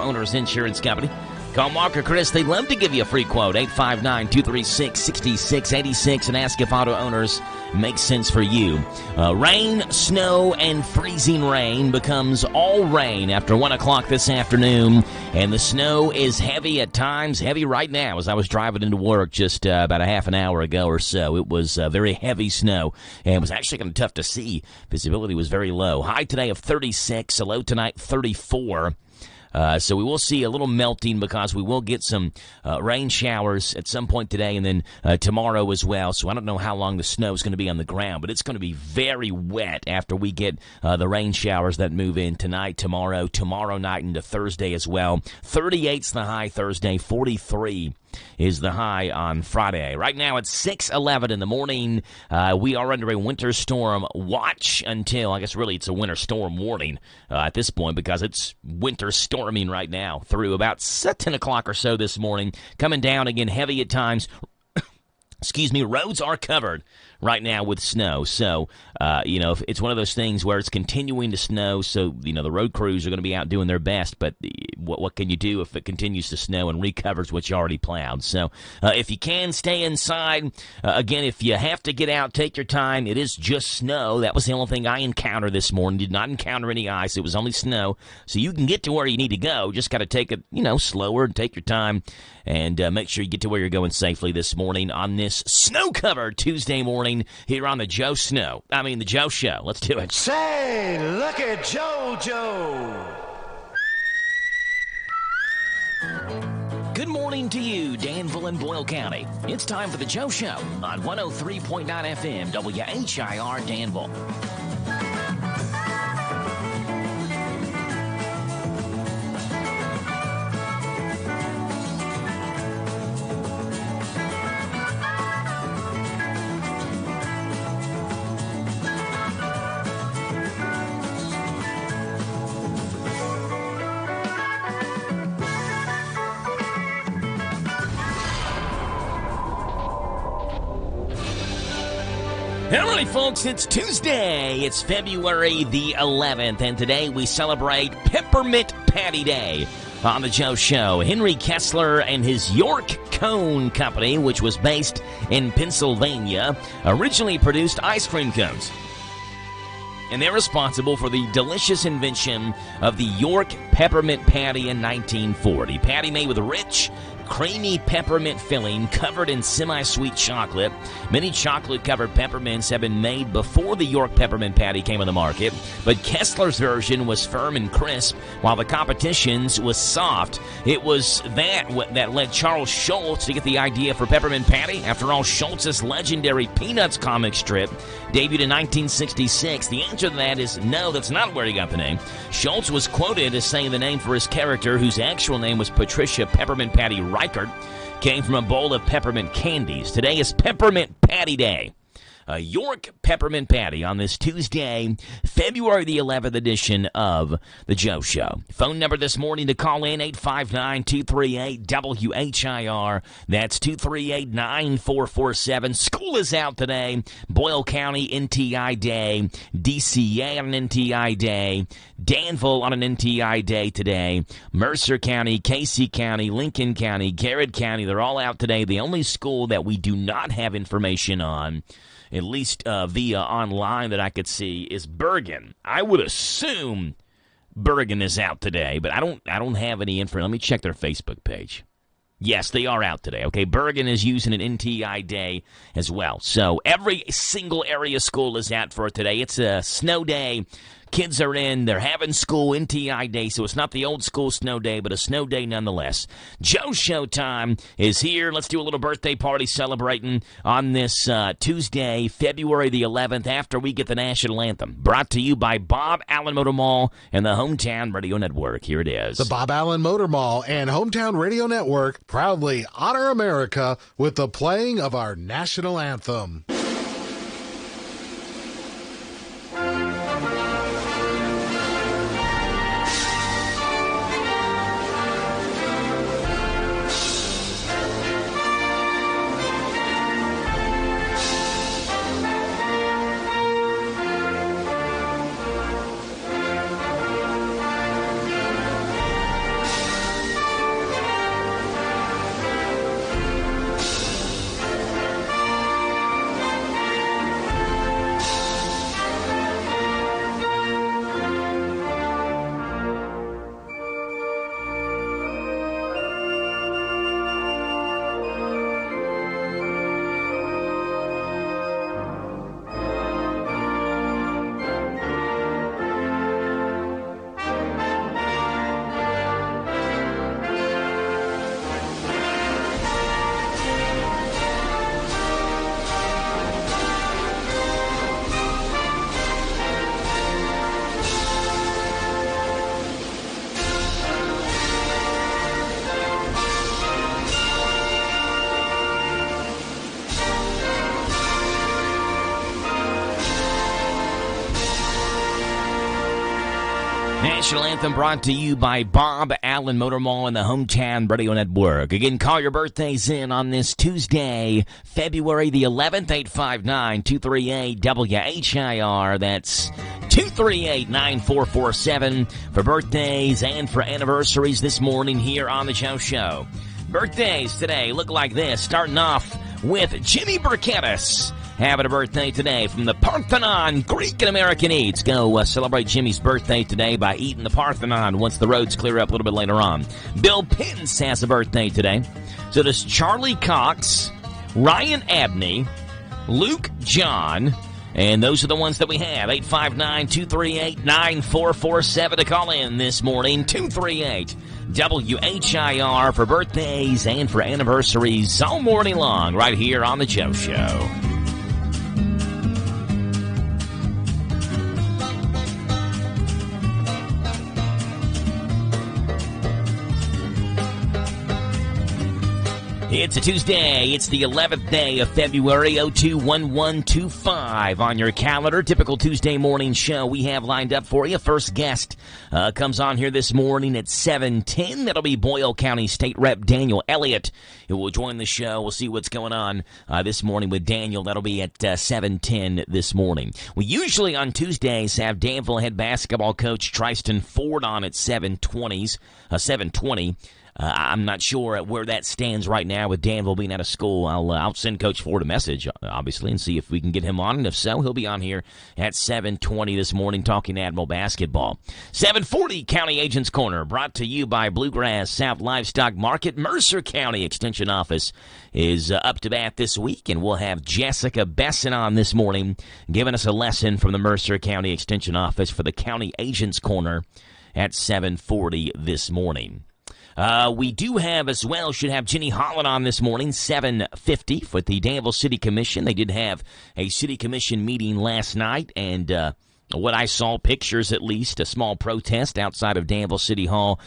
Owners Insurance Company. Call Mark or Chris. They'd love to give you a free quote, 859-236-6686, and ask if auto owners make sense for you. Rain, snow, and freezing rain becomes all rain after 1 o'clock this afternoon, and the snow is heavy at times, heavy right now as I was driving into work just about a half an hour ago or so. It was very heavy snow, and it was actually kind of tough to see. Visibility was very low. High today of 36, a low tonight 34. So we will see a little melting because we will get some rain showers at some point today and then tomorrow as well. So I don't know how long the snow is going to be on the ground, but it's going to be very wet after we get the rain showers that move in tonight, tomorrow night into Thursday as well. 38's the high Thursday, 43 is the high on Friday. Right now it's 6:11 in the morning. We are under a winter storm watch until, I guess really it's a winter storm warning at this point because it's winter storming right now through about 10 o'clock or so this morning. Coming down again heavy at times. Excuse me, roads are covered right now with snow. So, it's one of those things where it's continuing to snow. So, the road crews are going to be out doing their best. But what can you do if it continues to snow and recovers what you already plowed? So, if you can, stay inside. Again, if you have to get out, take your time. It is just snow. That was the only thing I encountered this morning. Did not encounter any ice. It was only snow. So you can get to where you need to go. Just got to take it, slower and take your time. And make sure you get to where you're going safely this morning on this snow-covered Tuesday morning here on the Joe Show. Let's do it. Say, look at JoJo. Good morning to you, Danville and Boyle County. It's time for the Joe Show on 103.9 FM, WHIR Danville. All right, folks, it's Tuesday. It's February the 11th, and today we celebrate Peppermint Patty Day on the Joe Show. Henry Kessler and his York Cone Company, which was based in Pennsylvania, originally produced ice cream cones. And they're responsible for the delicious invention of the York Peppermint Patty in 1940. Patty made with rich, creamy peppermint filling covered in semi-sweet chocolate. Many chocolate-covered peppermints have been made before the York Peppermint Patty came on the market, but Kessler's version was firm and crisp, while the competition's was soft. It was that led Charles Schulz to get the idea for Peppermint Patty. After all, Schulz's legendary Peanuts comic strip debuted in 1966. The answer to that is no, that's not where he got the name. Schulz was quoted as saying the name for his character, whose actual name was Patricia Peppermint Patty Reichert, came from a bowl of peppermint candies. Today is Peppermint Patty Day. York Peppermint Patty on this Tuesday, February the 11th edition of The Joe Show. Phone number this morning to call in, 859-238-WHIR. That's 238-9447. School is out today. Boyle County NTI Day. DCA on an NTI Day. Danville on an NTI Day today. Mercer County, Casey County, Lincoln County, Garrett County, they're all out today. The only school that we do not have information on, at least via online that I could see, is Bergen. I would assume Bergen is out today, but I don't have any info. Let me check their Facebook page. Yes, they are out today. Okay, Bergen is using an NTI Day as well. So every single area school is out for today. It's a snow day. Kids are in. They're having school, NTI Day, so it's not the old school snow day, but a snow day nonetheless. Joe Show time is here. Let's do a little birthday party celebrating on this Tuesday, February the 11th, after we get the national anthem. Brought to you by Bob Allen Motor Mall and the Hometown Radio Network. Here it is. The Bob Allen Motor Mall and Hometown Radio Network proudly honor America with the playing of our national anthem. National Anthem brought to you by Bob Allen Motor Mall and the Hometown Radio Network. Again, call your birthdays in on this Tuesday, February the 11th, 859-238-WHIR. That's 238-9447 for birthdays and for anniversaries this morning here on the Joe Show. Birthdays today look like this, starting off with Jimmy Burkettis. Having a birthday today from the Parthenon Greek and American Eats. Go celebrate Jimmy's birthday today by eating the Parthenon once the roads clear up a little bit later on. Bill Pence has a birthday today. So does Charlie Cox, Ryan Abney, Luke John, and those are the ones that we have. 859-238-9447 to call in this morning. 238-WHIR for birthdays and for anniversaries all morning long right here on the Joe Show. It's a Tuesday. It's the 11th day of February, 021125 on your calendar. Typical Tuesday morning show we have lined up for you. First guest comes on here this morning at 7:10. That'll be Boyle County State Rep Daniel Elliott, who will join the show. We'll see what's going on this morning with Daniel. That'll be at 7:10 this morning. We usually on Tuesdays have Danville head basketball coach Tristan Ford on at 7:20. I'm not sure where that stands right now with Danville being out of school. I'll send Coach Ford a message, obviously, and see if we can get him on. And if so, he'll be on here at 7:20 this morning talking Admiral basketball. 7:40 County Agents Corner, brought to you by Bluegrass South Livestock Market. Mercer County Extension Office is up to bat this week, and we'll have Jessica Besson on this morning giving us a lesson from the Mercer County Extension Office for the County Agents Corner at 7:40 this morning. We do have as well, should have Jenny Holland on this morning, 7:50 for the Danville City Commission. They did have a City Commission meeting last night, and what I saw, pictures at least, a small protest outside of Danville City Hall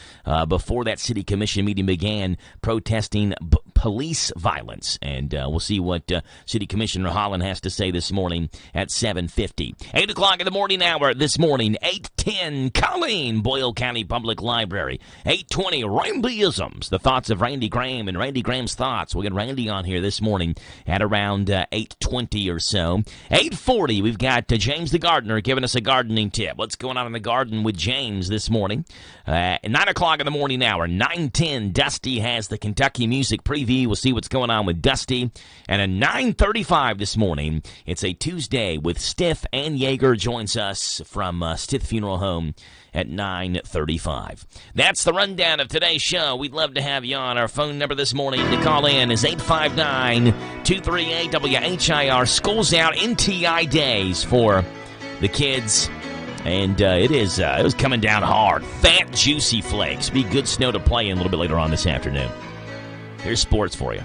before that City Commission meeting began, protesting police violence. And we'll see what City Commissioner Holland has to say this morning at 7:50. 8 o'clock in the morning hour this morning, 8:10, Colleen, Boyle County Public Library. 8:20, Randyisms, the thoughts of Randy Graham and Randy Graham's thoughts. We'll get Randy on here this morning at around 8:20 or so. 8:40, we've got James the Gardener giving us a gardening tip. What's going on in the garden with James this morning? 9 o'clock in the morning hour, 9:10, Dusty has the Kentucky Music Preview. We'll see what's going on with Dusty. And at 9:35 this morning, it's a Tuesday with Stith. Ann Yeager joins us from Stith Funeral Home at 9:35. That's the rundown of today's show. We'd love to have you on. Our phone number this morning to call in is 859-238-WHIR. School's out, NTI days for the kids. And it was coming down hard. Fat, juicy flakes. Be good snow to play in a little bit later on this afternoon. Here's sports for you.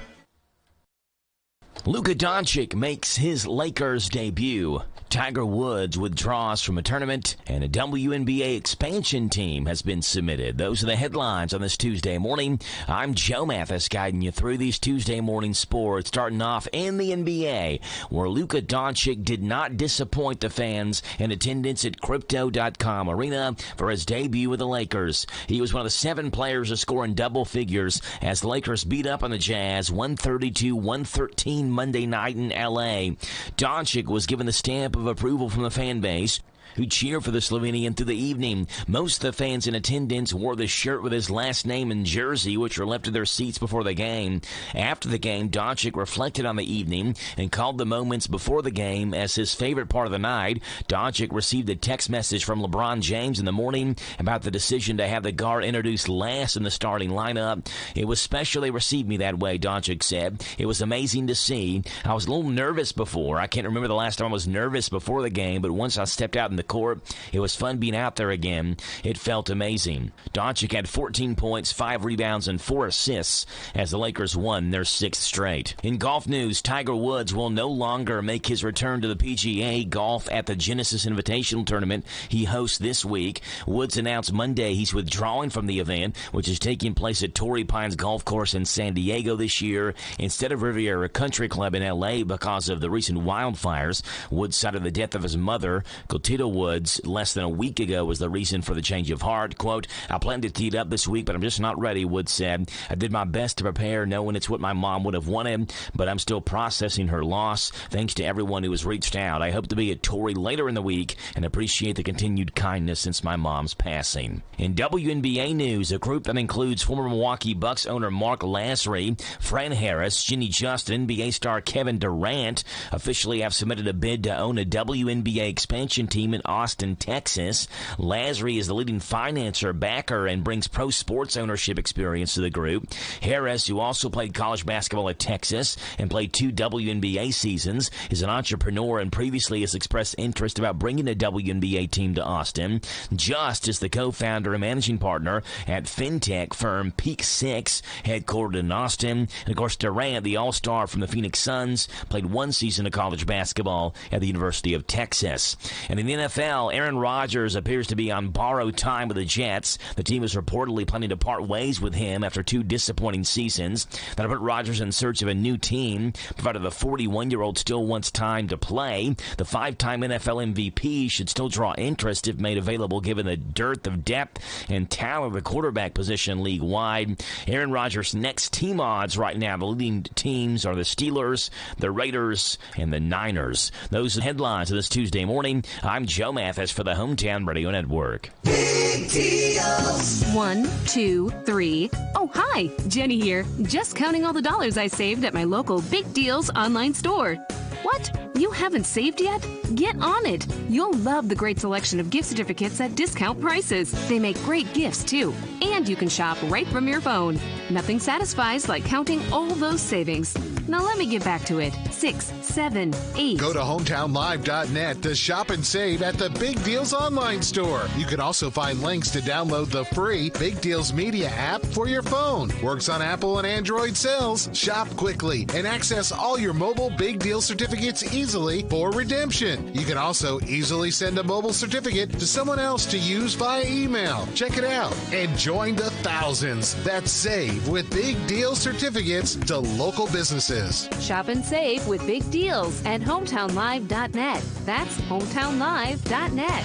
Luka Doncic makes his Lakers debut. Tiger Woods withdraws from a tournament, and a WNBA expansion team has been submitted. Those are the headlines on this Tuesday morning. I'm Joe Mathis, guiding you through these Tuesday morning sports, starting off in the NBA, where Luka Doncic did not disappoint the fans in attendance at Crypto.com Arena for his debut with the Lakers. He was one of the 7 players to score in double figures as the Lakers beat up on the Jazz 132-113 Monday night in L.A. Doncic was given the stamp of approval from the fan base, who cheered for the Slovenian through the evening. Most of the fans in attendance wore the shirt with his last name and jersey, which were left to their seats before the game. After the game, Doncic reflected on the evening and called the moments before the game as his favorite part of the night. Doncic received a text message from LeBron James in the morning about the decision to have the guard introduced last in the starting lineup. It was special they received me that way, Doncic said. It was amazing to see. I was a little nervous before. I can't remember the last time I was nervous before the game, but once I stepped out in the court, it was fun being out there again. It felt amazing. Doncic had 14 points, 5 rebounds, and 4 assists as the Lakers won their 6th straight. In golf news, Tiger Woods will no longer make his return to the PGA Golf at the Genesis Invitational Tournament he hosts this week. Woods announced Monday he's withdrawing from the event, which is taking place at Torrey Pines Golf Course in San Diego this year instead of Riviera Country Club in L.A. because of the recent wildfires. Woods cited the death of his mother, Clotilde Linda Woods less than a week ago was the reason for the change of heart. Quote, I plan to tee it up this week, but I'm just not ready, Woods said. I did my best to prepare, knowing it's what my mom would have wanted, but I'm still processing her loss. Thanks to everyone who has reached out. I hope to be at Torrey later in the week and appreciate the continued kindness since my mom's passing. In WNBA news, a group that includes former Milwaukee Bucks owner Mark Lasry, Fran Harris, Ginny Justin, NBA star Kevin Durant officially have submitted a bid to own a WNBA expansion team in Austin, Texas. Lasry is the leading financer, backer, and brings pro sports ownership experience to the group. Harris, who also played college basketball at Texas and played 2 WNBA seasons, is an entrepreneur and previously has expressed interest about bringing a WNBA team to Austin. Just is the co-founder and managing partner at fintech firm Peak Six, headquartered in Austin. And of course, Durant, the all-star from the Phoenix Suns, played 1 season of college basketball at the University of Texas. And in the NFL, Aaron Rodgers appears to be on borrowed time with the Jets. The team is reportedly planning to part ways with him after 2 disappointing seasons. That'll put Rodgers in search of a new team, provided the 41-year-old still wants time to play. The 5-time NFL MVP should still draw interest if made available, given the dearth of depth and talent of the quarterback position league-wide. Aaron Rodgers' next team odds right now, the leading teams are the Steelers, the Raiders, and the Niners. Those are the headlines of this Tuesday morning. I'm Joe Mathis for the Hometown Radio Network. Big deals. 1, 2, 3. Oh, hi. Jenny here. Just counting all the dollars I saved at my local Big Deals online store. What? You haven't saved yet? Get on it. You'll love the great selection of gift certificates at discount prices. They make great gifts, too. And you can shop right from your phone. Nothing satisfies like counting all those savings. Now let me get back to it. 6, 7, 8. Go to hometownlive.net to shop and save at the Big Deals online store. You can also find links to download the free Big Deals Media app for your phone. Works on Apple and Android cells. Shop quickly and access all your mobile Big Deal certificates easily for redemption. You can also easily send a mobile certificate to someone else to use via email. Check it out and join the thousands that save with Big Deal certificates to local businesses. Shop and save with Big Deals at hometownlive.net. That's hometownlive.net.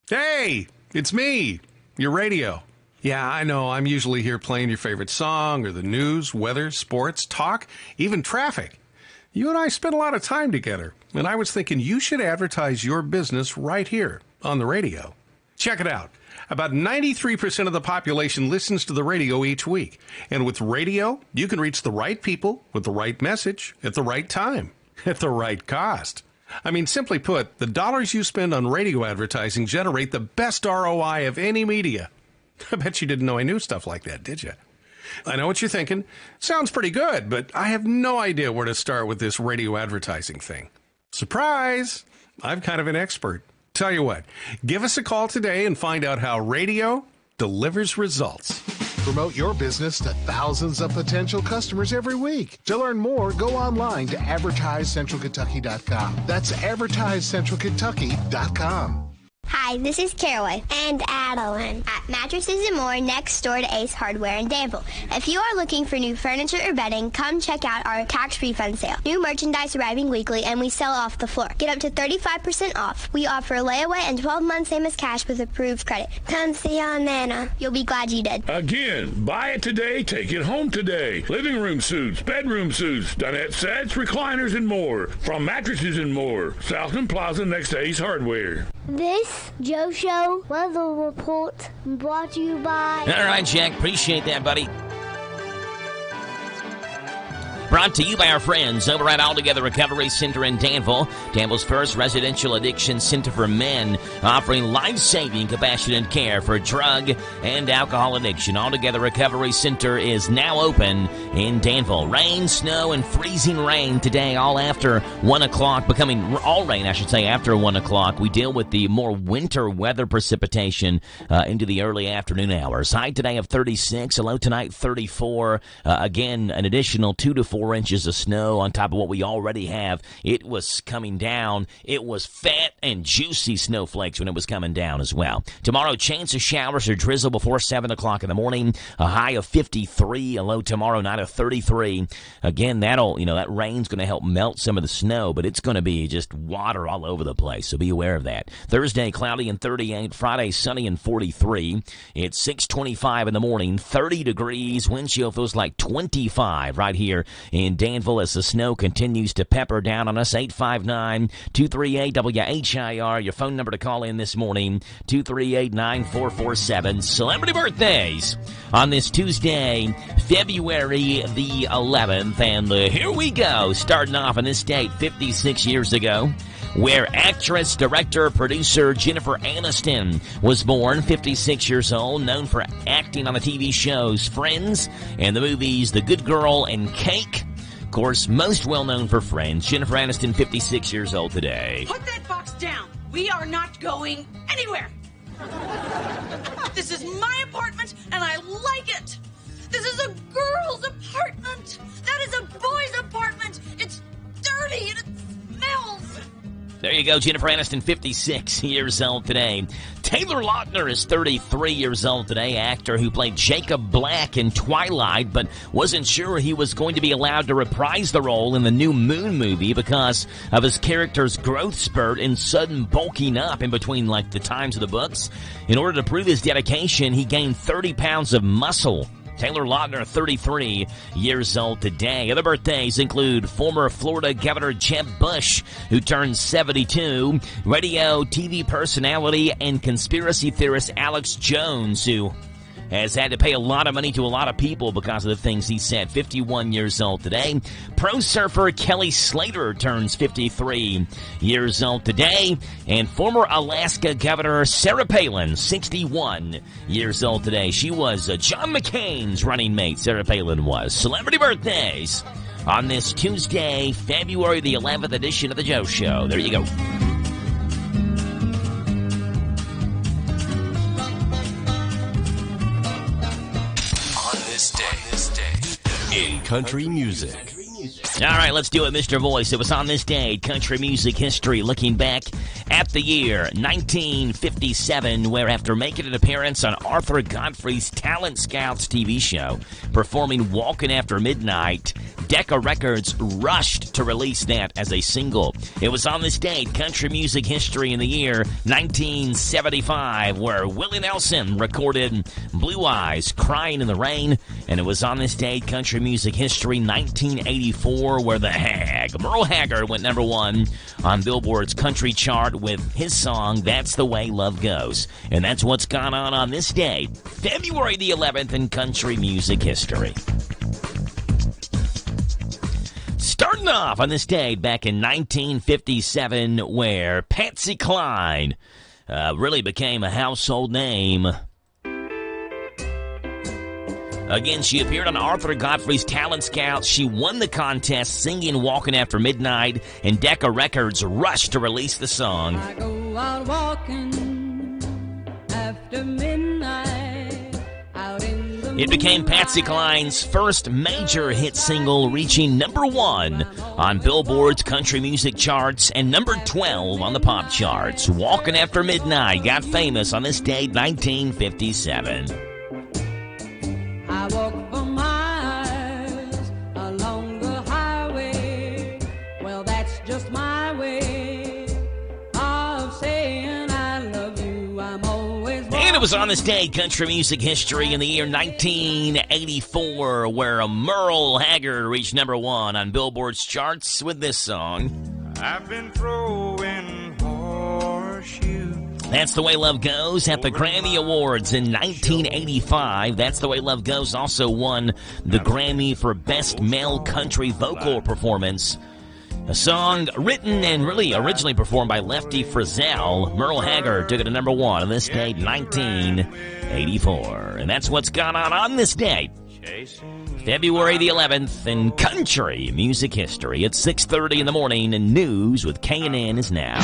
Hey, it's me, your radio. Yeah, I know, I'm usually here playing your favorite song or the news, weather, sports, talk, even traffic. You and I spend a lot of time together, and I was thinking you should advertise your business right here on the radio. Check it out. About 93% of the population listens to the radio each week. And with radio, you can reach the right people with the right message at the right time, at the right cost. I mean, simply put, the dollars you spend on radio advertising generate the best ROI of any media. I bet you didn't know I knew stuff like that, did you? I know what you're thinking. Sounds pretty good, but I have no idea where to start with this radio advertising thing. Surprise! I'm kind of an expert. Tell you what, give us a call today and find out how radio delivers results. Promote your business to thousands of potential customers every week. To learn more, go online to advertisecentralkentucky.com. That's advertisecentralkentucky.com. Hi, this is Caraway and Adeline at Mattresses and More next door to Ace Hardware in Danville. If you are looking for new furniture or bedding, come check out our tax refund sale. New merchandise arriving weekly and we sell off the floor. Get up to 35% off. We offer layaway and 12 months same as cash with approved credit. Come see Aunt Nana. You'll be glad you did. Again, buy it today, take it home today. Living room suits, bedroom suits, dinette sets, recliners, and more. From Mattresses and More, Southland Plaza next to Ace Hardware. This Joe Show weather report brought to you by... All right, Jack. Appreciate that, buddy. Brought to you by our friends over at Altogether Recovery Center in Danville, Danville's first residential addiction center for men, offering life-saving compassionate care for drug and alcohol addiction. Altogether Recovery Center is now open in Danville. Rain, snow, and freezing rain today, all after 1 o'clock, becoming all rain, I should say, after 1 o'clock. We deal with the more winter weather precipitation into the early afternoon hours. High today of 36, a low tonight 34. Again, an additional 2 to 4 4 inches of snow on top of what we already have. It was coming down. It was fat and juicy snowflakes when it was coming down as well. Tomorrow, chance of showers or drizzle before 7 o'clock in the morning. A high of 53, a low tomorrow night of 33. Again, that rain's going to help melt some of the snow, but it's going to be just water all over the place, so be aware of that. Thursday, cloudy and 38. Friday, sunny and 43. It's 6:25 in the morning, 30 degrees. Wind chill feels like 25 right here in Danville as the snow continues to pepper down on us. 859-238-WHIR. Your phone number to call in this morning, 238-9447. Celebrity birthdays on this Tuesday, February the 11th. And here we go, starting off in this date 56 years ago, where actress, director, producer Jennifer Aniston was born, 56 years old, known for acting on the TV shows Friends and the movies The Good Girl and Cake. Of course, most well-known for Friends. Jennifer Aniston, 56 years old today. Put that box down. We are not going anywhere. This is my apartment, and I like it. This is a girl's apartment. That is a boy's apartment. It's dirty, and it smells. There you go, Jennifer Aniston, 56 years old today. Taylor Lautner is 33 years old today, actor who played Jacob Black in Twilight, but wasn't sure he was going to be allowed to reprise the role in the new Moon movie because of his character's growth spurt and sudden bulking up in between, the times of the books. In order to prove his dedication, he gained 30 pounds of muscle. Taylor Lautner, 33 years old today. Other birthdays include former Florida Governor Jeb Bush, who turned 72, radio, TV personality, and conspiracy theorist Alex Jones, who has had to pay a lot of money to a lot of people because of the things he said. 51 years old today. Pro surfer Kelly Slater turns 53 years old today. And former Alaska Governor Sarah Palin, 61 years old today. She was John McCain's running mate, Sarah Palin was. Celebrity birthdays on this Tuesday, February the 11th edition of The Joe Show. There you go. In country music. All right, let's do it, Mr. Voice. It was on this day, country music history, looking back at the year 1957, where after making an appearance on Arthur Godfrey's Talent Scouts TV show, performing Walkin' After Midnight, Decca Records rushed to release that as a single. It was on this date, country music history in the year 1975, where Willie Nelson recorded Blue Eyes, Crying in the Rain, and it was on this date, country music history 1984, where the Hag, Merle Haggard, went number 1 on Billboard's country chart with his song, That's the Way Love Goes. And that's what's gone on this day, February the 11th in country music history. Starting off on this day back in 1957, where Patsy Cline really became a household name. Again, she appeared on Arthur Godfrey's Talent Scouts. She won the contest singing Walkin' After Midnight, and Decca Records rushed to release the song. I go out walking after midnight, out in the It became Patsy Cline's first major hit single, reaching number 1 on Billboard's country music charts and number 12 on the pop charts. Walkin' After Midnight got famous on this date, 1957. I walk for miles along the highway. Well, that's just my way of saying I love you. I'm always walking. And it was on this day, country music history in the year 1984, where Merle Haggard reached number 1 on Billboard's charts with this song. I've been throwing horseshoes. That's the Way Love Goes at the Grammy Awards in 1985. That's the Way Love Goes also won the Grammy for Best Male Country Vocal Performance. A song written and really originally performed by Lefty Frizzell. Merle Haggard took it to number 1 on this date, 1984. And that's what's gone on this date, February the 11th in country music history. It's 6:30 in the morning, and news with K&N is now.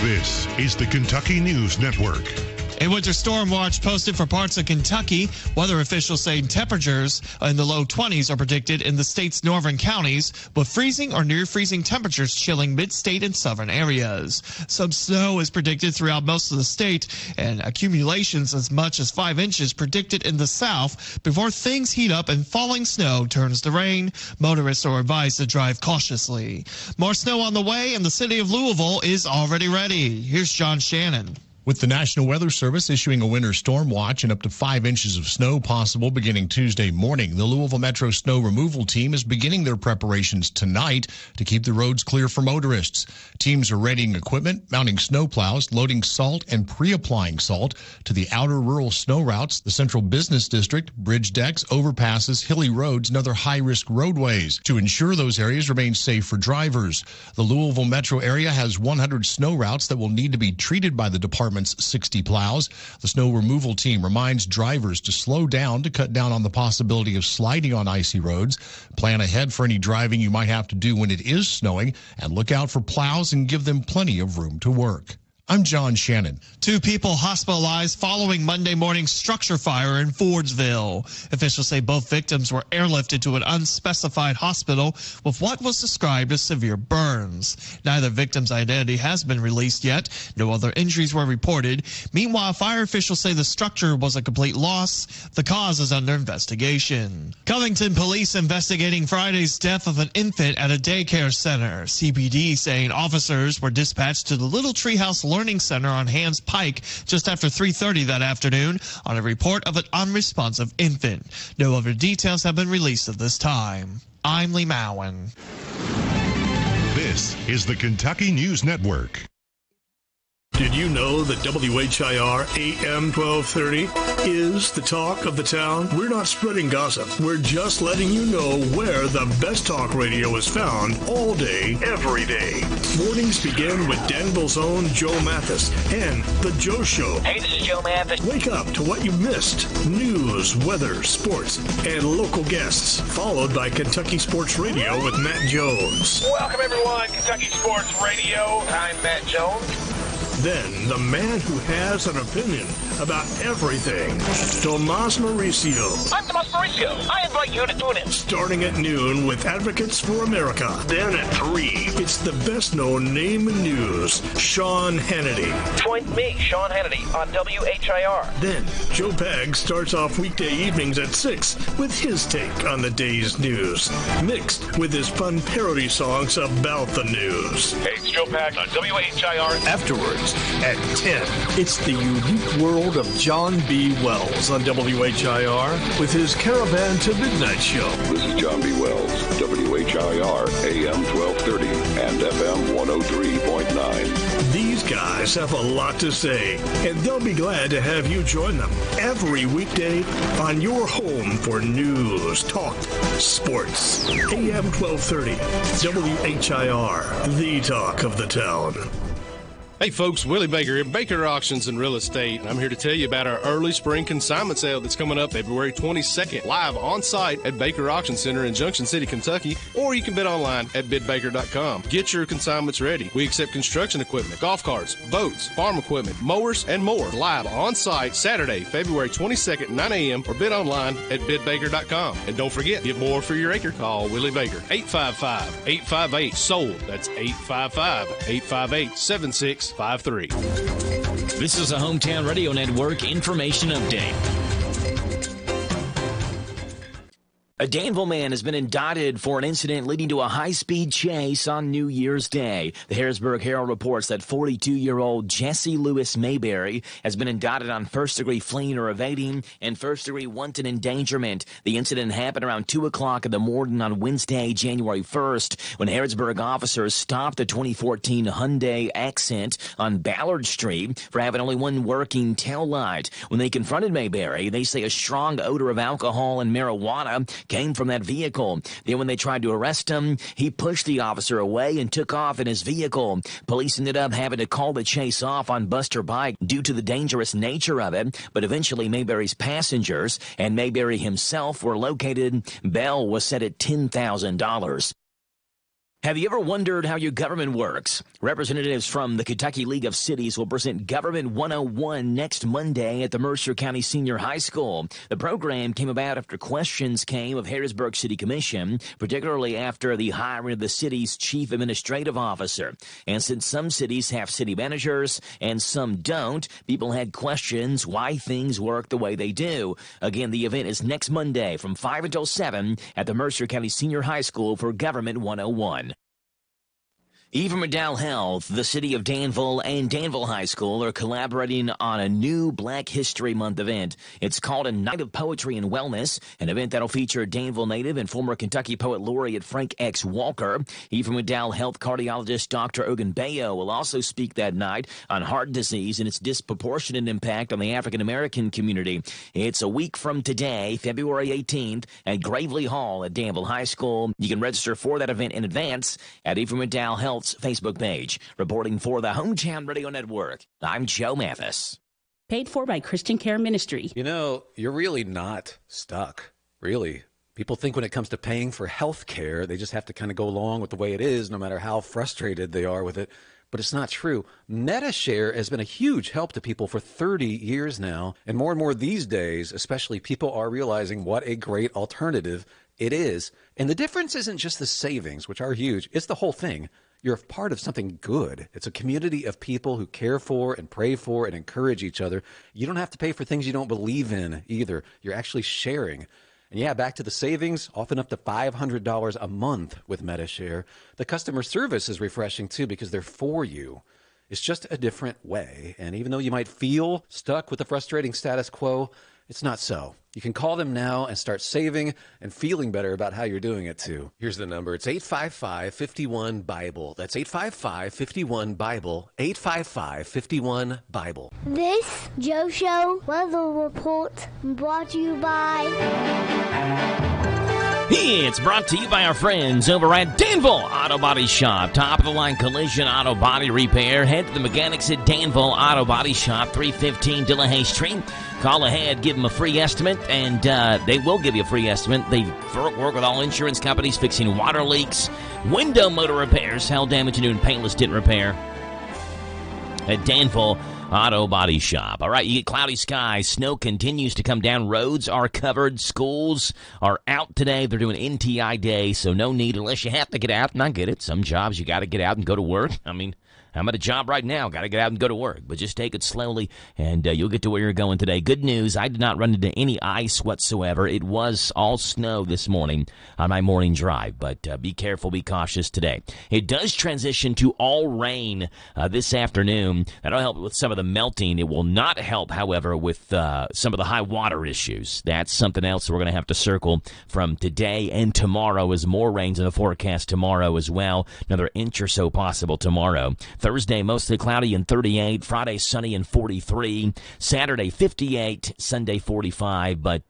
This is the Kentucky News Network. A winter storm watch posted for parts of Kentucky. Weather officials say temperatures in the low 20s are predicted in the state's northern counties, with freezing or near freezing temperatures chilling mid-state and southern areas. Some snow is predicted throughout most of the state, and accumulations as much as 5 inches predicted in the south before things heat up and falling snow turns to rain. Motorists are advised to drive cautiously. More snow on the way, and the city of Louisville is already ready. Here's John Shannon. With the National Weather Service issuing a winter storm watch and up to 5 inches of snow possible beginning Tuesday morning, the Louisville Metro Snow Removal Team is beginning their preparations tonight to keep the roads clear for motorists. Teams are readying equipment, mounting snow plows, loading salt, and pre-applying salt to the outer rural snow routes, the central business district, bridge decks, overpasses, hilly roads, and other high-risk roadways to ensure those areas remain safe for drivers. The Louisville metro area has 100 snow routes that will need to be treated by the department's 60 plows. The snow removal team reminds drivers to slow down to cut down on the possibility of sliding on icy roads. Plan ahead for any driving you might have to do when it is snowing, and look out for plows and give them plenty of room to work. I'm John Shannon. 2 people hospitalized following Monday morning's structure fire in Fordsville. Officials say both victims were airlifted to an unspecified hospital with what was described as severe burns. Neither victim's identity has been released yet. No other injuries were reported. Meanwhile, fire officials say the structure was a complete loss. The cause is under investigation. Covington police investigating Friday's death of an infant at a daycare center. CPD saying officers were dispatched to the Little Treehouse Learning Center on Hands Pike just after 3:30 that afternoon on a report of an unresponsive infant. No other details have been released at this time. I'm Lee Mowen. This is the Kentucky News Network. Did you know that WHIR AM 1230 is the talk of the town? We're not spreading gossip. We're just letting you know where the best talk radio is found all day, every day. Mornings begin with Danville's own Joe Mathis and The Joe Show. Hey, this is Joe Mathis. Wake up to what you missed. News, weather, sports, and local guests. Followed by Kentucky Sports Radio with Matt Jones. Welcome, everyone. Kentucky Sports Radio. I'm Matt Jones. Then, the man who has an opinion about everything, Tomas Mauricio. I'm Tomas Mauricio. I invite you to tune in. Starting at noon with Advocates for America. Then at 3, it's the best-known name in news, Sean Hannity. Join me, Sean Hannity, on WHIR. Then, Joe Pag starts off weekday evenings at 6 with his take on the day's news, mixed with his fun parody songs about the news. Hey, it's Joe Pag on WHIR. Afterwards, at 10, it's the unique world of John B. Wells on WHIR with his Caravan to Midnight show. This is John B. Wells, WHIR, AM 1230 and FM 103.9. These guys have a lot to say, and they'll be glad to have you join them every weekday on your home for news, talk, sports. AM 1230, WHIR, the talk of the town. Hey folks, Willie Baker at Baker Auctions and Real Estate, and I'm here to tell you about our early spring consignment sale that's coming up February 22nd, live on site at Baker Auction Center in Junction City, Kentucky, or you can bid online at bidbaker.com. Get your consignments ready. We accept construction equipment, golf carts, boats, farm equipment, mowers, and more, live on site Saturday, February 22nd, 9 a.m., or bid online at bidbaker.com. And don't forget, get more for your acre. Call Willie Baker, 855-858-SOLD. That's 855-858-7653. This is a Hometown Radio Network information update. A Danville man has been indicted for an incident leading to a high-speed chase on New Year's Day. The Harrisburg Herald reports that 42-year-old Jesse Lewis Mayberry has been indicted on first-degree fleeing or evading and first-degree wanton endangerment. The incident happened around 2 o'clock in the morning on Wednesday, January 1st, when Harrisburg officers stopped the 2014 Hyundai Accent on Ballard Street for having only one working tail light. When they confronted Mayberry, they say a strong odor of alcohol and marijuana came from that vehicle. Then when they tried to arrest him, he pushed the officer away and took off in his vehicle. Police ended up having to call the chase off on Buster Pike due to the dangerous nature of it, but eventually Mayberry's passengers and Mayberry himself were located. Bail was set at $10,000. Have you ever wondered how your government works? Representatives from the Kentucky League of Cities will present Government 101 next Monday at the Mercer County Senior High School. The program came about after questions came of Harrisburg City Commission, particularly after the hiring of the city's chief administrative officer. And since some cities have city managers and some don't, people had questions why things work the way they do. Again, the event is next Monday from 5 until 7 at the Mercer County Senior High School for Government 101. Even McDowell Health, the City of Danville, and Danville High School are collaborating on a new Black History Month event. It's called a Night of Poetry and Wellness, an event that'll feature Danville native and former Kentucky Poet Laureate Frank X. Walker. Even McDowell Health cardiologist Dr. Ogunbayo will also speak that night on heart disease and its disproportionate impact on the African American community. It's a week from today, February 18th, at Gravely Hall at Danville High School. You can register for that event in advance at Even McDowell Health's Facebook page. Reporting for the Hometown Radio Network, I'm Joe Mathis. Paid for by Christian Care Ministry. You know, you're really not stuck, really. People think when it comes to paying for health care, they just have to kind of go along with the way it is, no matter how frustrated they are with it. But it's not true. MediShare has been a huge help to people for 30 years now. And more these days, especially, people are realizing what a great alternative it is. And the difference isn't just the savings, which are huge. It's the whole thing. You're a part of something good. It's a community of people who care for and pray for and encourage each other. You don't have to pay for things you don't believe in either. You're actually sharing. And yeah, back to the savings, often up to $500 a month with MediShare. The customer service is refreshing too because they're for you. It's just a different way. And even though you might feel stuck with the frustrating status quo, it's not so. You can call them now and start saving and feeling better about how you're doing it too. Here's the number. It's 855-51-BIBLE. That's 855-51-BIBLE. 855-51-BIBLE. This Joe Show weather report brought to you by... It's brought to you by our friends over at Danville Auto Body Shop. Top-of-the-line collision auto body repair. Head to the mechanics at Danville Auto Body Shop, 315 Delahaye Street. Call ahead, give them a free estimate, and they will give you a free estimate. They work with all insurance companies fixing water leaks, window motor repairs, hail damage, and doing paintless dent repair at Danville Auto Body Shop. All right, you get cloudy skies. Snow continues to come down. Roads are covered. Schools are out today. They're doing NTI day, so no need unless you have to get out. And I get it. Some jobs you got to get out and go to work. I mean, I'm at a job right now. Got to get out and go to work. But just take it slowly, and you'll get to where you're going today. Good news, I did not run into any ice whatsoever. It was all snow this morning on my morning drive. But be careful, be cautious today. It does transition to all rain this afternoon. That'll help with some of the melting. It will not help, however, with some of the high water issues. That's something else we're going to have to circle from today and tomorrow as more rains in the forecast tomorrow as well. Another inch or so possible tomorrow. Thursday, mostly cloudy and 38. Friday, sunny and 43. Saturday, 58. Sunday, 45. But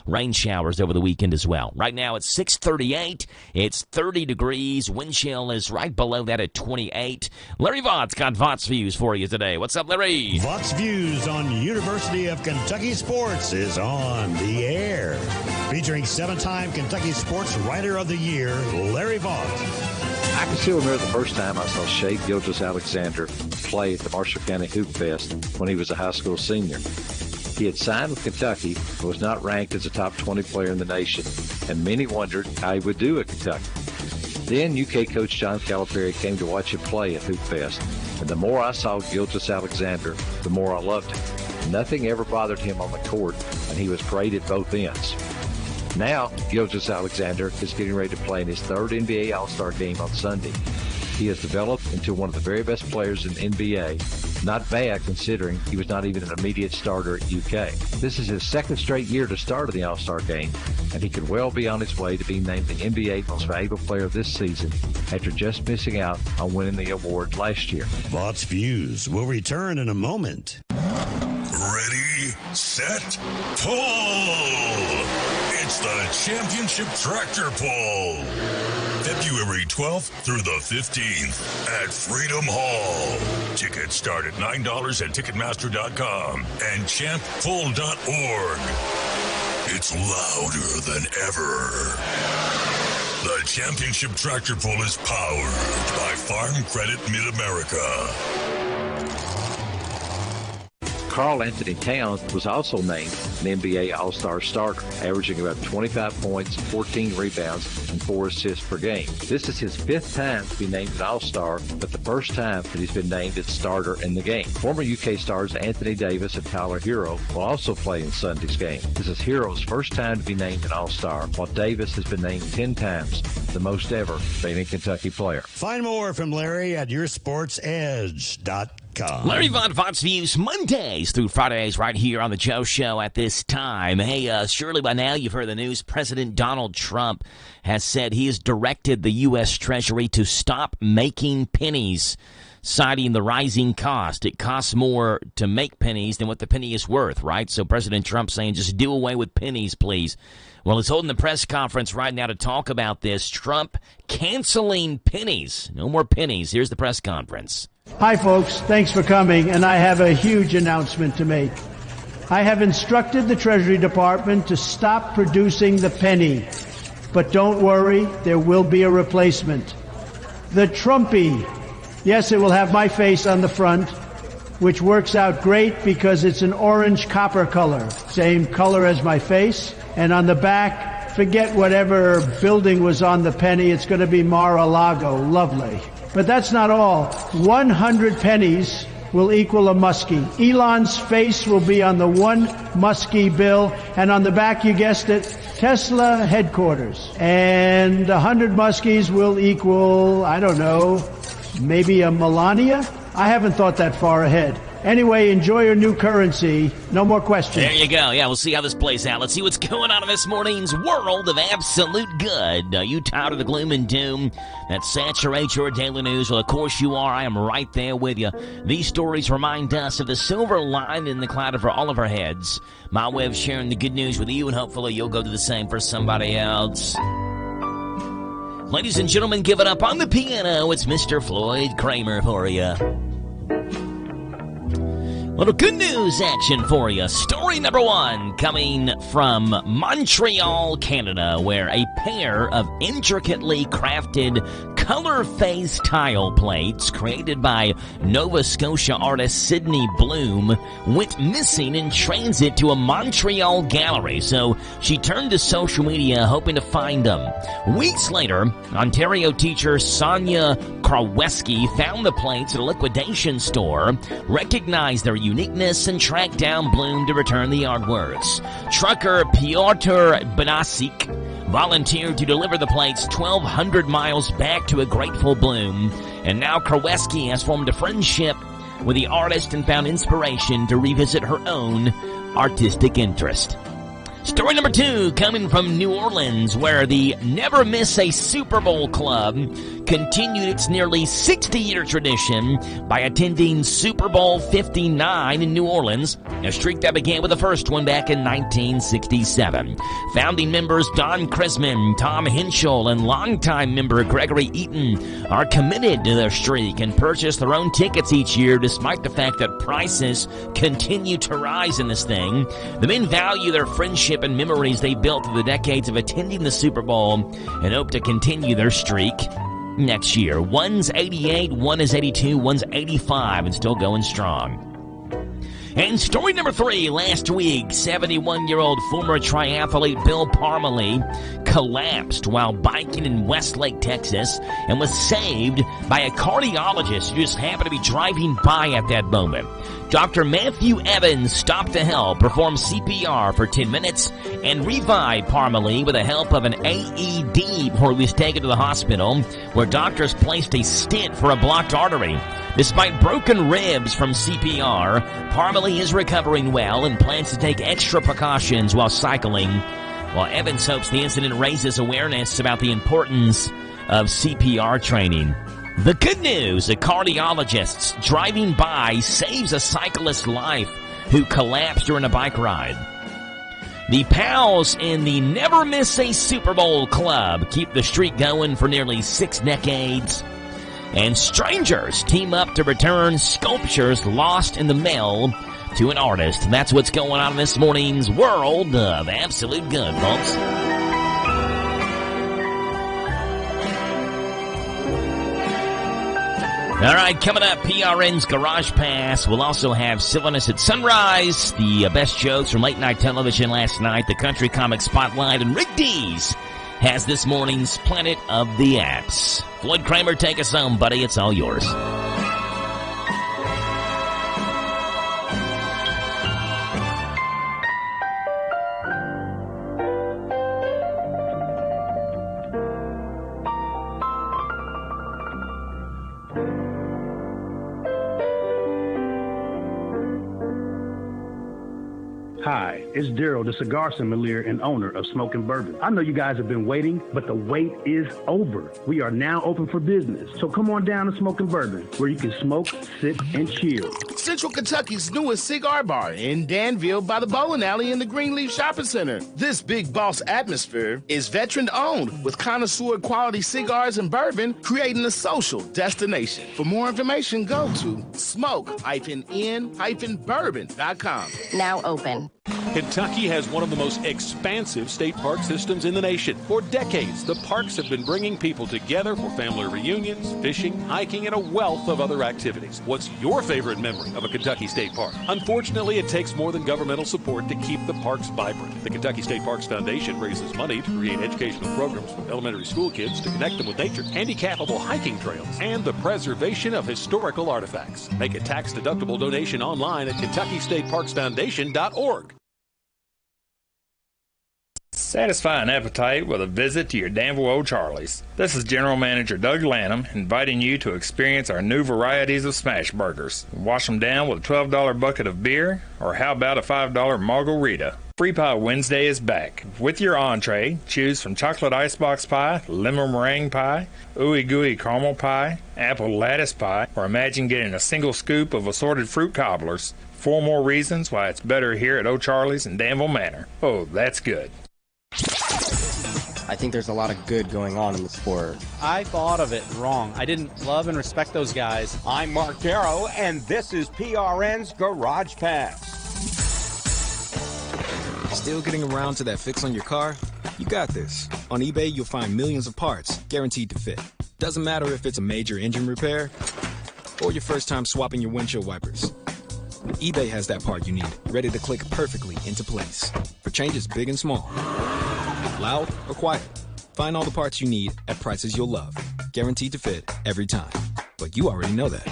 rain showers over the weekend as well. Right now, it's 6:38. It's 30 degrees. Wind chill is right below that at 28. Larry Vaught's got Vaught's Views for you today. What's up, Larry? Vaught's Views on University of Kentucky Sports is on the air. Featuring 7-time Kentucky Sports Writer of the Year, Larry Vaught. I can still remember the first time I saw Shea Gilgeous-Alexander play at the Marshall County Hoop Fest when he was a high school senior. He had signed with Kentucky, but was not ranked as a top 20 player in the nation, and many wondered how he would do at Kentucky. Then UK coach John Calipari came to watch him play at Hoop Fest, and the more I saw Gilgeous-Alexander, the more I loved him. Nothing ever bothered him on the court, and he was great at both ends. Now, Gilgeous-Alexander is getting ready to play in his third NBA All-Star game on Sunday. He has developed into one of the very best players in the NBA. Not bad considering he was not even an immediate starter at UK. This is his second straight year to start in the All-Star game, and he could well be on his way to being named the NBA Most Valuable Player of this season after just missing out on winning the award last year. Vaught's Views will return in a moment. Ready, set, pull! It's the Championship Tractor Pull. February 12th through the 15th at Freedom Hall. Tickets start at $9 at Ticketmaster.com and champfull.org. It's louder than ever. The Championship Tractor Pull is powered by Farm Credit Mid-America. Karl Anthony Towns was also named an NBA All-Star starter, averaging about 25 points, 14 rebounds, and 4 assists per game. This is his 5th time to be named an All-Star, but the first time that he's been named as starter in the game. Former UK stars Anthony Davis and Tyler Hero will also play in Sunday's game. This is Hero's first time to be named an All-Star, while Davis has been named 10 times, the most ever being a Kentucky player. Find more from Larry at yoursportsedge.com. Larry Vaughn, Fox News, Mondays through Fridays right here on the Joe Show at this time. Hey, surely by now you've heard the news. President Donald Trump has said he has directed the U.S. Treasury to stop making pennies, citing the rising cost. It costs more to make pennies than what the penny is worth, right? So President Trump saying just do away with pennies, please. Well, he's holding the press conference right now to talk about this. Trump canceling pennies. No more pennies. Here's the press conference. Hi, folks. Thanks for coming, and I have a huge announcement to make. I have instructed the Treasury Department to stop producing the penny. But don't worry, there will be a replacement. The Trumpy. Yes, it will have my face on the front, which works out great because it's an orange copper color, same color as my face. And on the back, forget whatever building was on the penny, it's going to be Mar-a-Lago. Lovely. But that's not all. 100 pennies will equal a muskie. Elon's face will be on the one muskie bill, and on the back, you guessed it, Tesla headquarters. And 100 muskies will equal, I don't know, maybe a Melania? I haven't thought that far ahead. Anyway, enjoy your new currency. No more questions. There you go. Yeah, we'll see how this plays out. Let's see what's going on in this morning's world of absolute good. Are you tired of the gloom and doom that saturates your daily news? Well, of course you are. I am right there with you. These stories remind us of the silver line in the cloud over all of our heads. My way of sharing the good news with you, and hopefully you'll go do the same for somebody else. Ladies and gentlemen, give it up on the piano. It's Mr. Floyd Kramer for you. Little good news action for you. Story number 1 coming from Montreal, Canada, where a pair of intricately crafted color phase tile plates created by Nova Scotia artist Sydney Bloom went missing in transit to a Montreal gallery, so she turned to social media hoping to find them. Weeks later, Ontario teacher Sonia Kraweski found the plates at a liquidation store, recognized their uniqueness, and tracked down Bloom to return the artworks. Trucker Piotr Banasik volunteered to deliver the plates 1,200 miles back to a grateful Bloom, and now Kraweski has formed a friendship with the artist and found inspiration to revisit her own artistic interest. Story number 2 coming from New Orleans, where the Never Miss a Super Bowl club continued its nearly 60-year tradition by attending Super Bowl 59 in New Orleans, a streak that began with the first one back in 1967. Founding members Don Krisman, Tom Henschel, and longtime member Gregory Eaton are committed to their streak and purchase their own tickets each year, despite the fact that prices continue to rise in this thing. The men value their friendship and memories they built through the decades of attending the Super Bowl and hope to continue their streak next year. One's 88, one is 82, one's 85, and still going strong. And story number 3, last week, 71-year-old former triathlete Bill Parmalee collapsed while biking in Westlake, Texas, and was saved by a cardiologist who just happened to be driving by at that moment. Dr. Matthew Evans stopped to help, perform CPR for 10 minutes, and revive Parmalee with the help of an AED before he was taken to the hospital, where doctors placed a stent for a blocked artery. Despite broken ribs from CPR, Parmalee is recovering well and plans to take extra precautions while cycling, while Evans hopes the incident raises awareness about the importance of CPR training. The good news, a cardiologist driving by saves a cyclist's life who collapsed during a bike ride. The pals in the Never Miss a Super Bowl club keep the streak going for nearly 6 decades. And strangers team up to return sculptures lost in the mail to an artist. That's what's going on in this morning's world of absolute good, folks. All right, coming up, PRN's Garage Pass. We'll also have Silliness at Sunrise, the best jokes from late-night television last night, the Country Comic Spotlight, and Rick Dees has this morning's Planet of the Apps. Floyd Kramer, take us home, buddy. It's all yours. Hi, it's Daryl, the cigar sommelier and owner of Smokin' Bourbon. I know you guys have been waiting, but the wait is over. We are now open for business. So come on down to Smokin' Bourbon, where you can smoke, sip, and chill. Central Kentucky's newest cigar bar in Danville by the bowling alley in the Greenleaf Shopping Center. This big boss atmosphere is veteran-owned with connoisseur quality cigars and bourbon, creating a social destination. For more information, go to smoke-in-bourbon.com. Now open. Kentucky has one of the most expansive state park systems in the nation. For decades, the parks have been bringing people together for family reunions, fishing, hiking, and a wealth of other activities. What's your favorite memory of a Kentucky state park? Unfortunately, it takes more than governmental support to keep the parks vibrant. The Kentucky State Parks Foundation raises money to create educational programs for elementary school kids to connect them with nature, handicappable hiking trails, and the preservation of historical artifacts. Make a tax-deductible donation online at KentuckyStateParksFoundation.org. Satisfy an appetite with a visit to your Danville O'Charlie's. This is General Manager Doug Lanham inviting you to experience our new varieties of smash burgers. Wash them down with a $12 bucket of beer, or how about a $5 margarita? Free Pie Wednesday is back. With your entree, choose from chocolate icebox pie, lemon meringue pie, ooey gooey caramel pie, apple lattice pie, or imagine getting a single scoop of assorted fruit cobblers. 4 more reasons why it's better here at O'Charlie's in Danville Manor. Oh, that's good. I think there's a lot of good going on in the sport. I thought of it wrong. I didn't love and respect those guys. I'm Mark Darrow, and this is PRN's Garage Pass. Still getting around to that fix on your car? You got this. On eBay, you'll find millions of parts, guaranteed to fit. Doesn't matter if it's a major engine repair or your first time swapping your windshield wipers. eBay has that part you need, ready to click perfectly into place for changes big and small. Loud or quiet, find all the parts you need at prices you'll love. Guaranteed to fit every time. But you already know that.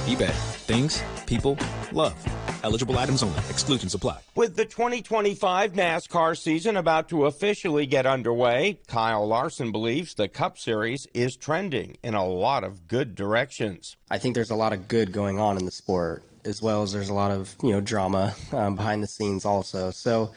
eBay. Things people love. Eligible items only. Exclusions apply. With the 2025 NASCAR season about to officially get underway, Kyle Larson believes the Cup Series is trending in a lot of good directions. I think there's a lot of good going on in the sport, as well as there's a lot of, drama behind the scenes also. So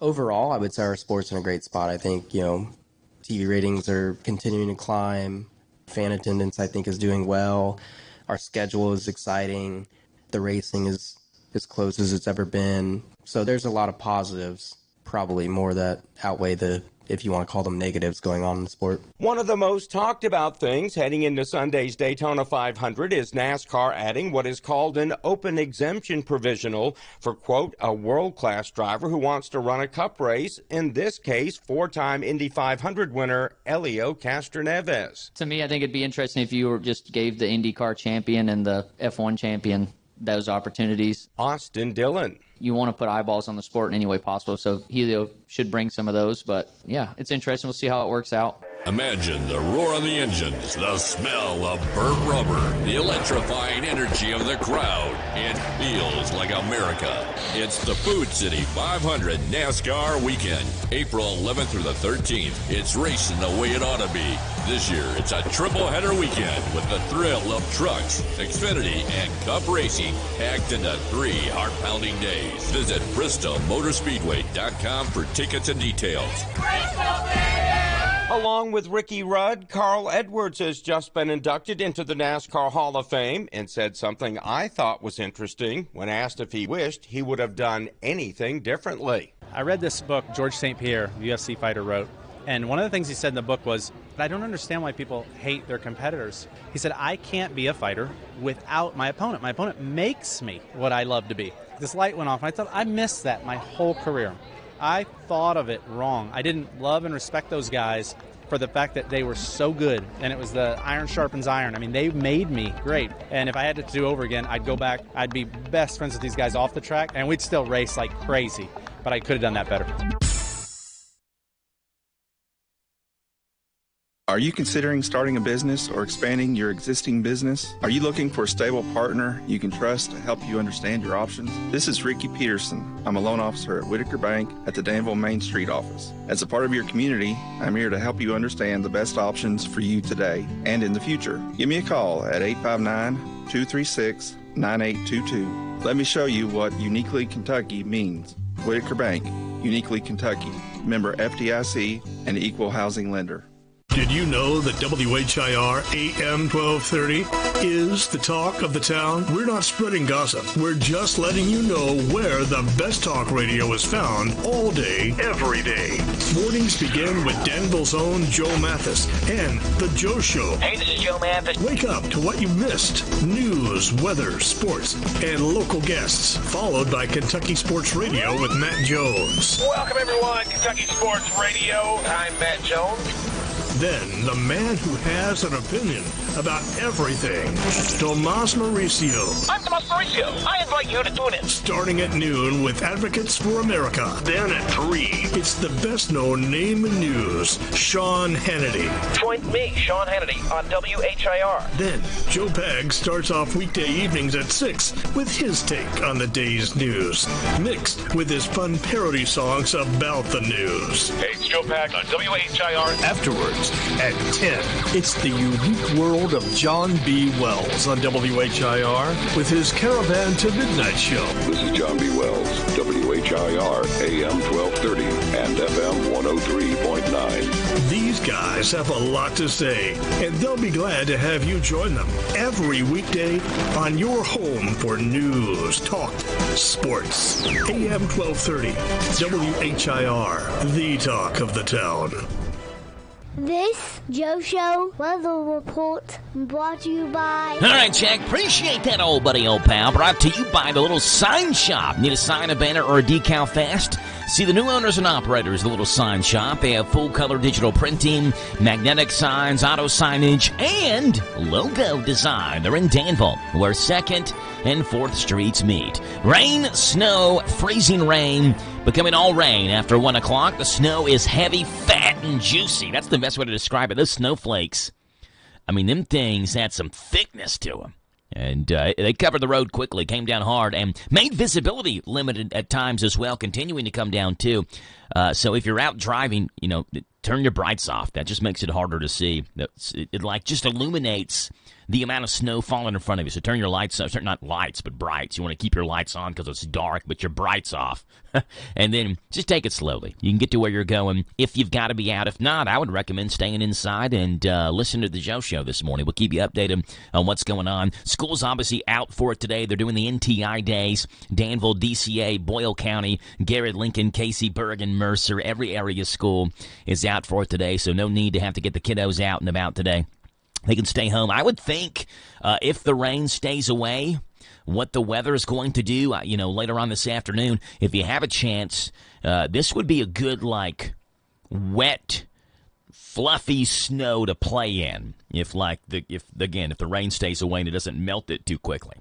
overall, I would say our sport's in a great spot. I think, TV ratings are continuing to climb. Fan attendance, I think, is doing well. Our schedule is exciting. The racing is as close as it's ever been. So there's a lot of positives, probably more that outweigh the, if you want to call them negatives, going on in the sport. One of the most talked about things heading into Sunday's Daytona 500 is NASCAR adding what is called an open exemption provisional for, quote, a world-class driver who wants to run a cup race, in this case, 4-time Indy 500 winner Helio Castroneves. To me, I think it'd be interesting if you just gave the IndyCar champion and the F1 champion those opportunities. Austin Dillon. You want to put eyeballs on the sport in any way possible, so Helio should bring some of those. But, yeah, it's interesting. We'll see how it works out. Imagine the roar of the engines, the smell of burnt rubber, the electrifying energy of the crowd. It feels like America. It's the Food City 500 NASCAR Weekend, April 11th through the 13th. It's racing the way it ought to be. This year, it's a triple-header weekend with the thrill of trucks, Xfinity, and Cup racing packed into 3 heart-pounding days. Visit BristolMotorspeedway.com for tickets and details. Along with Ricky Rudd, Carl Edwards has just been inducted into the NASCAR Hall of Fame and said something I thought was interesting when asked if he wished he would have done anything differently. I read this book George St. Pierre, the UFC fighter, wrote, and one of the things he said in the book was, I don't understand why people hate their competitors. He said, I can't be a fighter without my opponent. My opponent makes me what I love to be. This light went off, and I thought, I missed that my whole career. I thought of it wrong. I didn't love and respect those guys for the fact that they were so good, and it was the iron sharpens iron. I mean, they made me great, and if I had to do over again, I'd go back. I'd be best friends with these guys off the track, and we'd still race like crazy, but I could have done that better. Are you considering starting a business or expanding your existing business? Are you looking for a stable partner you can trust to help you understand your options? This is Ricky Peterson. I'm a loan officer at Whitaker Bank at the Danville Main Street office. As a part of your community, I'm here to help you understand the best options for you today and in the future. Give me a call at 859-236-9822. Let me show you what Uniquely Kentucky means. Whitaker Bank, Uniquely Kentucky, member FDIC, and equal housing lender. Did you know that WHIR AM 1230 is the talk of the town? We're not spreading gossip. We're just letting you know where the best talk radio is found all day, every day. Mornings begin with Danville's own Joe Mathis and The Joe Show. Hey, this is Joe Mathis. Wake up to what you missed. News, weather, sports, and local guests. Followed by Kentucky Sports Radio with Matt Jones. Welcome, everyone. Kentucky Sports Radio. I'm Matt Jones. Then, the man who has an opinion about everything, Tomas Mauricio. I'm Tomas Mauricio. I invite you to tune in. Starting at noon with Advocates for America. Then at 3, it's the best-known name in news, Sean Hannity. Join me, Sean Hannity, on WHIR. Then, Joe Pag starts off weekday evenings at 6 with his take on the day's news, mixed with his fun parody songs about the news. Hey, it's Joe Pag on WHIR. Afterwards, at 10, it's the unique world of John B. Wells on WHIR with his Caravan to Midnight show. This is John B. Wells, WHIR AM 1230 and FM 103.9. These guys have a lot to say, and they'll be glad to have you join them every weekday on your home for news, talk, sports. AM 1230, WHIR, the talk of the town. This Joe Show weather report brought to you by... All right, Jack, appreciate that, old buddy, old pal. Brought to you by the Little Sign Shop. Need a sign, a banner, or a decal fast? See the new owners and operators, the Little Sign Shop. They have full-color digital printing, magnetic signs, auto signage, and logo design. They're in Danville, where 2nd and 4th Streets meet. Rain, snow, freezing rain, becoming all rain after 1 o'clock. The snow is heavy, fat, and juicy. That's the best way to describe it. Those snowflakes, I mean, them things had some thickness to them. And they covered the road quickly, came down hard, and made visibility limited at times as well, continuing to come down too. So if you're out driving, turn your brights off. That just makes it harder to see. It like just illuminates the amount of snow falling in front of you. So turn your lights off. Not lights, but brights. You want to keep your lights on because it's dark, but your brights off. And then just take it slowly. You can get to where you're going if you've got to be out. If not, I would recommend staying inside and listen to the Joe Show this morning. We'll keep you updated on what's going on. School's obviously out for it today. They're doing the NTI days. Danville, DCA, Boyle County, Garrett, Lincoln, Casey, Bergen, Mercer. Every area school is out for it today, so no need to have to get the kiddos out and about today. They can stay home. I would think if the rain stays away, what the weather is going to do, later on this afternoon, if you have a chance, this would be a good, wet, fluffy snow to play in if the rain stays away and it doesn't melt it too quickly.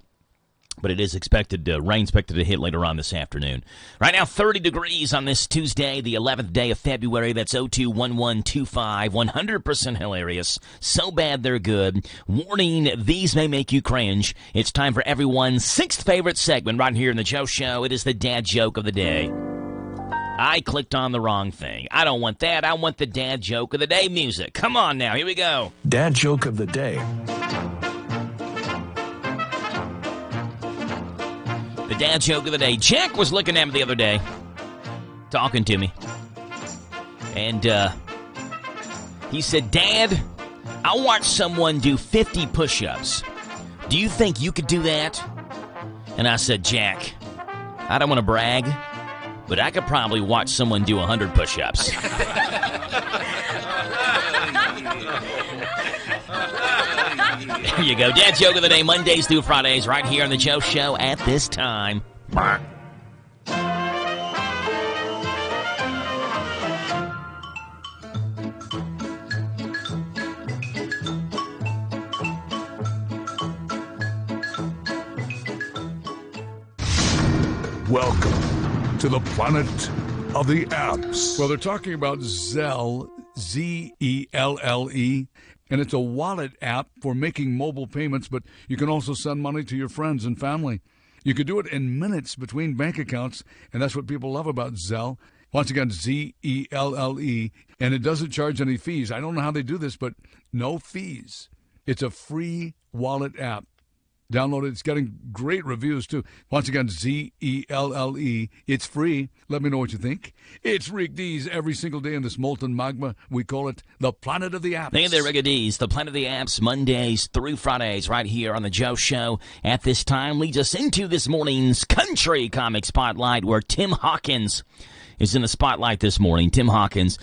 But it is rain expected to hit later on this afternoon. Right now, 30 degrees on this Tuesday, the 11th day of February. That's 021125. 100% hilarious. So bad they're good. Warning, these may make you cringe. It's time for everyone's 6th favorite segment right here in the Joe Show. It is the dad joke of the day. I clicked on the wrong thing. I don't want that. I want the dad joke of the day music. Come on now. Here we go. Dad joke of the day. The dad joke of the day. Jack was looking at me the other day, talking to me, and he said, "Dad, I watched someone do 50 push-ups. Do you think you could do that?" And I said, "Jack, I don't want to brag, but I could probably watch someone do 100 push-ups." There you go. Dad joke of the day, Mondays through Fridays, right here on the Joe Show at this time. Welcome to the planet of the apps. Well, they're talking about Zelle, Z-E-L-L-E, and it's a wallet app for making mobile payments, but you can also send money to your friends and family. You can do it in minutes between bank accounts, and that's what people love about Zelle. Once again, Z-E-L-L-E, and it doesn't charge any fees. I don't know how they do this, but no fees. It's a free wallet app. Download it. It's getting great reviews, too. Once again, Z-E-L-L-E. It's free. Let me know what you think. It's Rick D's every single day in this molten magma. We call it the Planet of the Apps. Hey there, Rick D's, the Planet of the Apps, Mondays through Fridays, right here on the Joe Show. At this time, leads us into this morning's Country Comic Spotlight, where Tim Hawkins is in the spotlight this morning. Tim Hawkins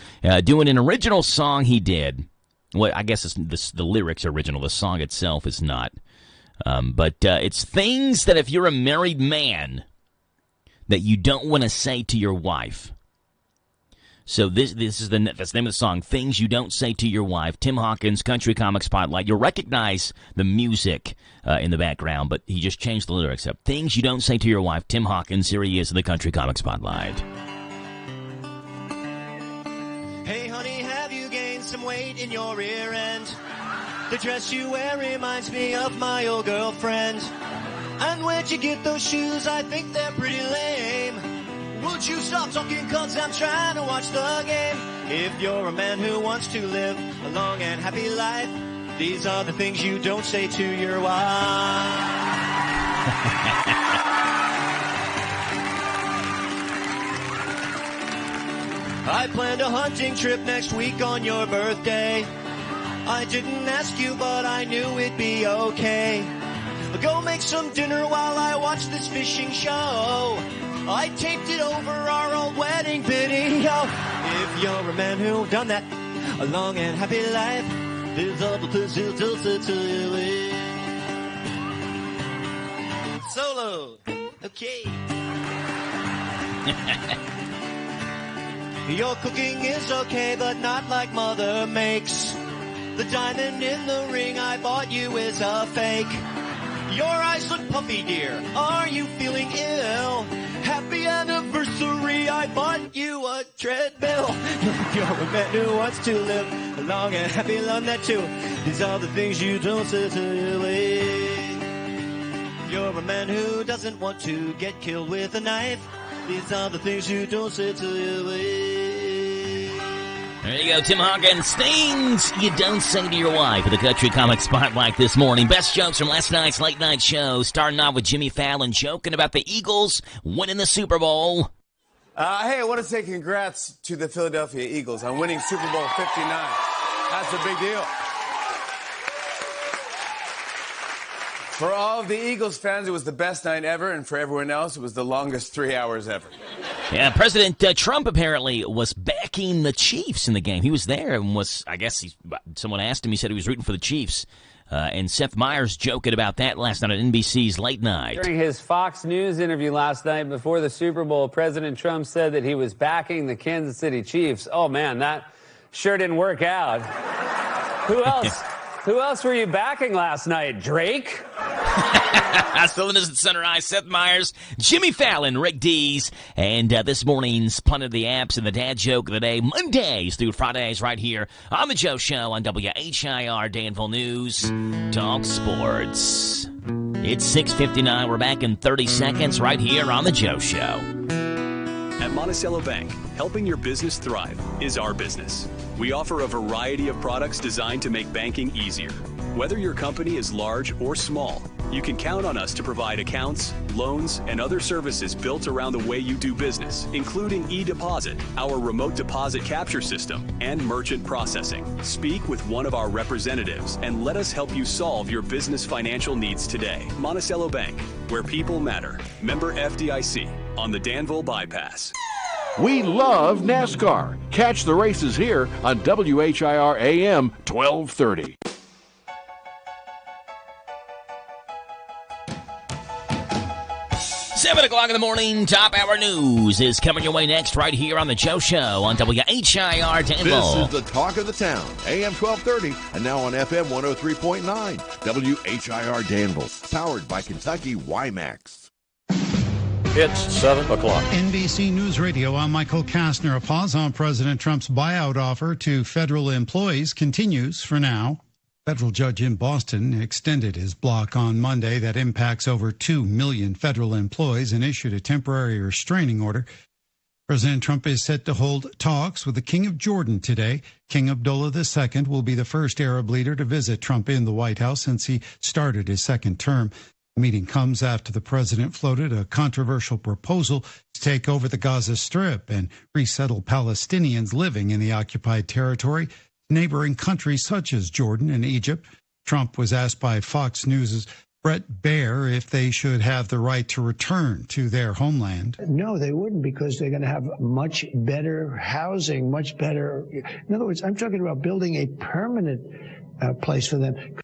doing an original song he did. Well, I guess the lyrics are original. The song itself is not. But it's things that if you're a married man that you don't want to say to your wife. So that's the name of the song, Things You Don't Say to Your Wife. Tim Hawkins, Country Comic Spotlight. You'll recognize the music in the background, but he just changed the lyrics up. Things You Don't Say to Your Wife. Tim Hawkins, here he is in the Country Comic Spotlight. Hey, honey, have you gained some weight in your rear end? The dress you wear reminds me of my old girlfriend. And where'd you get those shoes? I think they're pretty lame. Would you stop talking, cause I'm trying to watch the game? If you're a man who wants to live a long and happy life, these are the things you don't say to your wife. I planned a hunting trip next week on your birthday. I didn't ask you, but I knew it'd be okay. Go make some dinner while I watch this fishing show. I taped it over our old wedding video. If you're a man who done that, a long and happy life, there's all the things you don't say to your wife. Solo. Okay. Your cooking is okay, but not like Mother makes. The diamond in the ring I bought you is a fake. Your eyes look puffy, dear. Are you feeling ill? Happy anniversary, I bought you a treadmill. You're a man who wants to live a long and happy life, that too. These are the things you don't say to your wife. You're a man who doesn't want to get killed with a knife. These are the things you don't say to your wife. There you go, Tim Hawkins. Things you don't say to your wife at the Country Comic Spotlight this morning. Best jokes from last night's late night show. Starting off with Jimmy Fallon joking about the Eagles winning the Super Bowl. Hey, I want to say congrats to the Philadelphia Eagles on winning Super Bowl 59. That's a big deal. For all of the Eagles fans, it was the best night ever, and for everyone else, it was the longest 3 hours ever. Yeah, President Trump apparently was backing the Chiefs in the game. He was there and was, I guess, someone asked him, he said he was rooting for the Chiefs. And Seth Meyers joking about that last night at NBC's Late Night. During his Fox News interview last night before the Super Bowl, President Trump said that he was backing the Kansas City Chiefs. Oh, man, that sure didn't work out. Who else? Who else were you backing last night? Drake? Still in the center eye, Seth Meyers, Jimmy Fallon, Rick Dees, and this morning's Planet of the Apps and the Dad Joke of the Day, Mondays through Fridays right here on The Joe Show on WHIR Danville News. Talk Sports. It's 6:59. We're back in 30 seconds right here on The Joe Show. At Monticello Bank, helping your business thrive is our business. We offer a variety of products designed to make banking easier. Whether your company is large or small, you can count on us to provide accounts, loans, and other services built around the way you do business, including e-deposit, our remote deposit capture system, and merchant processing. Speak with one of our representatives and let us help you solve your business financial needs today. Monticello Bank, where people matter. Member FDIC on the Danville Bypass. We love NASCAR. Catch the races here on WHIR AM 1230. Seven o'clock in the morning, Top Hour News is coming your way next right here on The Joe Show on WHIR Danville. This is the talk of the town, AM 1230, and now on FM 103.9, WHIR Danville, powered by Kentucky WiMAX. It's 7 o'clock. NBC News Radio, I'm Michael Kastner. A pause on President Trump's buyout offer to federal employees continues for now. Federal judge in Boston extended his block on Monday that impacts over 2 million federal employees and issued a temporary restraining order. President Trump is set to hold talks with the King of Jordan today. King Abdullah II will be the first Arab leader to visit Trump in the White House since he started his second term. The meeting comes after the president floated a controversial proposal to take over the Gaza Strip and resettle Palestinians living in the occupied territory, neighboring countries such as Jordan and Egypt. Trump was asked by Fox News' Brett Baer if they should have the right to return to their homeland. No, they wouldn't, because they're going to have much better housing, much better. In other words, I'm talking about building a permanent place for them.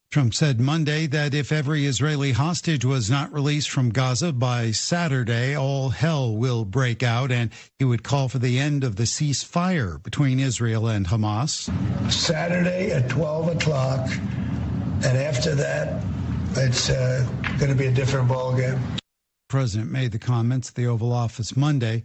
Trump said Monday that if every Israeli hostage was not released from Gaza by Saturday, all hell will break out, and he would call for the end of the ceasefire between Israel and Hamas. Saturday at 12 o'clock, and after that, it's going to be a different ballgame. The president made the comments at the Oval Office Monday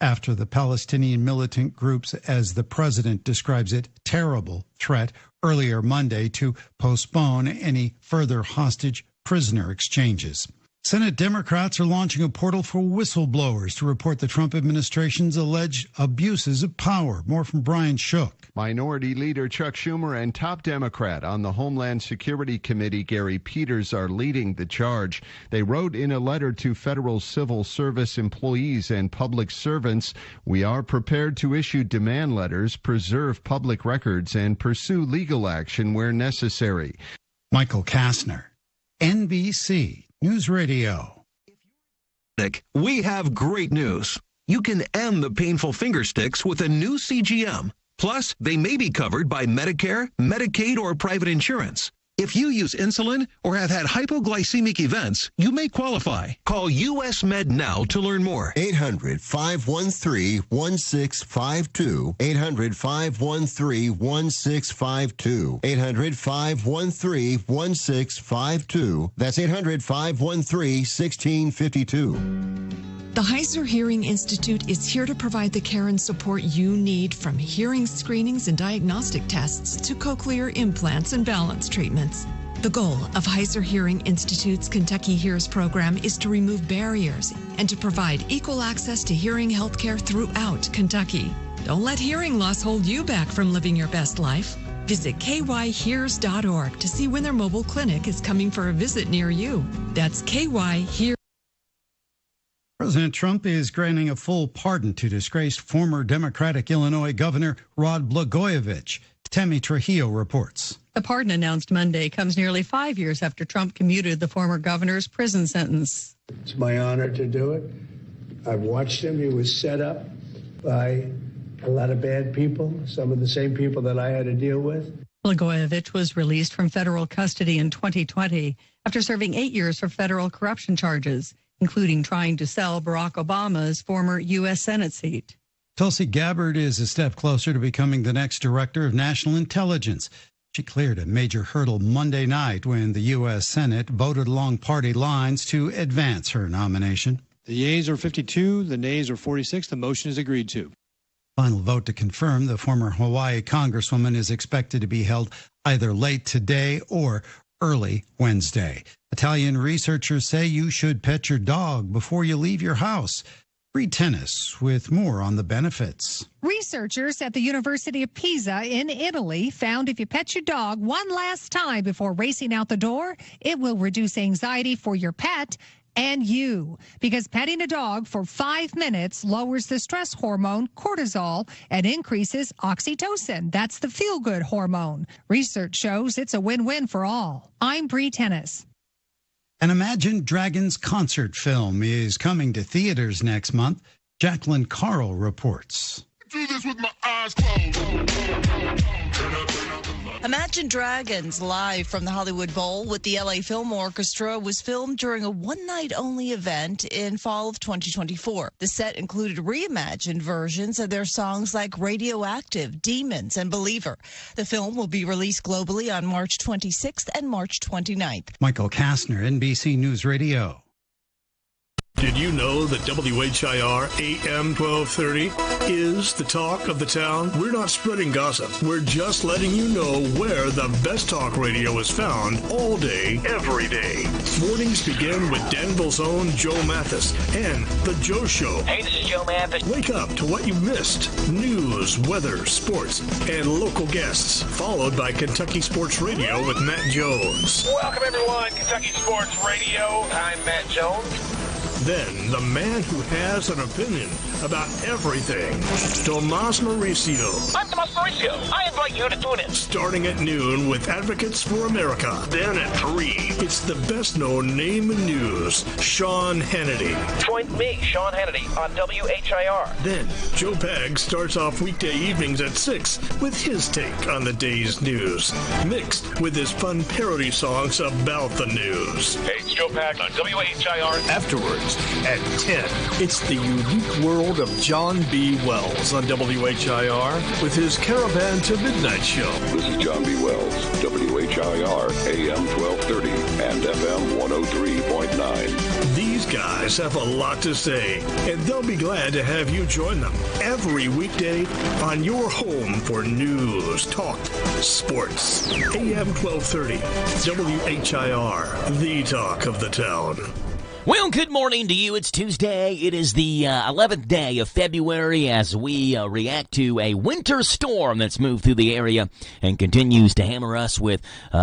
after the Palestinian militant groups, as the president describes it, terrible threat earlier Monday to postpone any further hostage prisoner exchanges. Senate Democrats are launching a portal for whistleblowers to report the Trump administration's alleged abuses of power. More from Brian Shook. Minority Leader Chuck Schumer and top Democrat on the Homeland Security Committee, Gary Peters, are leading the charge. They wrote in a letter to federal civil service employees and public servants, "We are prepared to issue demand letters, preserve public records, and pursue legal action where necessary." Michael Kastner, NBC News Radio. We have great news. You can end the painful finger sticks with a new CGM. Plus, they may be covered by Medicare, Medicaid, or private insurance. If you use insulin or have had hypoglycemic events, you may qualify. Call US Med now to learn more. 800-513-1652. 800-513-1652. 800-513-1652. That's 800-513-1652. The HISER Hearing Institute is here to provide the care and support you need, from hearing screenings and diagnostic tests to cochlear implants and balance treatments. The goal of HISER Hearing Institute's Kentucky Hears program is to remove barriers and to provide equal access to hearing health care throughout Kentucky. Don't let hearing loss hold you back from living your best life. Visit kyhears.org to see when their mobile clinic is coming for a visit near you. That's kyhears. President Trump is granting a full pardon to disgraced former Democratic Illinois Governor Rod Blagojevich. Tammy Trujillo reports. The pardon announced Monday comes nearly 5 years after Trump commuted the former governor's prison sentence. It's my honor to do it. I've watched him. He was set up by a lot of bad people, some of the same people that I had to deal with. Blagojevich was released from federal custody in 2020 after serving 8 years for federal corruption charges, including trying to sell Barack Obama's former U.S. Senate seat. Tulsi Gabbard is a step closer to becoming the next director of national intelligence. She cleared a major hurdle Monday night when the U.S. Senate voted along party lines to advance her nomination. The yeas are 52, the nays are 46. The motion is agreed to. Final vote to confirm the former Hawaii Congresswoman is expected to be held either late today or early Wednesday. Italian researchers say you should pet your dog before you leave your house. Free tennis with more on the benefits. Researchers at the University of Pisa in Italy found if you pet your dog one last time before racing out the door, it will reduce anxiety for your pet and you, because petting a dog for 5 minutes lowers the stress hormone cortisol and increases oxytocin. That's the feel-good hormone. Research shows it's a win-win for all. I'm Bree Tennis. An Imagine Dragons concert film is coming to theaters next month. Jacqueline Carl reports. Do this with my eyes closed. Imagine Dragons, live from the Hollywood Bowl with the LA Film Orchestra, was filmed during a one-night-only event in fall of 2024. The set included reimagined versions of their songs like Radioactive, Demons, and Believer. The film will be released globally on March 26th and March 29th. Michael Kastner, NBC News Radio. Did you know that WHIR AM 1230 is the talk of the town? We're not spreading gossip. We're just letting you know where the best talk radio is found all day, every day. Mornings begin with Danville's own Joe Mathis and The Joe Show. Hey, this is Joe Mathis. Wake up to what you missed. News, weather, sports, and local guests. Followed by Kentucky Sports Radio with Matt Jones. Welcome, everyone. Kentucky Sports Radio. I'm Matt Jones. Then, the man who has an opinion about everything, Tomas Mauricio. I'm Tomas Mauricio. I invite you to tune in. Starting at noon with Advocates for America. Then at 3, it's the best-known name in news, Sean Hannity. Join me, Sean Hannity, on WHIR. Then, Joe Pag starts off weekday evenings at 6 with his take on the day's news, mixed with his fun parody songs about the news. Hey, it's Joe Pag on WHIR. Afterwards, at 10, it's the unique world of John B. Wells on WHIR with his Caravan to Midnight show. This is John B. Wells, WHIR, AM 1230 and FM 103.9. These guys have a lot to say, and they'll be glad to have you join them every weekday on your home for news, talk, sports. AM 1230, WHIR, the talk of the town. Well, good morning to you. It's Tuesday. It is the 11th day of February as we react to a winter storm that's moved through the area and continues to hammer us with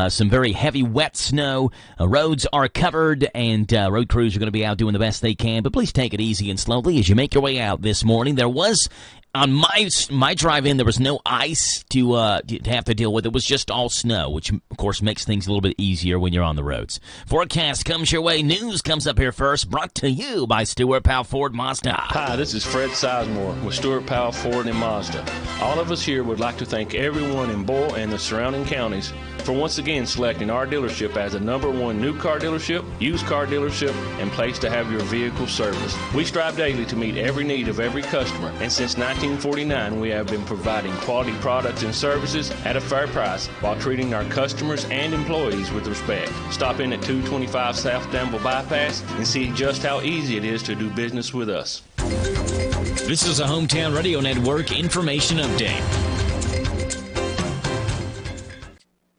some very heavy, wet snow. Roads are covered, and road crews are going to be out doing the best they can. But please take it easy and slowly as you make your way out this morning. There was... On my drive-in, there was no ice to have to deal with. It was just all snow, which, of course, makes things a little bit easier when you're on the roads. Forecast comes your way. News comes up here first, brought to you by Stewart Powell Ford Mazda. Hi, this is Fred Sizemore with Stewart Powell Ford and Mazda. All of us here would like to thank everyone in Boyle and the surrounding counties for once again selecting our dealership as the #1 new car dealership, used car dealership, and place to have your vehicle serviced. We strive daily to meet every need of every customer, and since 1949 we have been providing quality products and services at a fair price while treating our customers and employees with respect. Stop in at 225 South Danville Bypass and see just how easy it is to do business with us. This is a Hometown Radio Network information update.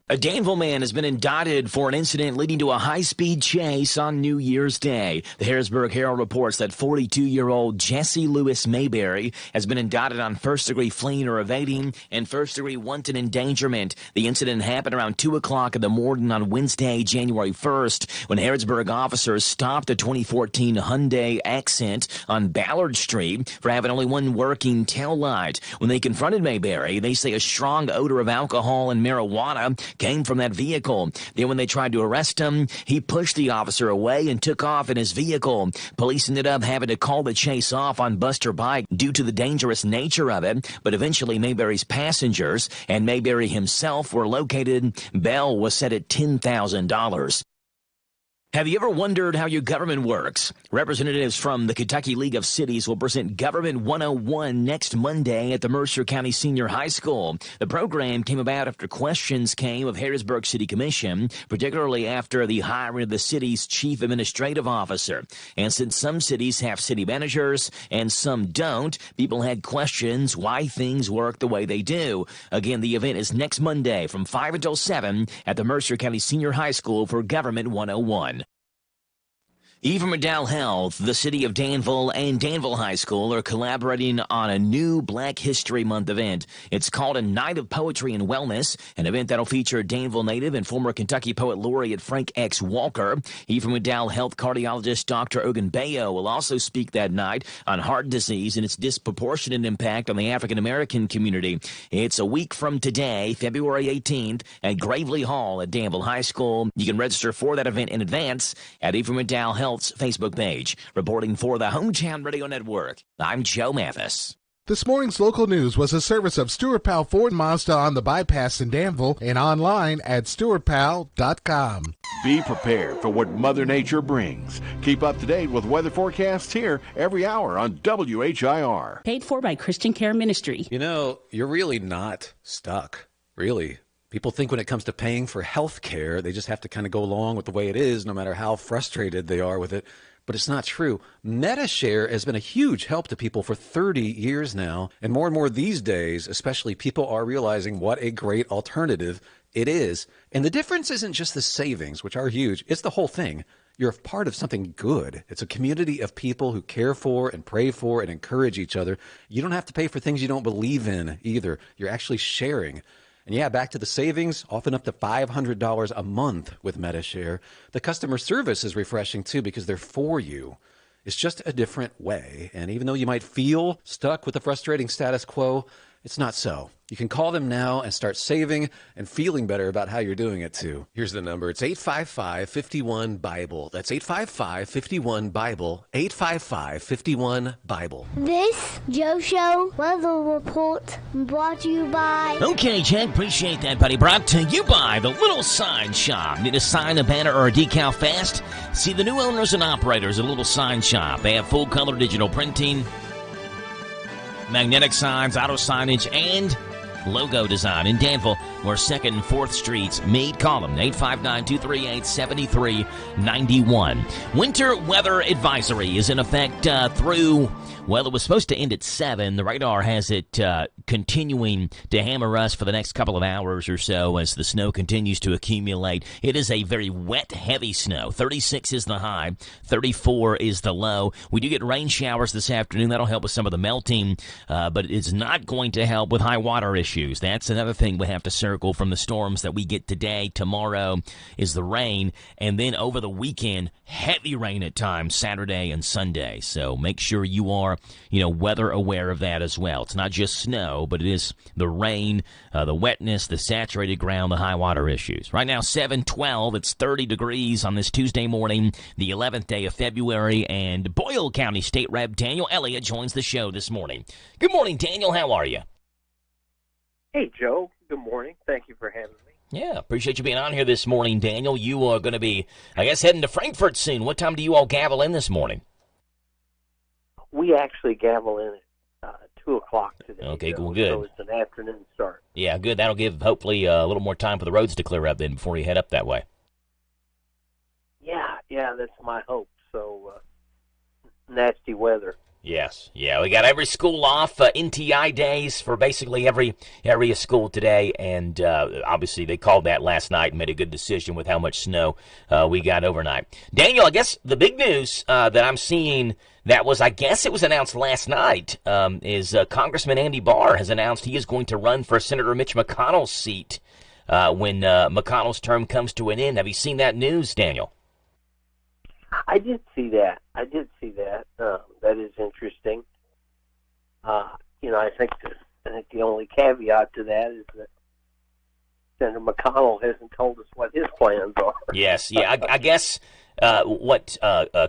A Danville man has been indicted for an incident leading to a high-speed chase on New Year's Day. The Harrisburg Herald reports that 42-year-old Jesse Lewis Mayberry has been indicted on first-degree fleeing or evading and first-degree wanton endangerment. The incident happened around 2 o'clock in the morning on Wednesday, January 1st, when Harrisburg officers stopped a 2014 Hyundai Accent on Ballard Street for having only one working tail light. When they confronted Mayberry, they say a strong odor of alcohol and marijuana came from that vehicle. Then when they tried to arrest him, he pushed the officer away and took off in his vehicle. Police ended up having to call the chase off on Buster Pike due to the dangerous nature of it, but eventually Mayberry's passengers and Mayberry himself were located. Bail was set at $10,000. Have you ever wondered how your government works? Representatives from the Kentucky League of Cities will present Government 101 next Monday at the Mercer County Senior High School. The program came about after questions came of Harrisburg City Commission, particularly after the hiring of the city's chief administrative officer. And since some cities have city managers and some don't, people had questions why things work the way they do. Again, the event is next Monday from 5 until 7 at the Mercer County Senior High School for Government 101. Even McDowell Health, the city of Danville, and Danville High School are collaborating on a new Black History Month event. It's called a Night of Poetry and Wellness, an event that'll feature Danville native and former Kentucky Poet Laureate Frank X. Walker. Even McDowell Health cardiologist Dr. Ogun Bayo will also speak that night on heart disease and its disproportionate impact on the African American community. It's a week from today, February 18th, at Gravely Hall at Danville High School. You can register for that event in advance at Even McDowell Health's Facebook page. Reporting for the Hometown Radio Network, I'm Joe Mathis. This morning's local news was a service of Stewart Powell Ford Mazda on the bypass in Danville and online at stewartpowell.com. Be prepared for what Mother Nature brings. Keep up to date with weather forecasts here every hour on WHIR. Paid for by Christian Care Ministry. You know, you're really not stuck, really. People think when it comes to paying for health care, they just have to kind of go along with the way it is, no matter how frustrated they are with it. but it's not true. MediShare has been a huge help to people for 30 years now, and more these days, especially, people are realizing what a great alternative it is. And the difference isn't just the savings, which are huge. It's the whole thing. You're a part of something good. It's a community of people who care for and pray for and encourage each other. You don't have to pay for things you don't believe in either. You're actually sharing. And yeah, back to the savings, often up to $500 a month with MediShare. The customer service is refreshing too because they're for you. It's just a different way. And even though you might feel stuck with the frustrating status quo, it's not so. You can call them now and start saving and feeling better about how you're doing it too. Here's the number. It's 855-51-BIBLE. That's 855-51-BIBLE. 855-51-BIBLE. This Joe Show weather report brought to you by... Okay, Chad, appreciate that, buddy. Brought to you by the Little Sign Shop. Need a sign, a banner, or a decal fast? See the new owners and operators at Little Sign Shop. They have full-color digital printing, magnetic signs, auto signage, and logo design in Danville, where 2nd and 4th Streets meet. Call them 859-238-7391. Winter weather advisory is in effect through, well, it was supposed to end at 7. The radar has it continuing to hammer us for the next couple of hours or so as the snow continues to accumulate. It is a very wet, heavy snow. 36 is the high, 34 is the low. We do get rain showers this afternoon. That'll help with some of the melting, but it's not going to help with high water issues. That's another thing we have to circle from the storms that we get today. Tomorrow is the rain, and then over the weekend, heavy rain at times, Saturday and Sunday. So make sure you are, weather aware of that as well. It's not just snow, but it is the rain, the wetness, the saturated ground, the high water issues. Right now, 7:12. It's 30 degrees on this Tuesday morning, the 11th day of February, and Boyle County State Rep Daniel Elliott joins the show this morning. Good morning, Daniel. How are you? Hey, Joe. Good morning. Thank you for having me. Yeah, appreciate you being on here this morning, Daniel. You are going to be, I guess, heading to Frankfurt soon. What time do you all gavel in this morning? We actually gavel in at 2 o'clock today. Okay, Joe, good. So it's an afternoon start. Yeah, good. That'll give, hopefully, a little more time for the roads to clear up then before you head up that way. Yeah, that's my hope. So, nasty weather. Yes, yeah, we got every school off, NTI days for basically every school today, and obviously they called that last night and made a good decision with how much snow we got overnight. Daniel, I guess the big news that I'm seeing that was, I guess it was announced last night, is Congressman Andy Barr has announced he is going to run for Senator Mitch McConnell's seat when McConnell's term comes to an end. Have you seen that news, Daniel? I did see that. That is interesting. I think the only caveat to that is that Senator McConnell hasn't told us what his plans are. Yes, yeah. I guess what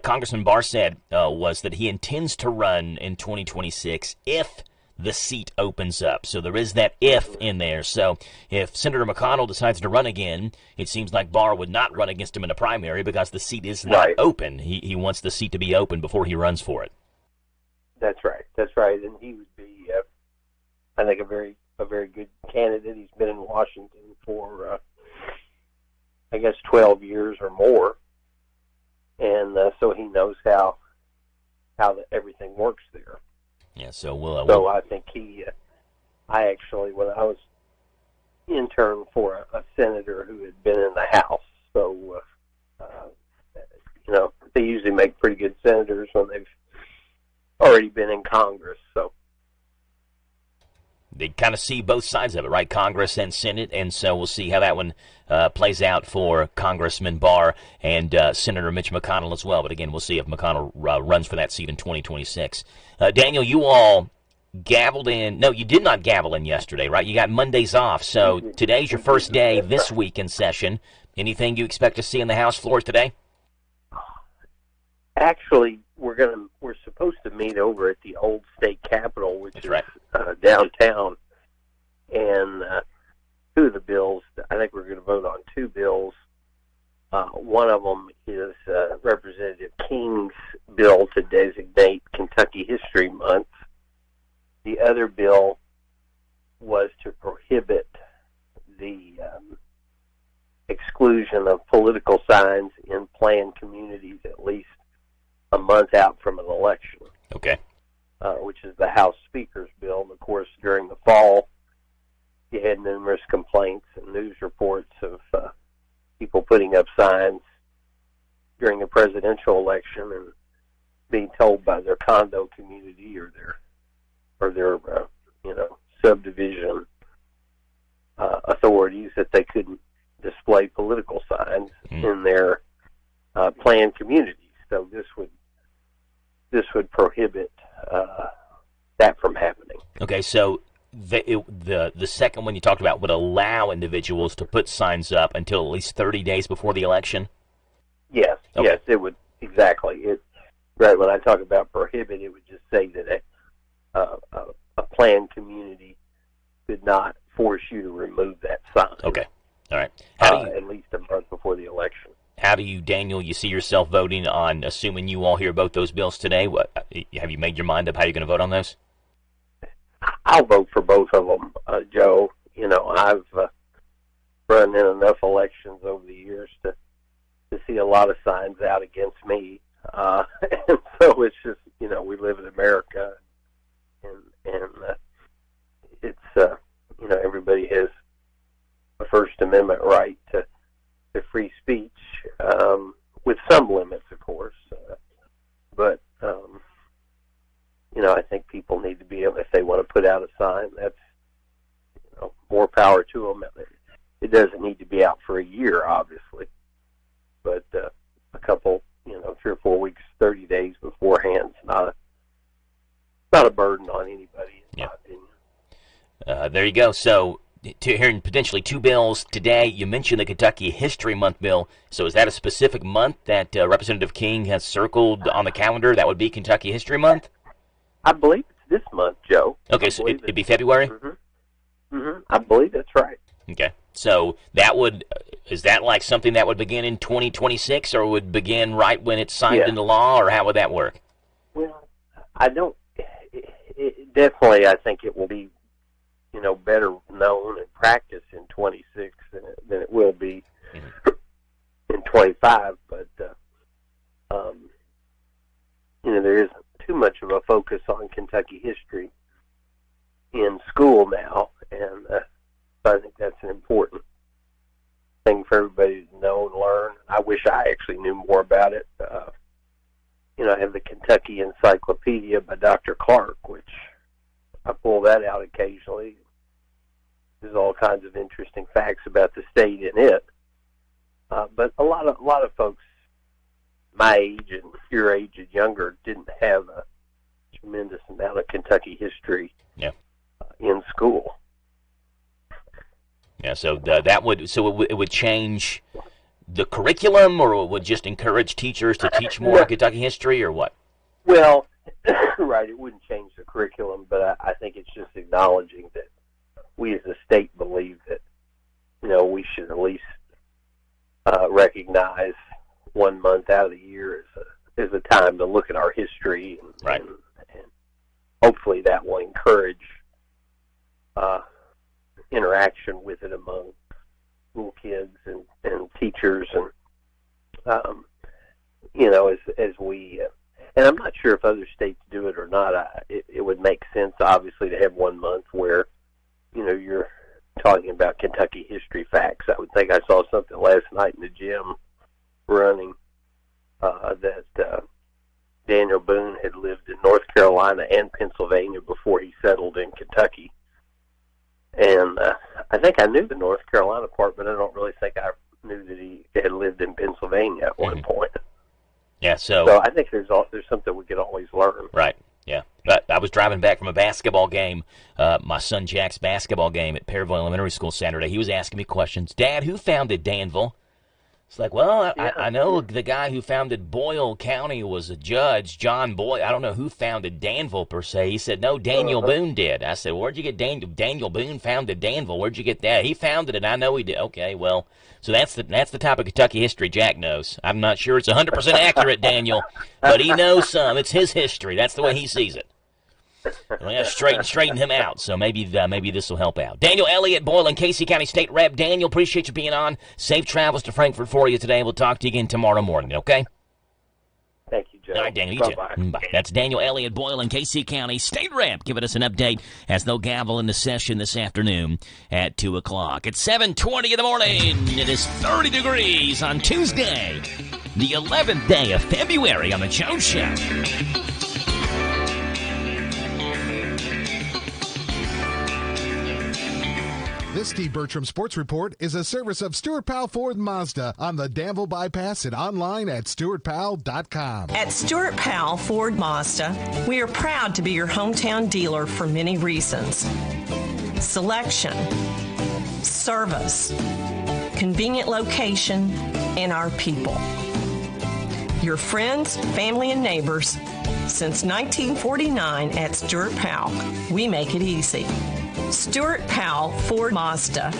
Congressman Barr said was that he intends to run in 2026 if the seat opens up. So there is that if in there. So if Senator McConnell decides to run again, it seems like Barr would not run against him in a primary because the seat is not open. He wants the seat to be open before he runs for it. That's right. And he would be, I think, a very good candidate. He's been in Washington for, I guess, 12 years or more. And so he knows how everything works there. Yeah, so So I think I actually, when I was intern for a senator who had been in the House, so, they usually make pretty good senators when they've already been in Congress, so. They kind of see both sides of it, right? Congress and Senate, and so we'll see how that one plays out for Congressman Barr and Senator Mitch McConnell as well. But again, we'll see if McConnell runs for that seat in 2026. Daniel, you all gavelled in. No, you did not gavel in yesterday, right? You got Mondays off, so today's your first day this week in session. Anything you expect to see in the House floors today? Actually, we're supposed to meet over at the old state capitol, which is downtown, and two of the bills. I think we're going to vote on two bills. One of them is Representative King's bill to designate Kentucky History Month. The other bill was to prohibit the exclusion of political signs in planned communities, at least a month out from an election. Okay. Which is the House Speaker's bill. And of course, during the fall, you had numerous complaints and news reports of people putting up signs during the presidential election and being told by their condo community or their subdivision authorities that they couldn't display political signs in their planned communities. So this would prohibit that from happening. Okay, so the second one you talked about would allow individuals to put signs up until at least 30 days before the election? Yes, okay. Yes, it would, exactly. Right, when I talk about prohibit, it would just say that a planned community could not force you to remove that sign. Okay, all right. At least a month before the election. How do you, Daniel, you see yourself voting on, assuming you all hear both those bills today? Have you made your mind up how you're going to vote on those? I'll vote for both of them, Joe. I've run in enough elections over the years to see a lot of signs out against me. And so it's just, we live in America, and it's, everybody has a First Amendment right to free speech, with some limits, of course. But I think people need to be able, if they want to put out a sign, that's, more power to them. It doesn't need to be out for a year, obviously, but a couple, 3 or 4 weeks, 30 days beforehand, it's not a burden on anybody, in my opinion. There you go. So, hearing potentially 2 bills today. You mentioned the Kentucky History Month bill. So is that a specific month that Representative King has circled on the calendar? That would be Kentucky History Month? I believe it's this month, Joe. Okay, so it'd be February? I believe that's right. Okay. So is that like something that would begin in 2026 or would begin right when it's signed into law, or how would that work? Well, I think it will be, better known and practiced in 26 than it will be in 25. But, there isn't too much of a focus on Kentucky history in school now. And so I think that's an important thing for everybody to know and learn. I wish I actually knew more about it. I have the Kentucky Encyclopedia by Dr. Clark, which I pull that out occasionally. There's all kinds of interesting facts about the state in it. But a lot of folks my age and your age and younger didn't have a tremendous amount of Kentucky history in school. Yeah, so it would change the curriculum, or it would just encourage teachers to teach more Kentucky history, or what? Well, right, it wouldn't change the curriculum, but I think it's just acknowledging that we as a state believe that, we should at least recognize 1 month out of the year as a time to look at our history, and hopefully that will encourage interaction with it among school kids and teachers, and as we and I'm not sure if other states do it or not. It would make sense, obviously, to have 1 month where you're talking about Kentucky history facts. I would think I saw something last night in the gym running that Daniel Boone had lived in North Carolina and Pennsylvania before he settled in Kentucky. And I think I knew the North Carolina part, but I don't really think I knew that he had lived in Pennsylvania at one point. Yeah, so I think there's something we could always learn. Right, yeah. But I was driving back from a basketball game, my son Jack's basketball game at Perryville Elementary School Saturday. He was asking me questions. Dad, who founded Danville? It's like, well, I know the guy who founded Boyle County was a judge, John Boyle. I don't know who founded Danville, per se. He said, no, Daniel Boone did. I said, where'd you get Daniel Boone founded Danville? Where'd you get that? He founded it. I know he did. Okay, well, so that's the type of Kentucky history Jack knows. I'm not sure it's 100% accurate, Daniel, but he knows some. It's his history. That's the way he sees it. We got to straighten him out, so maybe this will help out. Daniel Elliott, Boyle, Casey County State Rep. Daniel, appreciate you being on. Safe travels to Frankfort for you today. We'll talk to you again tomorrow morning, okay? Thank you, Joe. Joe. All right, Daniel, you Bye-bye. too. Bye. That's Daniel Elliott Boyle in KC County State Rep giving us an update as they'll gavel into session this afternoon at 2 o'clock. It's 7:20 in the morning. It is 30 degrees on Tuesday, the 11th day of February on the Joe Show. This Steve Bertram Sports Report is a service of Stuart Powell Ford Mazda on the Danville Bypass and online at stuartpowell.com. At Stuart Powell Ford Mazda, we are proud to be your hometown dealer for many reasons. Selection, service, convenient location, and our people. Your friends, family, and neighbors. Since 1949 at Stuart Powell, we make it easy. Stuart Powell Ford Mazda.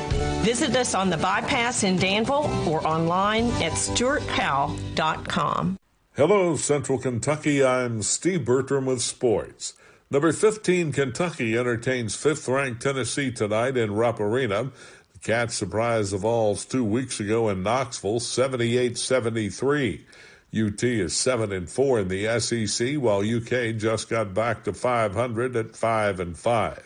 Visit us on the Bypass in Danville or online at stuartpowell.com. Hello, Central Kentucky. I'm Steve Bertram with sports. Number 15, Kentucky entertains 5th-ranked Tennessee tonight in Rupp Arena. The Cats surprised the Vols 2 weeks ago in Knoxville, 78-73. UT is 7-4 in the SEC, while UK just got back to 500 at 5-5.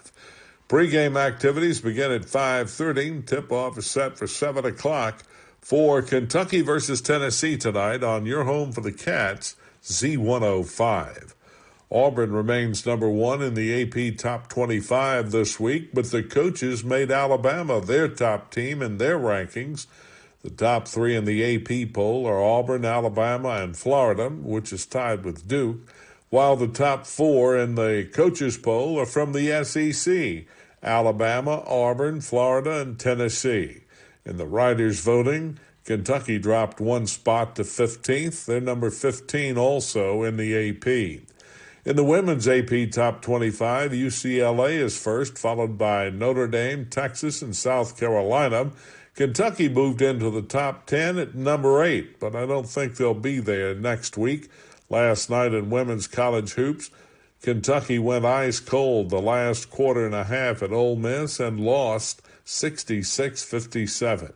Pre-game activities begin at 5:30. Tip-off is set for 7 o'clock for Kentucky versus Tennessee tonight on your home for the Cats, Z105. Auburn remains number 1 in the AP Top 25 this week, but the coaches made Alabama their top team in their rankings. The top 3 in the AP poll are Auburn, Alabama, and Florida, which is tied with Duke, while the top 4 in the coaches poll are from the SEC, Alabama, Auburn, Florida, and Tennessee. In the writers' voting, Kentucky dropped 1 spot to 15th. They're number 15 also in the AP. In the women's AP Top 25, UCLA is first, followed by Notre Dame, Texas, and South Carolina. Kentucky moved into the top 10 at number 8, but I don't think they'll be there next week. Last night in women's college hoops, Kentucky went ice cold the last quarter and a half at Ole Miss and lost 66-57.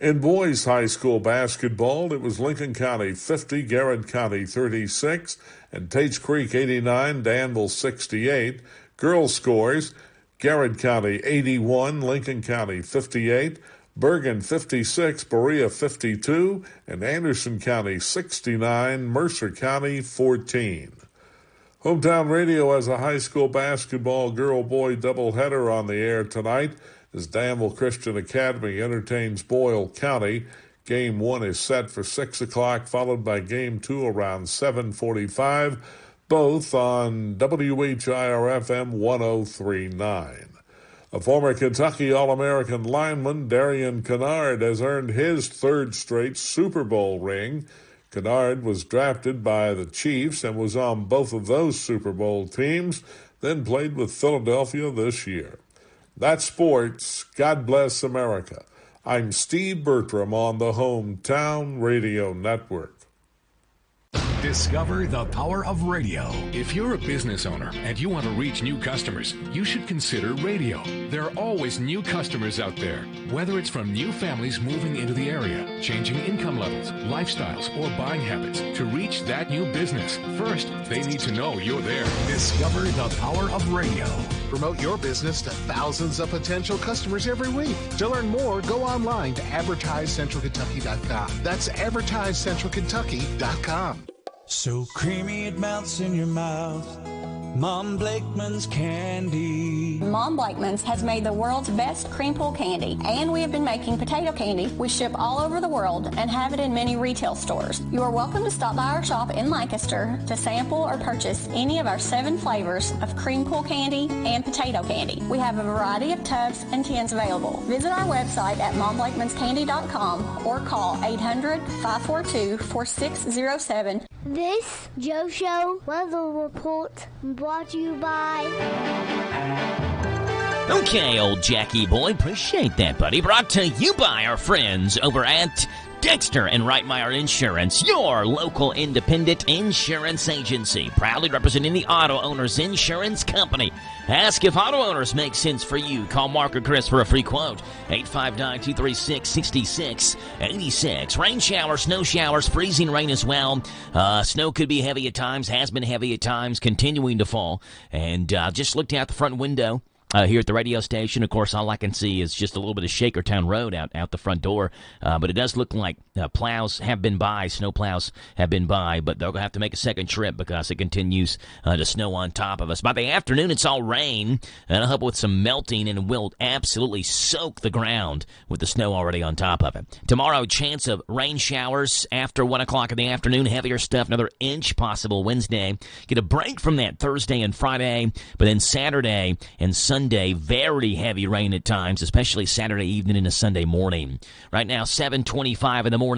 In boys high school basketball, it was Lincoln County 50, Garrett County 36, and Tates Creek 89, Danville 68. Girls scores, Garrett County 81, Lincoln County 58, Bergen 56, Berea 52, and Anderson County 69, Mercer County 14. Hometown Radio has a high school basketball girl-boy doubleheader on the air tonight as Danville Christian Academy entertains Boyle County. Game 1 is set for 6 o'clock, followed by Game 2 around 7:45, both on WHIR-FM 103.9. A former Kentucky All-American lineman, Darian Kennard, has earned his 3rd straight Super Bowl ring. Kennard was drafted by the Chiefs and was on both of those Super Bowl teams, then played with Philadelphia this year. That's sports. God bless America. I'm Steve Bertram on the Hometown Radio Network. Discover the power of radio. If you're a business owner and you want to reach new customers, you should consider radio. There are always new customers out there, whether it's from new families moving into the area, changing income levels, lifestyles, or buying habits. To reach that new business, first, they need to know you're there. Discover the power of radio. Promote your business to thousands of potential customers every week. To learn more, go online to advertisecentralkentucky.com. That's advertisecentralkentucky.com. So creamy it melts in your mouth. Mom Blakeman's candy. Mom Blakeman's has made the world's best cream pull candy, and we have been making potato candy. We ship all over the world and have it in many retail stores. You are welcome to stop by our shop in Lancaster to sample or purchase any of our 7 flavors of cream pull candy and potato candy. We have a variety of tubs and tins available. Visit our website at momblakeman'scandy.com or call 800-542-4607. This Joe Show weather report brought to you by... Okay, old Jackie boy, appreciate that, buddy. Brought to you by our friends over at Dexter and Reitmeyer Insurance, your local independent insurance agency, proudly representing the Auto Owners Insurance Company. Ask if auto owners make sense for you. Call Mark or Chris for a free quote. 859-236-6686. Rain showers, snow showers, freezing rain as well. Snow could be heavy at times, has been heavy at times, continuing to fall. And just looked out the front window here at the radio station. Of course, all I can see is just a little bit of Shakertown Road out the front door. But it does look like plows have been by, snow plows have been by, but they'll have to make a second trip because it continues to snow on top of us. By the afternoon, it's all rain, and I'll help with some melting, and will absolutely soak the ground with the snow already on top of it. Tomorrow, chance of rain showers after 1 o'clock in the afternoon, heavier stuff, another inch possible Wednesday. Get a break from that Thursday and Friday, but then Saturday and Sunday, very heavy rain at times, especially Saturday evening into Sunday morning. Right now, 7:25 in the morning.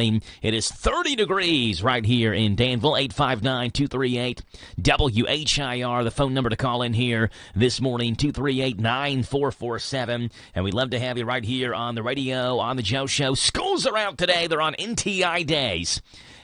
It is 30 degrees right here in Danville. 859-238-WHIR, the phone number to call in here this morning, 238-9447. And we'd love to have you right here on the radio, on the Joe Show. Schools are out today. They're on NTI days.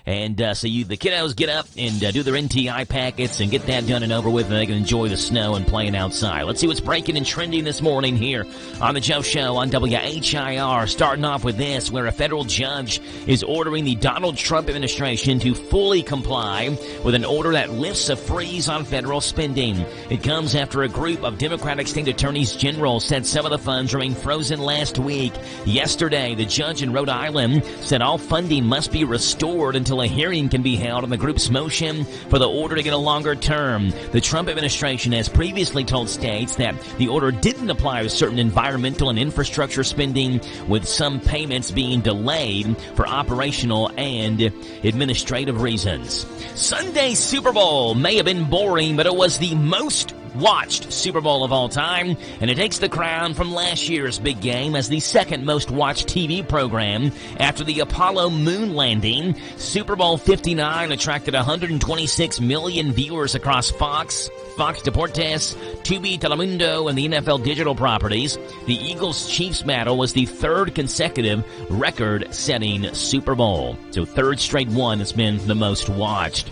And so the kiddos get up and do their NTI packets and get that done and over with, and they can enjoy the snow and playing outside. Let's see what's breaking and trending this morning here on the Joe Show on WHIR. Starting off with this, where a federal judge is ordering the Donald Trump administration to fully comply with an order that lifts a freeze on federal spending. It comes after a group of Democratic state attorneys general said some of the funds remain frozen last week. Yesterday, the judge in Rhode Island said all funding must be restored until a hearing can be held on the group's motion for the order to get a longer term. The Trump administration has previously told states that the order didn't apply to certain environmental and infrastructure spending, with some payments being delayed for operational and administrative reasons. Sunday's Super Bowl may have been boring, but it was the most watched Super Bowl of all time, and it takes the crown from last year's big game as the second most watched TV program after the Apollo moon landing. Super Bowl 59 attracted 126 million viewers across Fox Deportes, Tubi, Telemundo, and the NFL digital properties. The Eagles-Chiefs battle was the third consecutive record-setting Super Bowl. So third straight one that's been the most watched.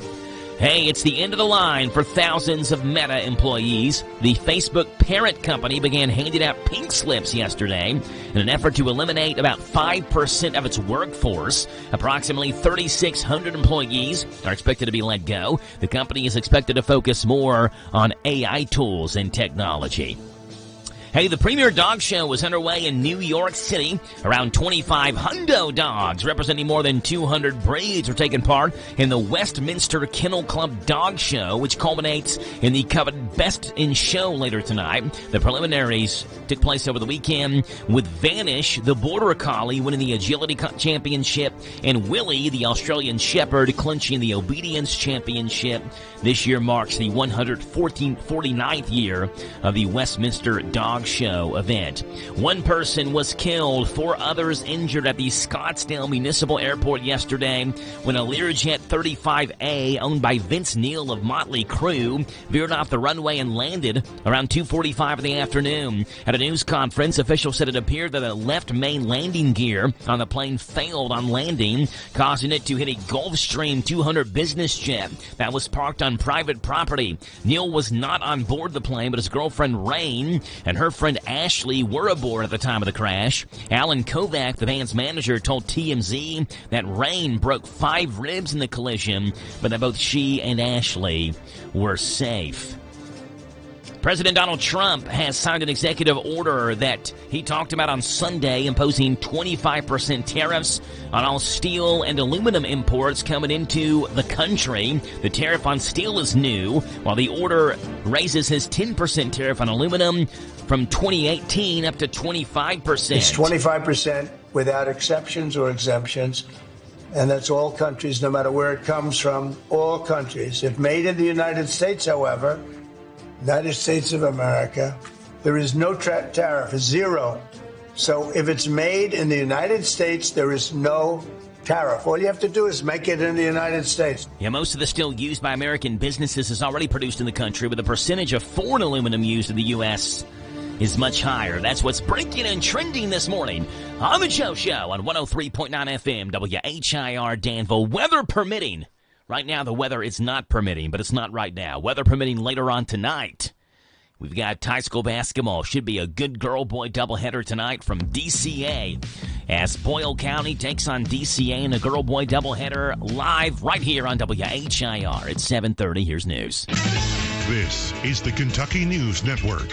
Hey, it's the end of the line for thousands of Meta employees. The Facebook parent company began handing out pink slips yesterday in an effort to eliminate about 5% of its workforce. Approximately 3,600 employees are expected to be let go. The company is expected to focus more on AI tools and technology. Hey, the premier dog show was underway in New York City. Around 25 hundo dogs representing more than 200 breeds are taking part in the Westminster Kennel Club Dog Show, which culminates in the coveted Best in Show later tonight. The preliminaries took place over the weekend, with Vanish, the Border Collie, winning the Agility Championship, and Willie, the Australian Shepherd, clinching the Obedience Championship. This year marks the 149th year of the Westminster Dog Show event. One person was killed, 4 others injured at the Scottsdale Municipal Airport yesterday when a Learjet 35A owned by Vince Neil of Motley Crue veered off the runway and landed around 2:45 in the afternoon. At a news conference, officials said it appeared that a left main landing gear on the plane failed on landing, causing it to hit a Gulfstream 200 business jet that was parked on private property. Neil was not on board the plane, but his girlfriend Rain and her friend Ashley were aboard at the time of the crash. Alan Kovac, the band's manager, told TMZ that Rain broke 5 ribs in the collision, but that both she and Ashley were safe. President Donald Trump has signed an executive order that he talked about on Sunday, imposing 25% tariffs on all steel and aluminum imports coming into the country. The tariff on steel is new, while the order raises his 10% tariff on aluminum from 2018 up to 25%. It's 25% without exceptions or exemptions, and that's all countries, no matter where it comes from, all countries. If made in the United States, however, United States of America, there is no tariff, zero. So if it's made in the United States, there is no tariff. All you have to do is make it in the United States. Yeah, most of the steel used by American businesses is already produced in the country, but the percentage of foreign aluminum used in the U.S. is much higher. That's what's breaking and trending this morning on the Joe Show on 103.9 FM, WHIR Danville. Weather permitting. Right now, the weather is not permitting, but it's not right now. Weather permitting later on tonight. We've got high school basketball. Should be a good girl-boy doubleheader tonight from DCA as Boyle County takes on DCA in a girl-boy doubleheader live right here on WHIR at 7:30. Here's news. This is the Kentucky News Network.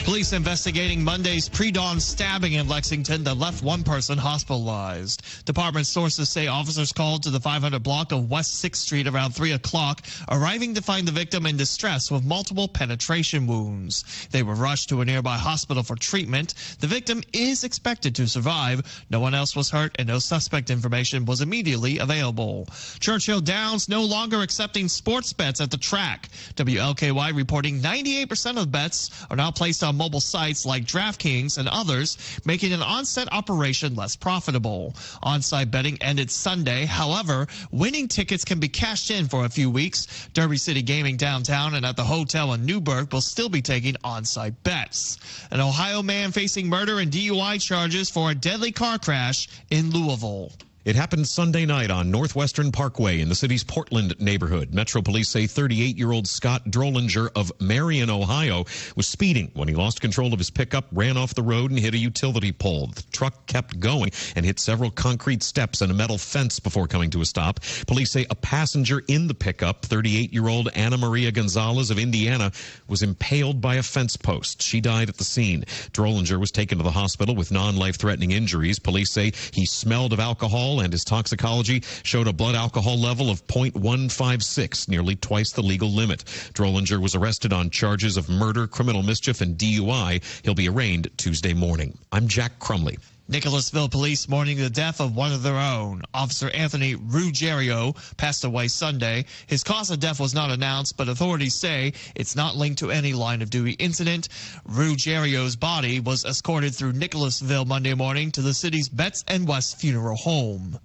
Police investigating Monday's pre-dawn stabbing in Lexington that left one person hospitalized. Department sources say officers called to the 500 block of West 6th Street around 3 o'clock, arriving to find the victim in distress with multiple penetration wounds. They were rushed to a nearby hospital for treatment. The victim is expected to survive. No one else was hurt and no suspect information was immediately available. Churchill Downs no longer accepting sports bets at the track. WLKY reporting 98% of bets are now placed on mobile sites like DraftKings and others, making an on-set operation less profitable. On-site betting ended Sunday. However, winning tickets can be cashed in for a few weeks. Derby City Gaming downtown and at the hotel in Newburgh will still be taking on-site bets. An Ohio man facing murder and DUI charges for a deadly car crash in Louisville. It happened Sunday night on Northwestern Parkway in the city's Portland neighborhood. Metro police say 38-year-old Scott Drollinger of Marion, Ohio, was speeding when he lost control of his pickup, ran off the road, and hit a utility pole. The truck kept going and hit several concrete steps and a metal fence before coming to a stop. Police say a passenger in the pickup, 38-year-old Anna Maria Gonzalez of Indiana, was impaled by a fence post. She died at the scene. Drollinger was taken to the hospital with non-life-threatening injuries. Police say he smelled of alcohol and his toxicology showed a blood alcohol level of 0.156, nearly twice the legal limit. Drollinger was arrested on charges of murder, criminal mischief, and DUI. He'll be arraigned Tuesday morning. I'm Jack Crumley. Nicholasville police mourning the death of one of their own. Officer Anthony Ruggiero passed away Sunday. His cause of death was not announced, but authorities say it's not linked to any line of duty incident. Ruggiero's body was escorted through Nicholasville Monday morning to the city's Betts and West Funeral Home.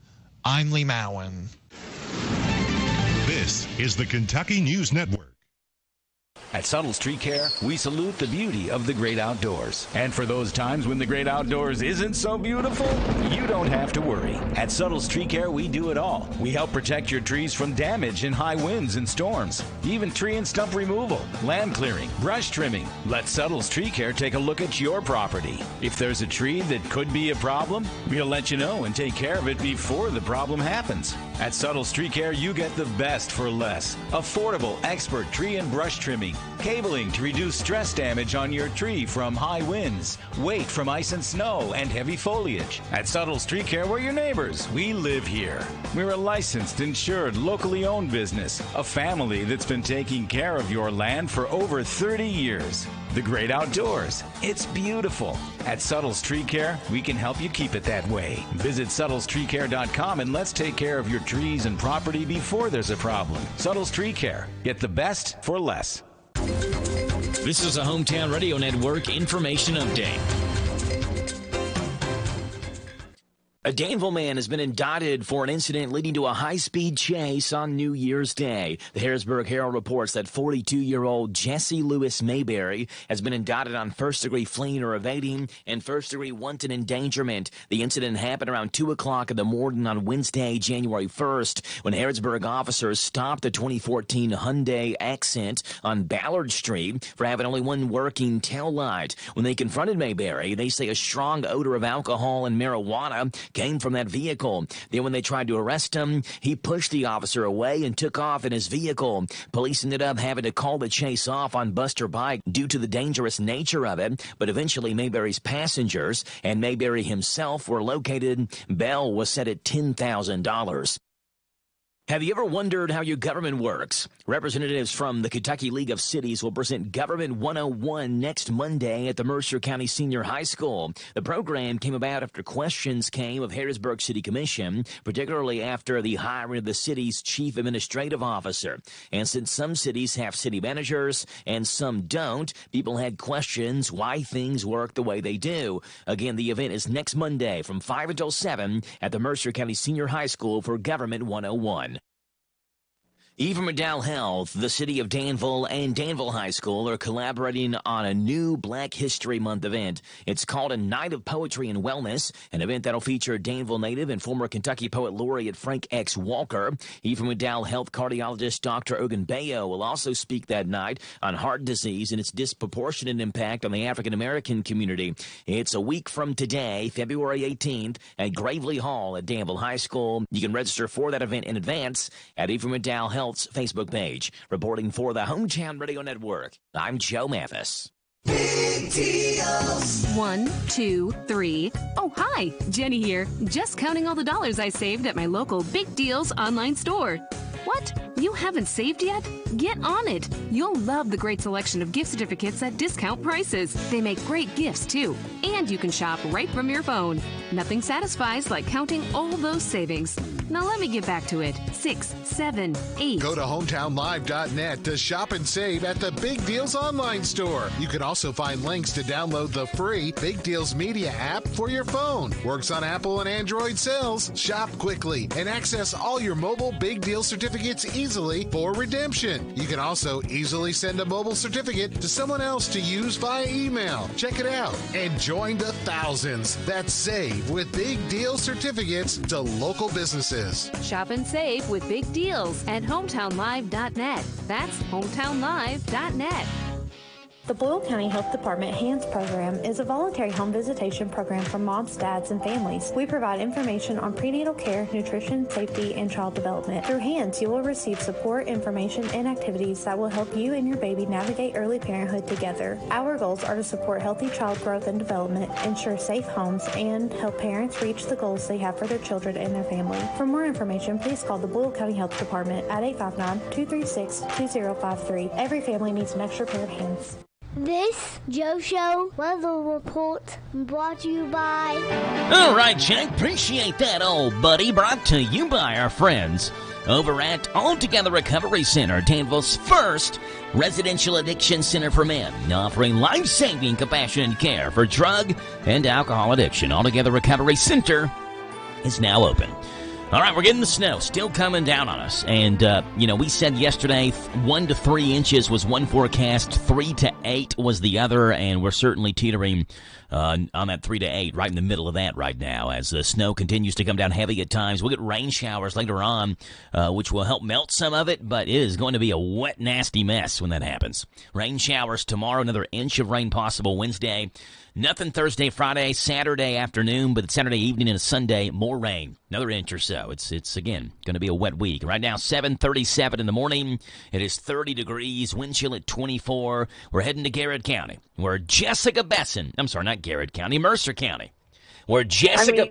I'm Lee Mowen. This is the Kentucky News Network. At Suttles Tree Care, we salute the beauty of the great outdoors. And for those times when the great outdoors isn't so beautiful, you don't have to worry. At Suttles Tree Care, we do it all. We help protect your trees from damage in high winds and storms, even tree and stump removal, land clearing, brush trimming. Let Suttles Tree Care take a look at your property. If there's a tree that could be a problem, we'll let you know and take care of it before the problem happens. At Suttles Tree Care, you get the best for less. Affordable, expert tree and brush trimming, cabling to reduce stress damage on your tree from high winds, weight from ice and snow, and heavy foliage. At Suttles Tree Care, we're your neighbors. We live here. We're a licensed, insured, locally owned business, a family that's been taking care of your land for over 30 years. The great outdoors. It's beautiful. At Suttles Tree Care, we can help you keep it that way. Visit SuttlesTreeCare.com and let's take care of your trees and property before there's a problem. Suttles Tree Care. Get the best for less. This is a Hometown Radio Network information update. A Danville man has been indicted for an incident leading to a high-speed chase on New Year's Day. The Harrisburg Herald reports that 42-year-old Jesse Lewis Mayberry has been indicted on first-degree fleeing or evading and first-degree wanton endangerment. The incident happened around 2 o'clock in the morning on Wednesday, January 1st, when Harrisburg officers stopped the 2014 Hyundai Accent on Ballard Street for having only one working tail light. When they confronted Mayberry, they say a strong odor of alcohol and marijuana came from that vehicle. Then when they tried to arrest him, he pushed the officer away and took off in his vehicle. Police ended up having to call the chase off on Buster Pike due to the dangerous nature of it, but eventually Mayberry's passengers and Mayberry himself were located. Bail was set at $10,000. Have you ever wondered how your government works? Representatives from the Kentucky League of Cities will present Government 101 next Monday at the Mercer County Senior High School. The program came about after questions came of Harrisburg City Commission, particularly after the hiring of the city's chief administrative officer. And since some cities have city managers and some don't, people had questions why things work the way they do. Again, the event is next Monday from 5 until 7 at the Mercer County Senior High School for Government 101. Eva McDowell Health, the City of Danville, and Danville High School are collaborating on a new Black History Month event. It's called a Night of Poetry and Wellness, an event that'll feature Danville native and former Kentucky Poet Laureate Frank X. Walker. Eva McDowell Health cardiologist Dr. Ogun Bayo will also speak that night on heart disease and its disproportionate impact on the African American community. It's a week from today, February 18th, at Gravely Hall at Danville High School. You can register for that event in advance at Eva McDowell Health's Facebook page. Reporting for the Hometown Radio Network, I'm Joe Mathis. Big deals. 1, 2, 3. Oh, hi, Jenny here. Just counting all the dollars I saved at my local Big Deals online store. What? You haven't saved yet? Get on it. You'll love the great selection of gift certificates at discount prices. They make great gifts, too. And you can shop right from your phone. Nothing satisfies like counting all those savings. Now let me get back to it. 6, 7, 8. Go to hometownlive.net to shop and save at the Big Deals online store. You can also find links to download the free Big Deals Media app for your phone. Works on Apple and Android cells. Shop quickly and access all your mobile Big Deal certificates easily for redemption. You can also easily send a mobile certificate to someone else to use via email. Check it out and join the thousands that save with Big Deal certificates to local businesses. Shop and save with Big Deals at hometownlive.net. That's hometownlive.net. The Boyle County Health Department HANDS program is a voluntary home visitation program for moms, dads, and families. We provide information on prenatal care, nutrition, safety, and child development. Through HANDS, you will receive support, information, and activities that will help you and your baby navigate early parenthood together. Our goals are to support healthy child growth and development, ensure safe homes, and help parents reach the goals they have for their children and their family. For more information, please call the Boyle County Health Department at 859-236-2053. Every family needs an extra pair of hands. This Joe Show weather report brought to you by... All right, Jack, appreciate that, old buddy. Brought to you by our friends over at Altogether Recovery Center, Danville's first residential addiction center for men, offering life-saving compassionate care for drug and alcohol addiction. Altogether Recovery Center is now open. All right, we're getting the snow still coming down on us. And, we said yesterday 1 to 3 inches was one forecast, 3 to 8 was the other, and we're certainly teetering on that 3 to 8, right in the middle of that right now, as the snow continues to come down heavy at times. We'll get rain showers later on, which will help melt some of it, but it is going to be a wet, nasty mess when that happens. Rain showers tomorrow, another inch of rain possible Wednesday. Nothing Thursday, Friday, Saturday afternoon, but Saturday evening and Sunday, more rain. Another inch or so. It's again, going to be a wet week. Right now, 7:37 in the morning. It is 30 degrees, wind chill at 24. We're heading to Garrett County, where Jessica Besson, I'm sorry, not Garrett County, Mercer County, where Jessica,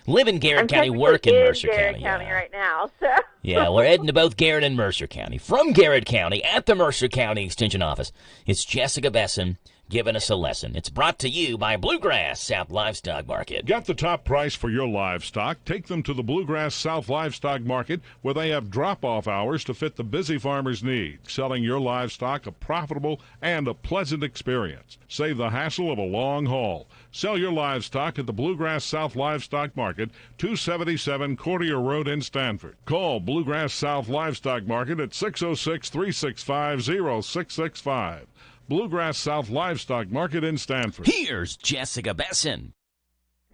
live in Garrett County, work in Mercer County. Right now, so. Yeah, we're heading to both Garrett and Mercer County. From Garrett County, at the Mercer County Extension Office, it's Jessica Besson giving us a lesson. It's brought to you by Bluegrass South Livestock Market. Get the top price for your livestock. Take them to the Bluegrass South Livestock Market, where they have drop-off hours to fit the busy farmer's needs. Selling your livestock a profitable and a pleasant experience. Save the hassle of a long haul. Sell your livestock at the Bluegrass South Livestock Market, 277 Courtier Road in Stanford. Call Bluegrass South Livestock Market at 606-365-0665. Bluegrass South Livestock Market in Stanford. Here's Jessica Besson.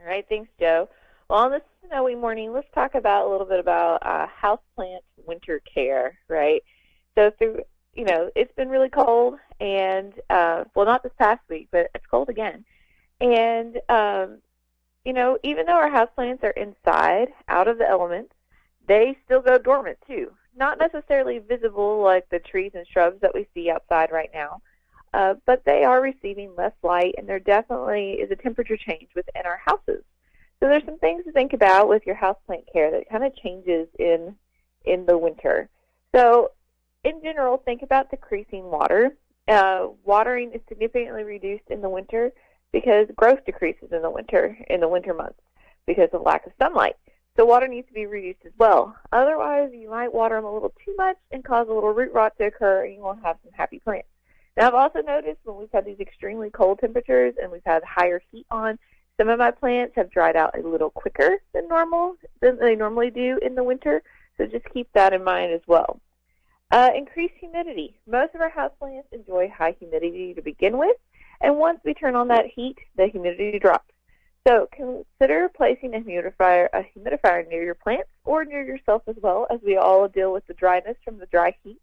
All right, thanks, Joe. Well, on this snowy morning, let's talk about a little bit about houseplant winter care, right? So it's been really cold, and not this past week, but it's cold again. And even though our houseplants are inside, out of the elements, they still go dormant too. Not necessarily visible like the trees and shrubs that we see outside right now. But they are receiving less light, and there definitely is a temperature change within our houses. So there's some things to think about with your houseplant care that kind of changes in the winter. So in general, think about decreasing water. Watering is significantly reduced in the winter because growth decreases in the winter months because of lack of sunlight. So water needs to be reduced as well. Otherwise, you might water them a little too much and cause a little root rot to occur, and you won't have some happy plants. Now, I've also noticed when we've had these extremely cold temperatures and we've had higher heat on, some of my plants have dried out a little quicker than they normally do in the winter. So just keep that in mind as well. Increased humidity. Most of our houseplants enjoy high humidity to begin with, and once we turn on that heat, the humidity drops. So consider placing a humidifier near your plants or near yourself as well, as we all deal with the dryness from the dry heat.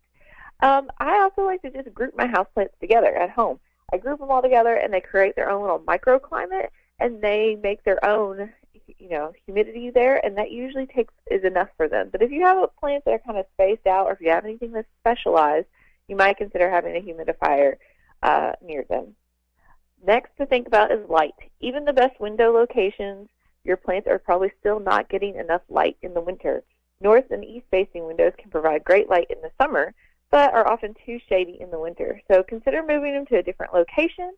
I also like to just group my houseplants together at home. I group them all together, and they create their own little microclimate, and they make their own, humidity there, and that usually is enough for them. But if you have plants that are kind of spaced out, or if you have anything that's specialized, you might consider having a humidifier near them. Next to think about is light. Even the best window locations, your plants are probably still not getting enough light in the winter. North and east-facing windows can provide great light in the summer, but are often too shady in the winter. So consider moving them to a different location.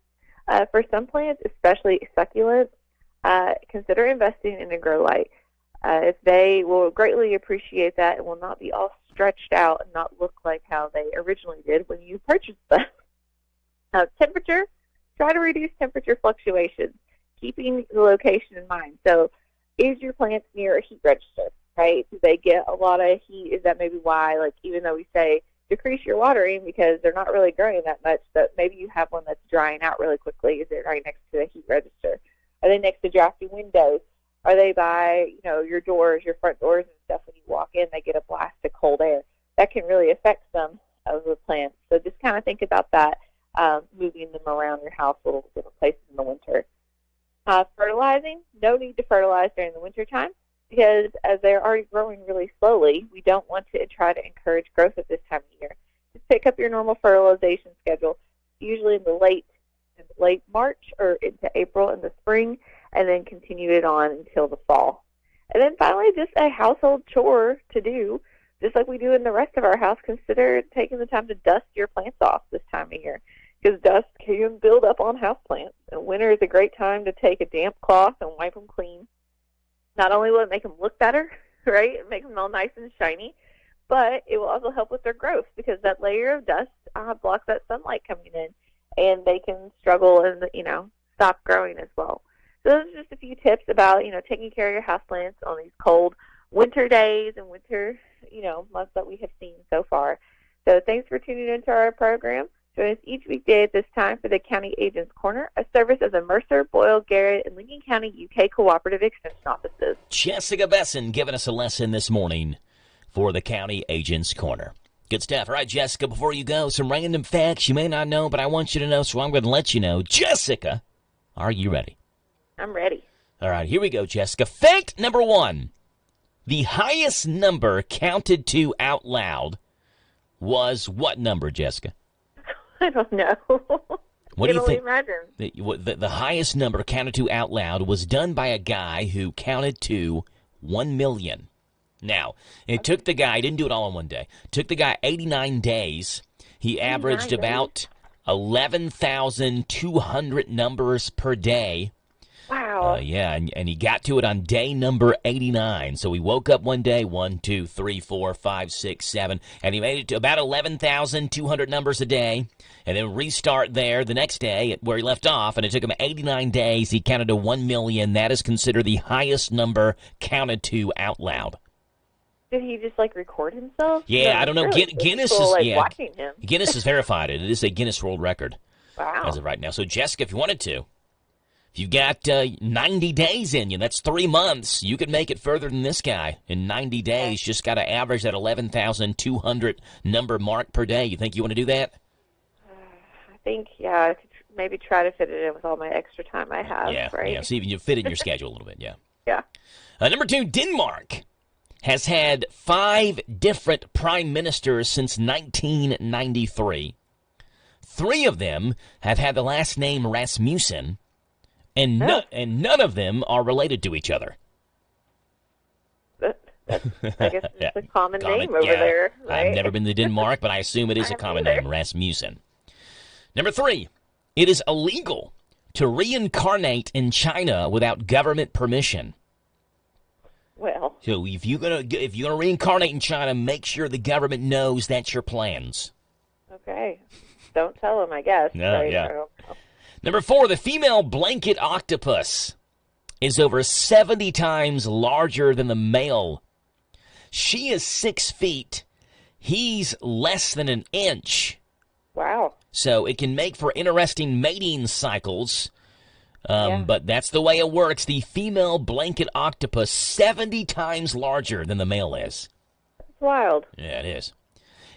For some plants, especially succulents, consider investing in a grow light. If they will greatly appreciate that and will not be all stretched out and not look like how they originally did when you purchased them. Temperature. Try to reduce temperature fluctuations, keeping the location in mind. So is your plants near a heat register, right? Do they get a lot of heat? Is that maybe why, even though we say decrease your watering because they're not really growing that much, but maybe you have one that's drying out really quickly. Is it right next to a heat register? Are they next to drafty windows? Are they by, your doors, your front doors and stuff? When you walk in, they get a blast of cold air. That can really affect some of the plants. So just kind of think about that. Moving them around your house, little different places in the winter. Fertilizing, no need to fertilize during the winter time because as they're already growing really slowly, we don't want to try to encourage growth at this time of year. Just pick up your normal fertilization schedule, usually in the late March or into April in the spring, and then continue it on until the fall. And then finally, just a household chore to do, just like we do in the rest of our house. Consider taking the time to dust your plants off this time of year, because dust can build up on houseplants. And winter is a great time to take a damp cloth and wipe them clean. Not only will it make them look better, right, and make them all nice and shiny, but it will also help with their growth because that layer of dust blocks that sunlight coming in, and they can struggle and, stop growing as well. So those are just a few tips about, taking care of your houseplants on these cold winter days and winter, months that we have seen so far. So thanks for tuning into our program. Join us each weekday at this time for the County Agents Corner, a service of the Mercer, Boyle, Garrett, and Lincoln County UK Cooperative Extension Offices. Jessica Besson giving us a lesson this morning for the County Agents Corner. Good stuff. All right, Jessica, before you go, some random facts you may not know, but I want you to know, so I'm going to let you know. Jessica, are you ready? I'm ready. All right, here we go, Jessica. Fact number 1. The highest number counted to out loud was what number, Jessica? I don't know. What do you think? Imagine. The highest number counted to out loud was done by a guy who counted to 1 million. Now, it took the guy, didn't do it all in one day, took the guy 89 days. He averaged about 11,200 numbers per day. Wow. Yeah, and he got to it on day number 89. So he woke up one day, 1, 2, 3, 4, 5, 6, 7, and he made it to about 11,200 numbers a day, and then restart there the next day where he left off, and it took him 89 days. He counted to 1 million. That is considered the highest number counted to out loud. Did he just record himself? Yeah, I don't know. Really Guinness cool, is watching him. Guinness has verified it. It is a Guinness World Record. Wow. As of right now. So Jessica, if you wanted to, if you got 90 days in you, that's 3 months, you could make it further than this guy in 90 days. Just got to average that 11,200 number mark per day. You think you want to do that? I think, I could maybe try to fit it in with all my extra time I have. Yeah. See if you fit it in your schedule a little bit. Yeah. Yeah. Number 2, Denmark has had 5 different prime ministers since 1993. 3 of them have had the last name Rasmussen, and none of them are related to each other. I guess it's a common name over there. Right? I've never been to Denmark, but I assume it is a common name, Rasmussen. Number 3, it is illegal to reincarnate in China without government permission. Well, so if you're gonna reincarnate in China, make sure the government knows that's your plans. Okay, don't tell them, I guess. No, right? yeah. Number 4, the female blanket octopus is over 70 times larger than the male. She is 6 feet. He's less than an inch. Wow. So it can make for interesting mating cycles. But that's the way it works. The female blanket octopus, 70 times larger than the male is. That's wild. Yeah, it is.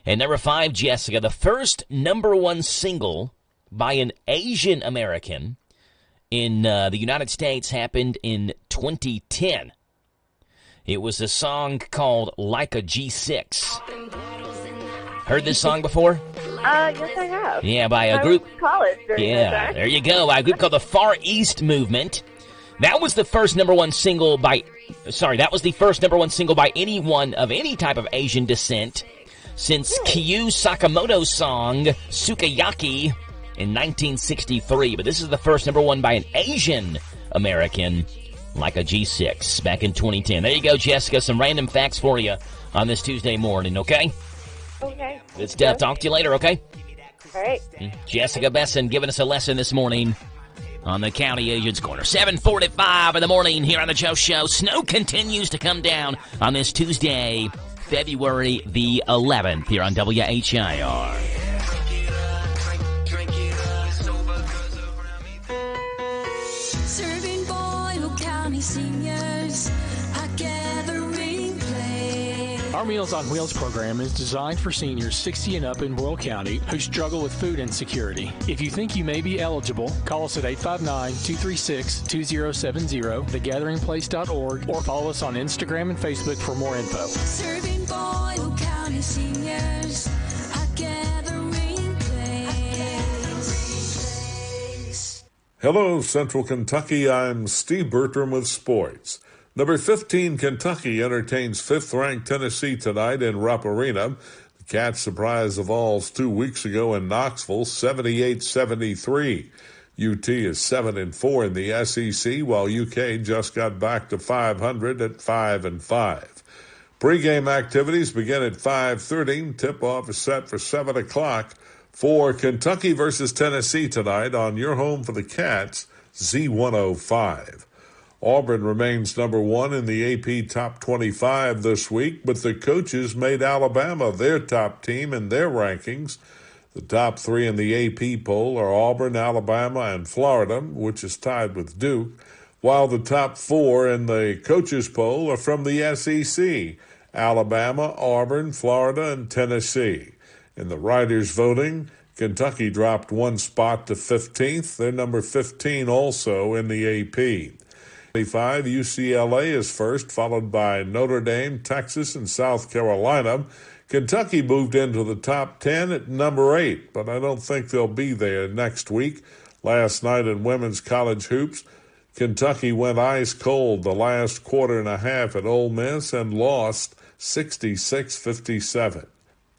And number 5, Jessica, the first #1 single by an Asian American in the United States happened in 2010. It was a song called Like a G6. Heard this song before? Yes, I have. Yeah, by a group. I was in college during that time. There you go. By a group called the Far East Movement. That was the first #1 single by. That was the first #1 single by anyone of any type of Asian descent since Kyu Sakamoto's song Sukiyaki in 1963. But this is the first #1 by an Asian American, Like a G6, back in 2010. There you go, Jessica. Some random facts for you on this Tuesday morning, okay? Okay. Good stuff. Talk to you later, okay? All right. Jessica Besson giving us a lesson this morning on the County Agent's Corner. 7:45 in the morning here on the Joe Show. Snow continues to come down on this Tuesday, February the 11th here on WHIR. Serving Boyle County seniors, a gathering place. Our Meals on Wheels program is designed for seniors 60 and up in Boyle County who struggle with food insecurity. If you think you may be eligible, call us at 859-236-2070, thegatheringplace.org, or follow us on Instagram and Facebook for more info. Serving Boyle County seniors, a gathering place. Hello, Central Kentucky. I'm Steve Bertram with sports. Number 15, Kentucky entertains 5th-ranked Tennessee tonight in Rupp Arena. The Cats surprised the Vols 2 weeks ago in Knoxville, 78-73. UT is 7-4 in the SEC, while UK just got back to 500 at 5-5. Pre-game activities begin at 5:30. Tip-off is set for 7 o'clock for Kentucky versus Tennessee tonight on your home for the Cats, Z105. Auburn remains #1 in the AP Top 25 this week, but the coaches made Alabama their top team in their rankings. The top 3 in the AP poll are Auburn, Alabama, and Florida, which is tied with Duke, while the top 4 in the coaches poll are from the SEC, Alabama, Auburn, Florida, and Tennessee. In the writers' voting, Kentucky dropped 1 spot to 15th. They're number 15 also in the AP. UCLA is first, followed by Notre Dame, Texas, and South Carolina. Kentucky moved into the top 10 at number 8, but I don't think they'll be there next week. Last night in women's college hoops, Kentucky went ice cold the last quarter and a half at Ole Miss and lost 66-57.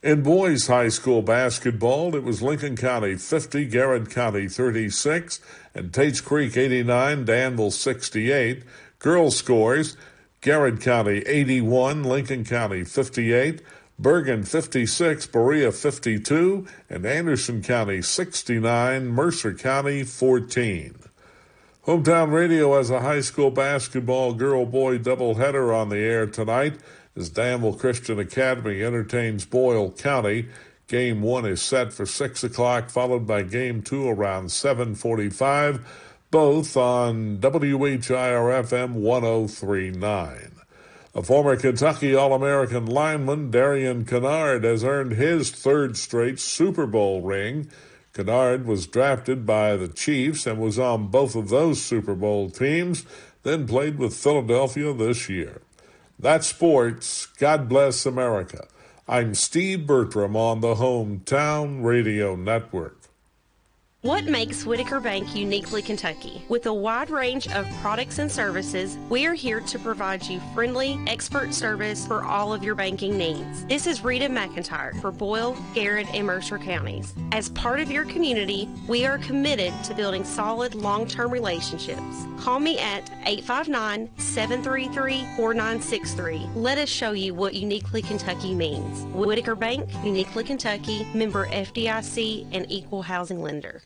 In boys high school basketball, it was Lincoln County 50, Garrett County 36, and Tates Creek 89, Danville 68. Girls scores, Garrett County 81, Lincoln County 58, Bergen 56, Berea 52, and Anderson County 69, Mercer County 14. Hometown Radio has a high school basketball girl-boy doubleheader on the air tonight as Danville Christian Academy entertains Boyle County. Game 1 is set for 6 o'clock, followed by Game 2 around 7:45, both on WHIR-FM 103.9. A former Kentucky All-American lineman, Darian Kennard, has earned his 3rd straight Super Bowl ring. Kennard was drafted by the Chiefs and was on both of those Super Bowl teams, then played with Philadelphia this year. That's sports. God bless America. I'm Steve Bertram on the Hometown Radio Network. What makes Whitaker Bank uniquely Kentucky? With a wide range of products and services, we are here to provide you friendly, expert service for all of your banking needs. This is Rita McIntyre for Boyle, Garrett, and Mercer counties. As part of your community, we are committed to building solid, long-term relationships. Call me at 859-733-4963. Let us show you what uniquely Kentucky means. Whitaker Bank, uniquely Kentucky, member FDIC, and equal housing lender.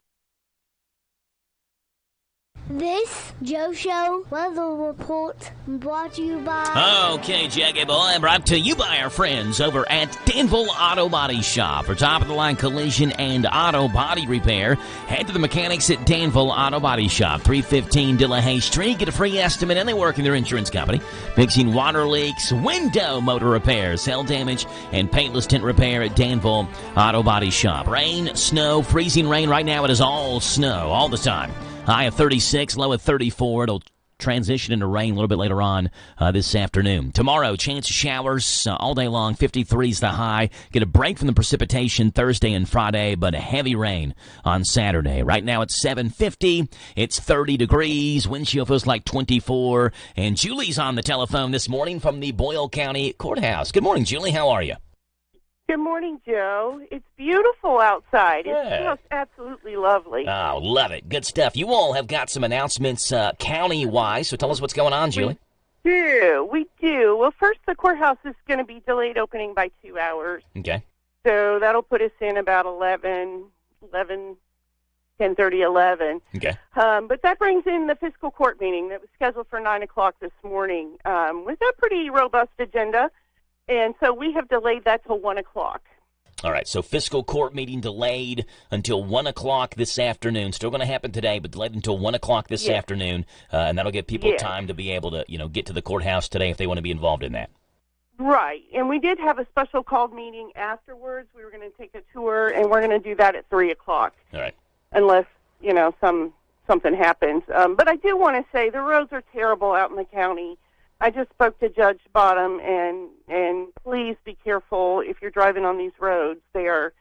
This Joe Show weather report brought to you by... Okay, Jackie Boy, brought to you by our friends over at Danville Auto Body Shop. For top-of-the-line collision and auto body repair, head to the mechanics at Danville Auto Body Shop, 315 Delahaye Street. Get a free estimate, and they work in their insurance company, fixing water leaks, window motor repairs, cell damage, and paintless tint repair at Danville Auto Body Shop. Rain, snow, freezing rain. Right now it is all snow all the time. High of 36, low of 34. It'll transition into rain a little bit later on this afternoon. Tomorrow, chance of showers all day long. 53 is the high. Get a break from the precipitation Thursday and Friday, but heavy rain on Saturday. Right now, it's 7:50. It's 30 degrees. Wind chill feels like 24. And Julie's on the telephone this morning from the Boyle County Courthouse. Good morning, Julie. How are you? Good morning, Joe. It's beautiful outside. It's just absolutely lovely. Oh, love it. Good stuff. You all have got some announcements county-wise, so tell us what's going on, Julie. We do. Well, first, the courthouse is going to be delayed opening by 2 hours. Okay. So that'll put us in about 10:30, 11. Okay. But that brings in the fiscal court meeting that was scheduled for 9 o'clock this morning with a pretty robust agenda. And so we have delayed that till 1 o'clock. All right, so fiscal court meeting delayed until 1 o'clock this afternoon. Still going to happen today, but delayed until 1 o'clock this afternoon. And that'll give people time to be able to, get to the courthouse today if they want to be involved in that. Right. And we did have a special called meeting afterwards. We were going to take a tour, and we're going to do that at 3 o'clock. All right. Unless, something happens. But I do want to say the roads are terrible out in the county. I just spoke to Judge Bottom, and please be careful if you're driving on these roads. They are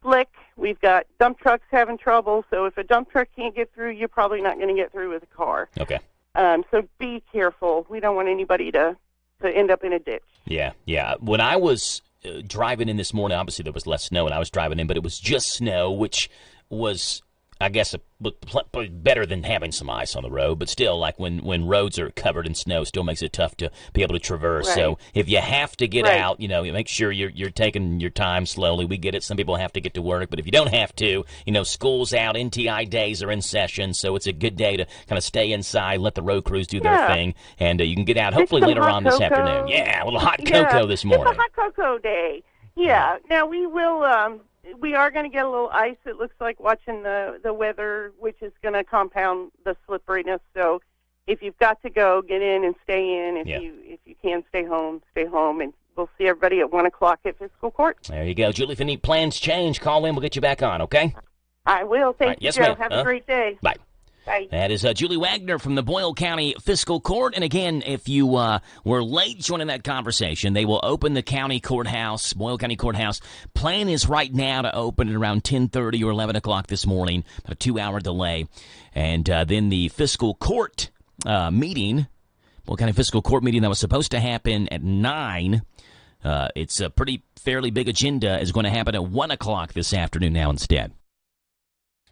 slick. We've got dump trucks having trouble, so if a dump truck can't get through, you're probably not going to get through with a car. Okay. So be careful. We don't want anybody to end up in a ditch. Yeah. When I was driving in this morning, obviously there was less snow when I was driving in, but it was just snow, which was, I guess, better than having some ice on the road, but still, like when roads are covered in snow, still makes it tough to be able to traverse. Right. So if you have to get out, make sure you're taking your time slowly. We get it. Some people have to get to work, but if you don't have to, school's out, NTI days are in session, so it's a good day to kind of stay inside, let the road crews do their thing, and you can get out hopefully later on this afternoon. Yeah, a little hot cocoa this morning. It's a hot cocoa day. Yeah. Now we will. We are going to get a little ice, it looks like, watching the weather, which is going to compound the slipperiness. So if you've got to go, get in and stay in. If you can, stay home, and we'll see everybody at 1 o'clock at fiscal court. There you go. Julie, if any plans change, call in. We'll get you back on, okay? I will. Thank you, yes, Joe. ma'am. Have a great day. Bye. Bye. That is Julie Wagner from the Boyle County Fiscal Court. And again, if you were late joining that conversation, they will open the county courthouse, Boyle County Courthouse. Plan is right now to open at around 10:30 or 11 o'clock this morning, about a 2-hour delay. And then the fiscal court meeting, Boyle County Fiscal Court meeting that was supposed to happen at 9, it's a fairly big agenda, is going to happen at 1 o'clock this afternoon now instead.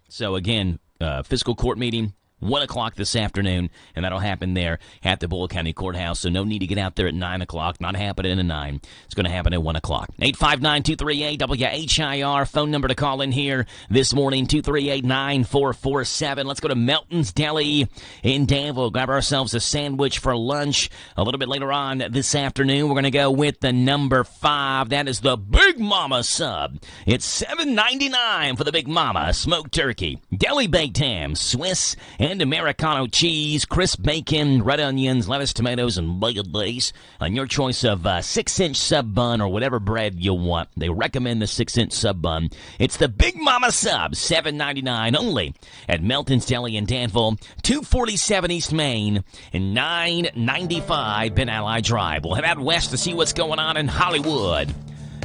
So again, fiscal court meeting, 1 o'clock this afternoon, and that'll happen there at the Boyle County Courthouse. So no need to get out there at 9 o'clock. Not happening at 9. It's going to happen at 1 o'clock. 859-238-WHIR. Phone number to call in here this morning, 238-9447. Let's go to Melton's Deli in Danville. Grab ourselves a sandwich for lunch. A little bit later on this afternoon, we're going to go with the number 5. That is the Big Mama sub. It's $7.99 for the Big Mama smoked turkey, deli baked ham, Swiss and Americano cheese, crisp bacon, red onions, lettuce, tomatoes, and mayonnaise on your choice of 6-inch sub bun or whatever bread you want. They recommend the 6-inch sub bun. It's the Big Mama sub, $7.99 only at Melton's Deli in Danville, 247 East Main, and 995 Ben Ally Drive. We'll head out west to see what's going on in Hollywood.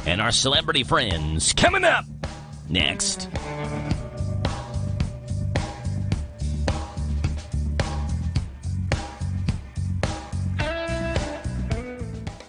And our celebrity friends coming up next.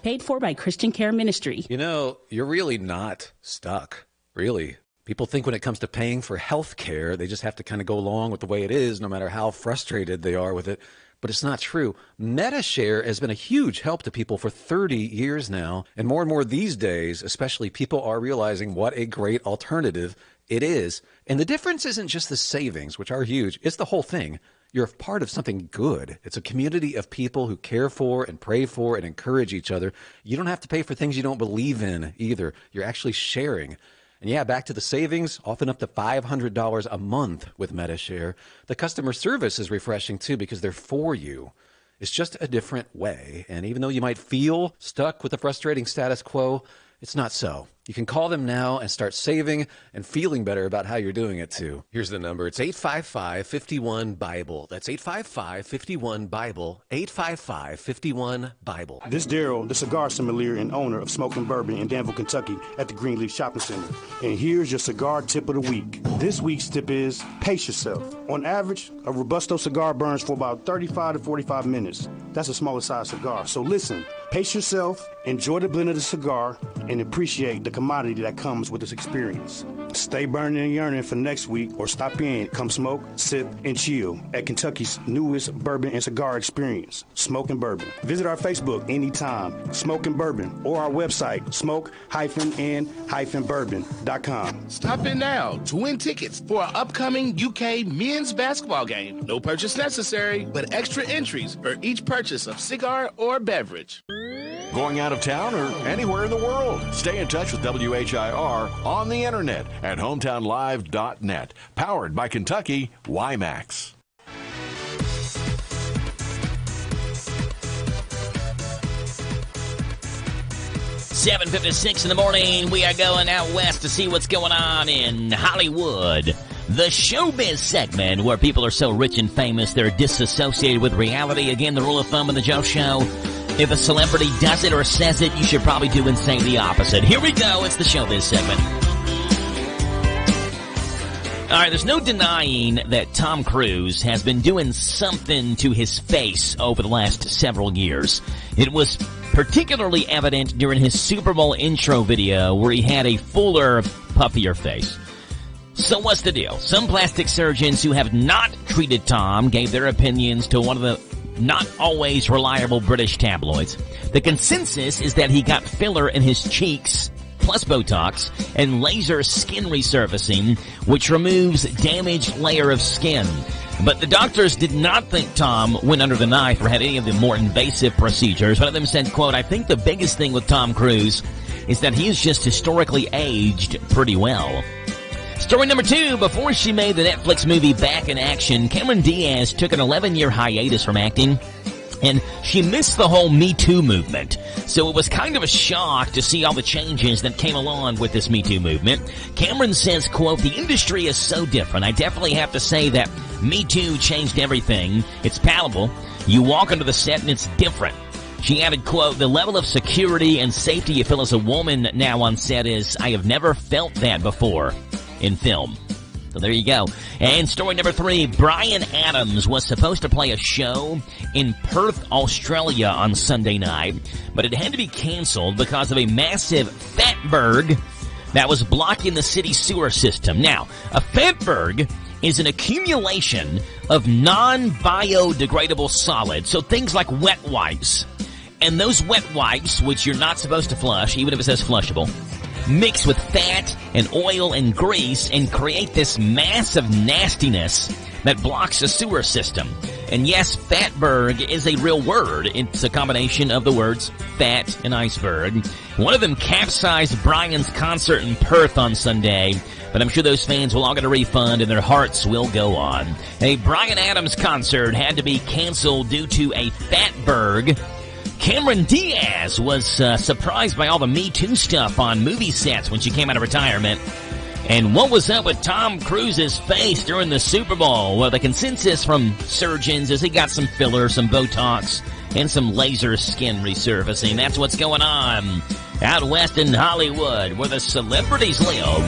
Paid for by Christian Care Ministry. You're really not stuck, really. People think when it comes to paying for health care, they just have to kind of go along with the way it is, no matter how frustrated they are with it. But it's not true. MediShare has been a huge help to people for 30 years now. And more these days, especially, people are realizing what a great alternative it is. And the difference isn't just the savings, which are huge. It's the whole thing. you're a part of something good. It's a community of people who care for and pray for and encourage each other. You don't have to pay for things you don't believe in either. You're actually sharing. And yeah, back to the savings, often up to $500 a month with MediShare. The customer service is refreshing too because they're for you. It's just a different way. And even though you might feel stuck with the frustrating status quo, it's not so. You can call them now and start saving and feeling better about how you're doing it too. Here's the number. It's 855-51-BIBLE. That's 855-51-BIBLE. 855-51-BIBLE. This is Daryl, the cigar sommelier and owner of Smoking Bourbon in Danville, Kentucky at the Greenleaf Shopping Center. And here's your cigar tip of the week. This week's tip is pace yourself. On average, a Robusto cigar burns for about 35 to 45 minutes. That's a smaller size cigar. So listen, pace yourself, enjoy the blend of the cigar, and appreciate the commodity that comes with this experience. Stay burning and yearning for next week or stop in, come smoke, sip, and chill at Kentucky's newest bourbon and cigar experience, Smoking Bourbon. Visit our Facebook anytime, Smoking Bourbon, or our website, smoke-and-bourbon.com. Stop in now to win tickets for our upcoming UK men's basketball game. No purchase necessary, but extra entries for each purchase of cigar or beverage. Going out of town or anywhere in the world? Stay in touch with WHIR on the internet at hometownlive.net. Powered by Kentucky WiMAX. $7:56 in the morning. We are going out west to see what's going on in Hollywood. The showbiz segment where people are so rich and famous they're disassociated with reality. Again, the rule of thumb in the Joe Show: if a celebrity does it or says it, you should probably do and say the opposite. Here we go. It's the showbiz segment. All right, there's no denying that Tom Cruise has been doing something to his face over the last several years. It was particularly evident during his Super Bowl intro video where he had a fuller, puffier face. So what's the deal? Some plastic surgeons who have not treated Tom gave their opinions to one of the not always reliable British tabloids. The consensus is that he got filler in his cheeks, plus Botox, and laser skin resurfacing, which removes damaged layer of skin. But the doctors did not think Tom went under the knife or had any of the more invasive procedures. One of them said, quote, "I think the biggest thing with Tom Cruise is that he is just historically aged pretty well." Story number 2, before she made the Netflix movie Back in Action, Cameron Diaz took an 11-year hiatus from acting, and she missed the whole Me Too movement. So it was kind of a shock to see all the changes that came along with this Me Too movement. Cameron says, quote, "The industry is so different. I definitely have to say that Me Too changed everything. It's palatable. You walk onto the set and it's different." She added, quote, "The level of security and safety you feel as a woman now on set is, I have never felt that before in film." So there you go. And story number 3, Bryan Adams was supposed to play a show in Perth, Australia on Sunday night, but it had to be canceled because of a massive fatberg that was blocking the city sewer system. Now, a fatberg is an accumulation of non-biodegradable solids, so things like wet wipes. And those wet wipes, which you're not supposed to flush, even if it says flushable, mix with fat and oil and grease and create this mass of nastiness that blocks the sewer system. And yes, fatberg is a real word. It's a combination of the words fat and iceberg. One of them capsized Bryan's concert in Perth on Sunday, but I'm sure those fans will all get a refund and their hearts will go on. A Bryan Adams concert had to be canceled due to a fatberg. Cameron Diaz was surprised by all the Me Too stuff on movie sets when she came out of retirement. And what was up with Tom Cruise's face during the Super Bowl? Well, the consensus from surgeons is he got some filler, some Botox, and some laser skin resurfacing. That's what's going on out west in Hollywood, where the celebrities live.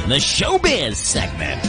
The showbiz segment.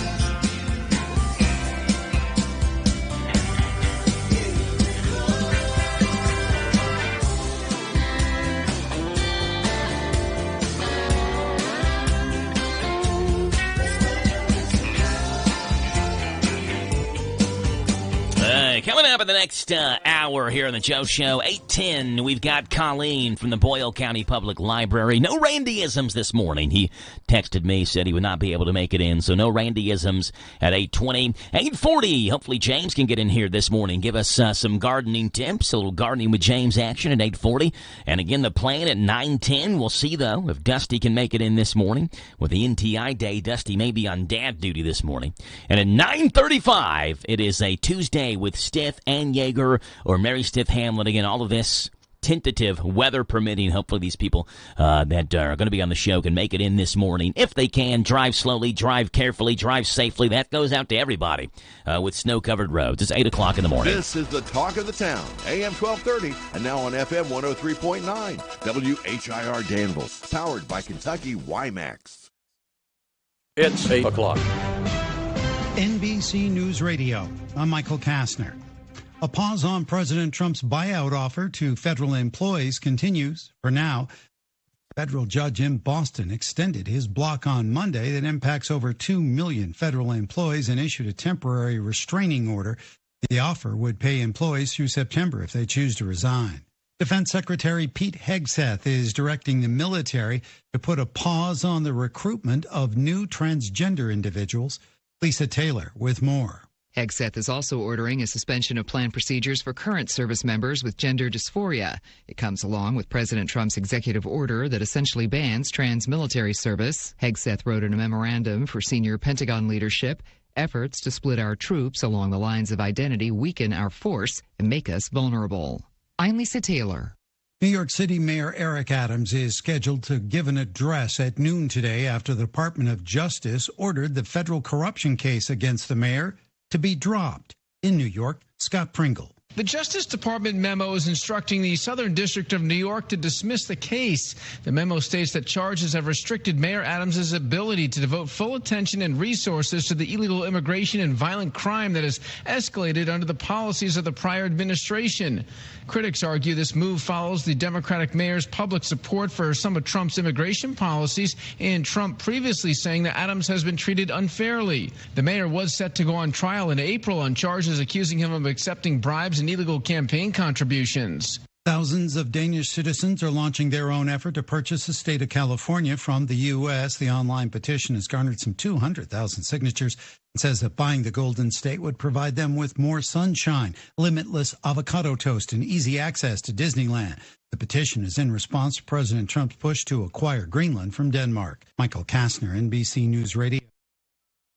Coming up in the next hour hour here on the Joe Show. 8:10, we've got Colleen from the Boyle County Public Library. No Randyisms this morning. He texted me, said he would not be able to make it in, so no Randyisms at 8:20. 8:40, hopefully James can get in here this morning. Give us some gardening tips, a little gardening with James action at 8:40. And again, the plan at 9:10. We'll see, though, if Dusty can make it in this morning. With the NTI day, Dusty may be on dad duty this morning. And at 9:35, it is a Tuesday with Stiff and Yeager, or Mary Stiff Hamlin. Again, all of this tentative, weather permitting. Hopefully these people that are going to be on the show can make it in this morning. If they can, drive slowly, drive carefully, drive safely. That goes out to everybody with snow-covered roads. It's 8 o'clock in the morning. This is the talk of the town, AM 1230, and now on FM 103.9, WHIR Danville, powered by Kentucky WiMAX. It's 8 o'clock. NBC News Radio. I'm Michael Kastner. A pause on President Trump's buyout offer to federal employees continues. For now, a federal judge in Boston extended his block on Monday that impacts over 2 million federal employees and issued a temporary restraining order. The offer would pay employees through September if they choose to resign. Defense Secretary Pete Hegseth is directing the military to put a pause on the recruitment of new transgender individuals. Lisa Taylor with more. Hegseth is also ordering a suspension of planned procedures for current service members with gender dysphoria. It comes along with President Trump's executive order that essentially bans trans military service. Hegseth wrote in a memorandum for senior Pentagon leadership, efforts to split our troops along the lines of identity weaken our force and make us vulnerable. I'm Lisa Taylor. New York City Mayor Eric Adams is scheduled to give an address at noon today after the Department of Justice ordered the federal corruption case against the mayor to be dropped. In New York, Scott Pringle. The Justice Department memo is instructing the Southern District of New York to dismiss the case. The memo states that charges have restricted Mayor Adams' ability to devote full attention and resources to the illegal immigration and violent crime that has escalated under the policies of the prior administration. Critics argue this move follows the Democratic mayor's public support for some of Trump's immigration policies, and Trump previously saying that Adams has been treated unfairly. The mayor was set to go on trial in April on charges accusing him of accepting bribes and illegal campaign contributions. Thousands of Danish citizens are launching their own effort to purchase the state of California from the U.S. The online petition has garnered some 200,000 signatures and says that buying the Golden State would provide them with more sunshine, limitless avocado toast, and easy access to Disneyland. The petition is in response to President Trump's push to acquire Greenland from Denmark. Michael Kastner, NBC News Radio.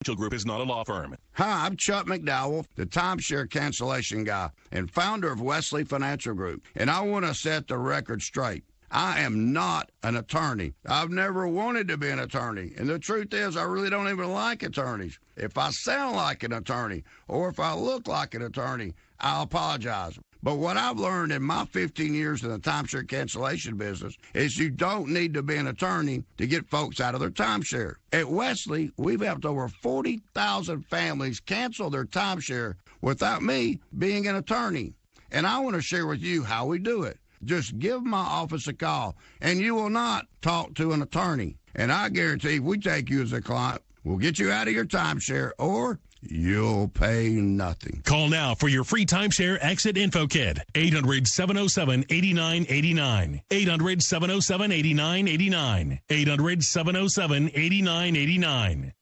Group is not a law firm. Hi, I'm Chuck McDowell, the timeshare cancellation guy and founder of Wesley Financial Group, and I want to set the record straight. I am not an attorney. I've never wanted to be an attorney, and the truth is I really don't even like attorneys. If I sound like an attorney or if I look like an attorney, I'll apologize. But what I've learned in my 15 years in the timeshare cancellation business is you don't need to be an attorney to get folks out of their timeshare. At Wesley, we've helped over 40,000 families cancel their timeshare without me being an attorney. And I want to share with you how we do it. Just give my office a call, and you will not talk to an attorney. And I guarantee if we take you as a client, we'll get you out of your timeshare, or you'll pay nothing. Call now for your free timeshare exit info kit. 800-707-8989. 800-707-8989. 800-707-8989.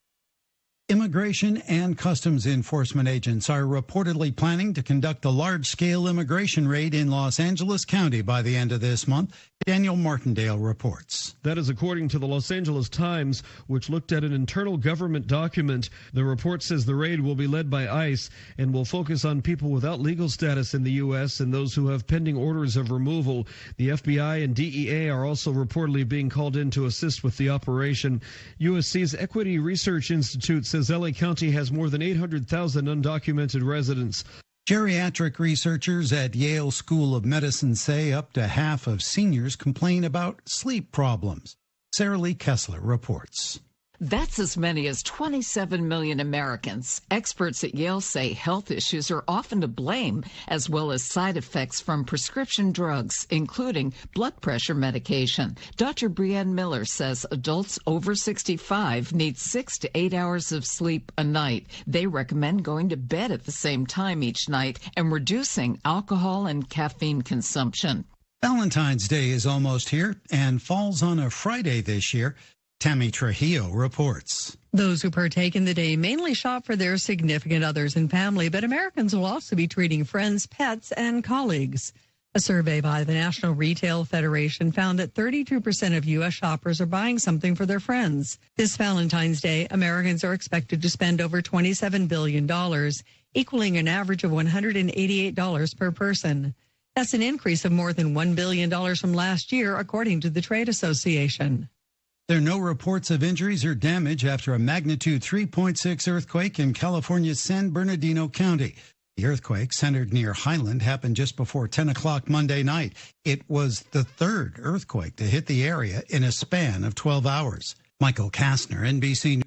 Immigration and Customs Enforcement agents are reportedly planning to conduct a large-scale immigration raid in Los Angeles County by the end of this month. Daniel Martindale reports. That is according to the Los Angeles Times, which looked at an internal government document. The report says the raid will be led by ICE and will focus on people without legal status in the U.S. and those who have pending orders of removal. The FBI and DEA are also reportedly being called in to assist with the operation. USC's Equity Research Institute says LA County has more than 800,000 undocumented residents. Geriatric researchers at Yale School of Medicine say up to half of seniors complain about sleep problems. Sarah Lee Kessler reports. That's as many as 27 million Americans. Experts at Yale say health issues are often to blame, as well as side effects from prescription drugs, including blood pressure medication. Dr. Brienne Miller says adults over 65 need 6 to 8 hours of sleep a night. They recommend going to bed at the same time each night and reducing alcohol and caffeine consumption. Valentine's Day is almost here and falls on a Friday this year. Tammy Trujillo reports. Those who partake in the day mainly shop for their significant others and family, but Americans will also be treating friends, pets, and colleagues. A survey by the National Retail Federation found that 32% of U.S. shoppers are buying something for their friends. This Valentine's Day, Americans are expected to spend over $27 billion, equaling an average of $188 per person. That's an increase of more than $1 billion from last year, according to the Trade Association. There are no reports of injuries or damage after a magnitude 3.6 earthquake in California's San Bernardino County. The earthquake, centered near Highland, happened just before 10 o'clock Monday night. It was the third earthquake to hit the area in a span of 12 hours. Michael Kastner, NBC News.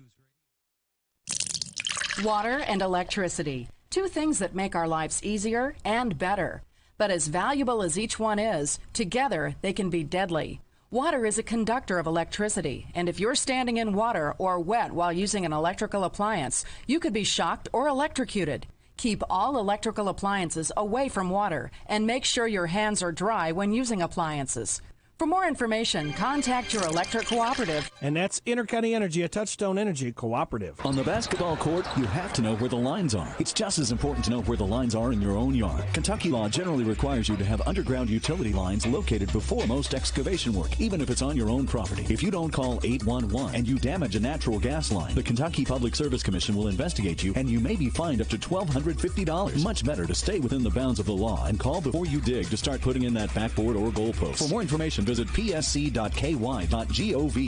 Water and electricity, two things that make our lives easier and better. But as valuable as each one is, together they can be deadly. Water is a conductor of electricity, and if you're standing in water or wet while using an electrical appliance, you could be shocked or electrocuted. Keep all electrical appliances away from water and make sure your hands are dry when using appliances. For more information, contact your electric cooperative. And that's Intercounty Energy, a Touchstone Energy cooperative. On the basketball court, you have to know where the lines are. It's just as important to know where the lines are in your own yard. Kentucky law generally requires you to have underground utility lines located before most excavation work, even if it's on your own property. If you don't call 811 and you damage a natural gas line, the Kentucky Public Service Commission will investigate you, and you may be fined up to $1,250. Much better to stay within the bounds of the law and call before you dig to start putting in that backboard or goalpost. For more information, visit psc.ky.gov.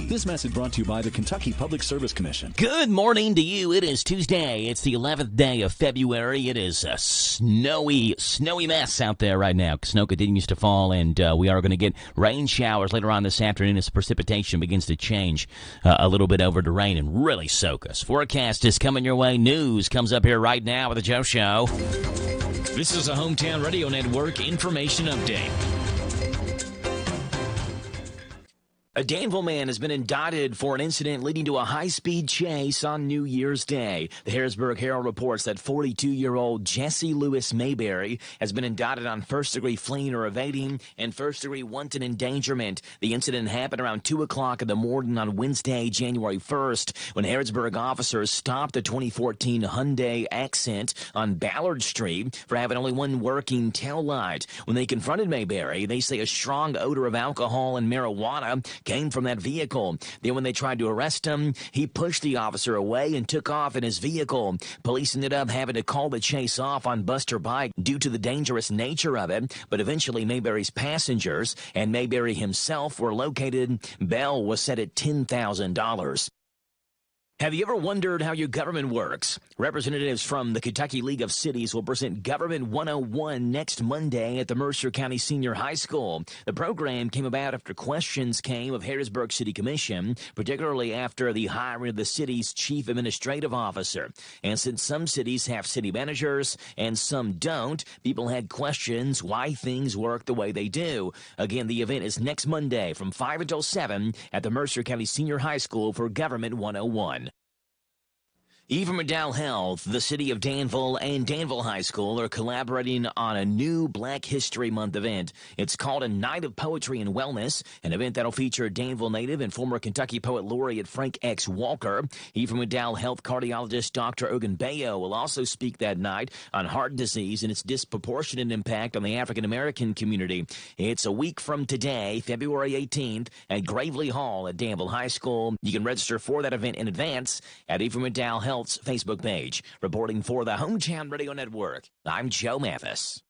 This message brought to you by the Kentucky Public Service Commission. Good morning to you. It is Tuesday. It's the 11th day of February. It is a snowy mess out there right now. Snow continues to fall, and we are going to get rain showers later on this afternoon as precipitation begins to change a little bit over to rain and really soak us. Forecast is coming your way. News comes up here right now with the Joe Show. This is a Hometown Radio Network information update. A Danville man has been indicted for an incident leading to a high-speed chase on New Year's Day. The Harrisburg Herald reports that 42-year-old Jesse Lewis Mayberry has been indicted on first-degree fleeing or evading and first-degree wanton endangerment. The incident happened around 2 o'clock in the morning on Wednesday, January 1st, when Harrisburg officers stopped the 2014 Hyundai Accent on Ballard Street for having only one working tail light. When they confronted Mayberry, they say a strong odor of alcohol and marijuana came from that vehicle. Then when they tried to arrest him, he pushed the officer away and took off in his vehicle. Police ended up having to call the chase off on Buster Bike due to the dangerous nature of it, but eventually Mayberry's passengers and Mayberry himself were located. Bail was set at $10,000. Have you ever wondered how your government works? Representatives from the Kentucky League of Cities will present Government 101 next Monday at the Mercer County Senior High School. The program came about after questions came of Harrisburg City Commission, particularly after the hiring of the city's chief administrative officer. And since some cities have city managers and some don't, people had questions why things work the way they do. Again, the event is next Monday from 5 until 7 at the Mercer County Senior High School for Government 101. Even McDowell Health, the city of Danville, and Danville High School are collaborating on a new Black History Month event. It's called a Night of Poetry and Wellness, an event that'll feature Danville native and former Kentucky Poet Laureate Frank X. Walker. Even McDowell Health cardiologist Dr. Ogun Bayo will also speak that night on heart disease and its disproportionate impact on the African American community. It's a week from today, February 18th, at Gravely Hall at Danville High School. You can register for that event in advance at Even McDowell Health's Facebook page. Reporting for the Hometown Radio Network, I'm Joe Mathis.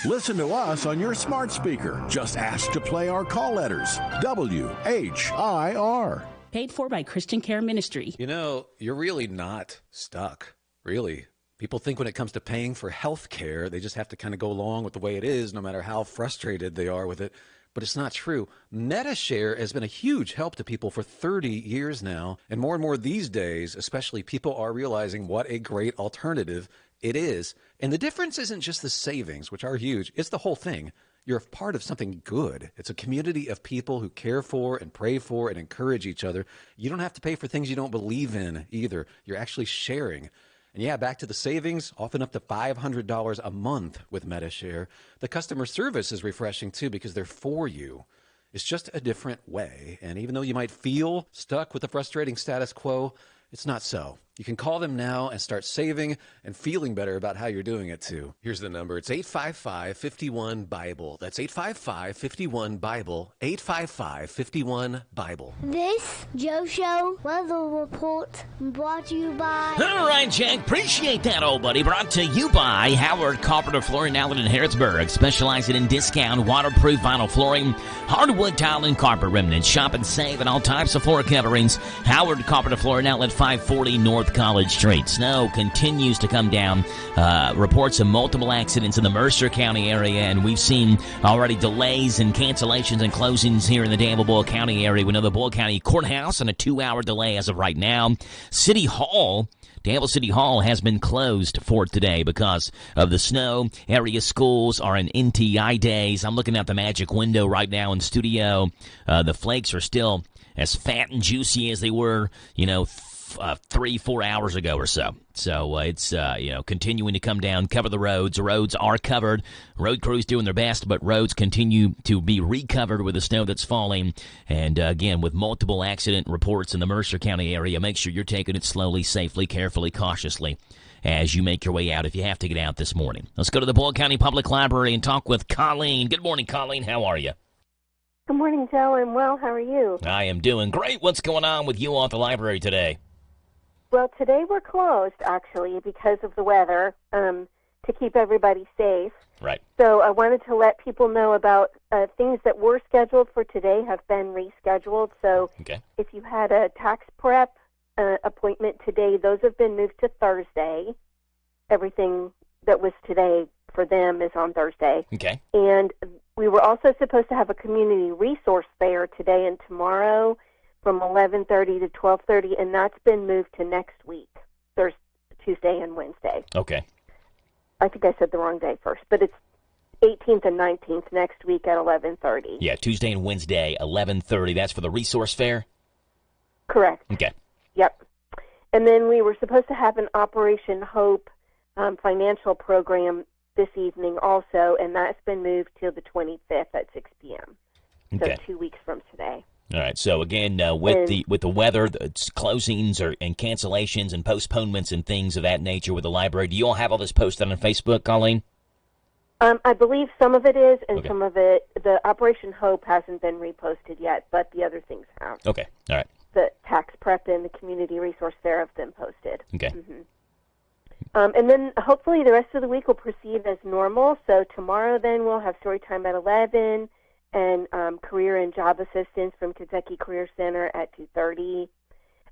Listen to us on your smart speaker. Just ask to play our call letters. WHIR. Paid for by Christian Care Ministry. You know, you're really not stuck. Really. People think when it comes to paying for health care, they just have to kind of go along with the way it is, no matter how frustrated they are with it. but it's not true. MediShare has been a huge help to people for 30 years now, and more these days, especially, people are realizing what a great alternative it is. And the difference isn't just the savings, which are huge. It's the whole thing. You're a part of something good. It's a community of people who care for and pray for and encourage each other. You don't have to pay for things you don't believe in either. You're actually sharing. And yeah, back to the savings, often up to $500 a month with MediShare. The customer service is refreshing too because they're for you. It's just a different way. And even though you might feel stuck with the frustrating status quo, it's not so. You can call them now and start saving and feeling better about how you're doing it, too. Here's the number. It's 855-51-BIBLE. That's 855-51-BIBLE. 855-51-BIBLE. This Joe Show weather report brought to you by... All right, Jack. Appreciate that, old buddy. Brought to you by Howard Carpenter Flooring Outlet in Harrodsburg. Specializing in discount waterproof vinyl flooring, hardwood tile, and carpet remnants. Shop and save on all types of floor coverings. Howard Carpenter Flooring Outlet, 540 North College Street. Snow continues to come down. Reports of multiple accidents in the Mercer County area, and we've seen already delays and cancellations and closings here in the Danville County area. We know the Boyle County Courthouse on a 2-hour delay as of right now. City Hall, Danville City Hall has been closed for today because of the snow. Area schools are in NTI days. I'm looking out the magic window right now in studio. The flakes are still as fat and juicy as they were, 3-4 hours ago or so. So it's continuing to come down, cover the roads. The roads are covered. Road crews doing their best, but roads continue to be recovered with the snow that's falling. And again, with multiple accident reports in the Mercer County area, make sure you're taking it slowly, safely, carefully, cautiously as you make your way out if you have to get out this morning. Let's go to the Boyle County Public Library and talk with Colleen. Good morning, Colleen. How are you? Good morning, Joe. I'm well. How are you? I am doing great. What's going on with you all at the library today? Well, today we're closed, actually, because of the weather, to keep everybody safe. Right. So I wanted to let people know about things that were scheduled for today have been rescheduled. So if you had a tax prep appointment today, those have been moved to Thursday. Everything that was today for them is on Thursday. Okay. And we were also supposed to have a community resource fair today and tomorrow, from 11:30 to 12:30, and that's been moved to next week, Thursday, Tuesday, and Wednesday. Okay. I think I said the wrong day first, but it's 18th and 19th next week at 11:30. Yeah, Tuesday and Wednesday, 11:30. That's for the resource fair? Correct. Okay. Yep. And then we were supposed to have an Operation Hope financial program this evening also, and that's been moved till the 25th at 6 p.m. Okay. So 2 weeks from today. All right. So again, with the weather, the closings and cancellations and postponements and things of that nature with the library, do you all have all this posted on Facebook, Colleen? I believe some of it is, and some of it, the Operation Hope hasn't been reposted yet, but the other things have. Okay. All right. The tax prep and the community resource fair have been posted. Okay. Mm-hmm. And then hopefully the rest of the week will proceed as normal. So tomorrow then we'll have story time at 11. And career and job assistance from Kentucky Career Center at 2:30.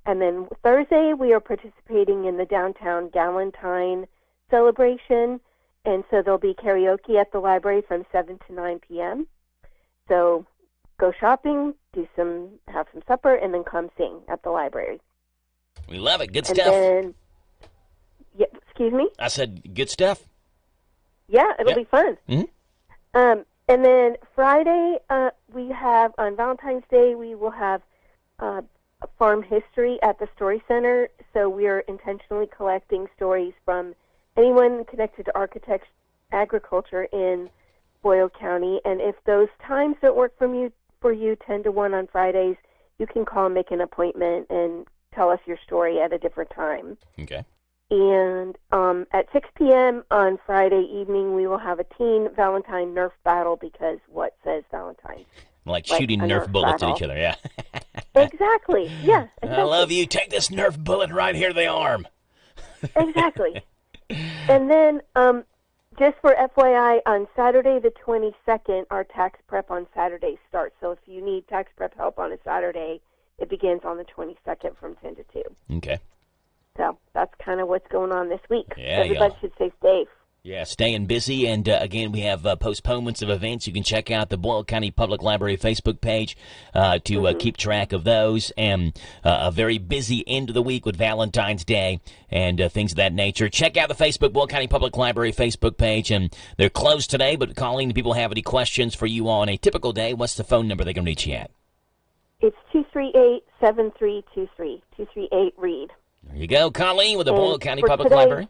And then Thursday, we are participating in the downtown Galentine celebration. And so there'll be karaoke at the library from 7 to 9 p.m. So go shopping, have some supper, and then come sing at the library. We love it. Good and stuff. Then, excuse me? I said good stuff. Yeah, it'll be fun. Mm-hmm. And then Friday, we have, on Valentine's Day, we will have farm history at the Story Center. So we are intentionally collecting stories from anyone connected to agriculture in Boyle County. And if those times don't work for you 10 to 1 on Fridays, you can call and make an appointment and tell us your story at a different time. Okay. And at 6 p.m. on Friday evening, we will have a teen Valentine Nerf battle because what says Valentine? Like shooting Nerf bullets at each other, yeah. Exactly, yeah. Exactly. I love you. Take this Nerf bullet right here to the arm. Exactly. And then just for FYI, on Saturday the 22nd, our tax prep on Saturday starts. So if you need tax prep help on a Saturday, it begins on the 22nd from 10 to 2. Okay. So that's kind of what's going on this week. Yeah, everybody should stay safe. Yeah, staying busy, and again, we have postponements of events. You can check out the Boyle County Public Library Facebook page to keep track of those, and a very busy end of the week with Valentine's Day and things of that nature. Check out the Facebook Boyle County Public Library Facebook page, and they're closed today, but calling, people have any questions for you on a typical day, what's the phone number they can reach you at? It's 238-7323, 238-READ. There you go, Colleen with the Boyle County Public Library.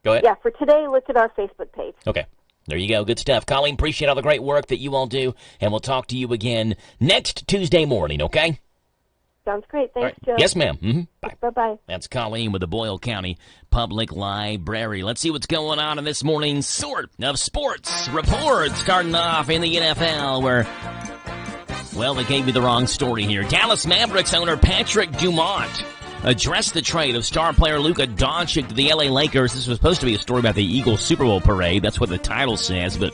Go ahead. Yeah, for today, look at our Facebook page. Okay. There you go. Good stuff. Colleen, appreciate all the great work that you all do, and we'll talk to you again next Tuesday morning, okay? Sounds great. Thanks, right. Joe. Yes, ma'am. Mm-hmm. Bye. Bye-bye. That's Colleen with the Boyle County Public Library. Let's see what's going on in this morning's Sort of Sports Report, starting off in the NFL, where, well, they gave me the wrong story here. Dallas Mavericks owner Patrick Dumont addressed the trade of star player Luka Doncic to the LA Lakers. This was supposed to be a story about the Eagles Super Bowl parade. That's what the title says, but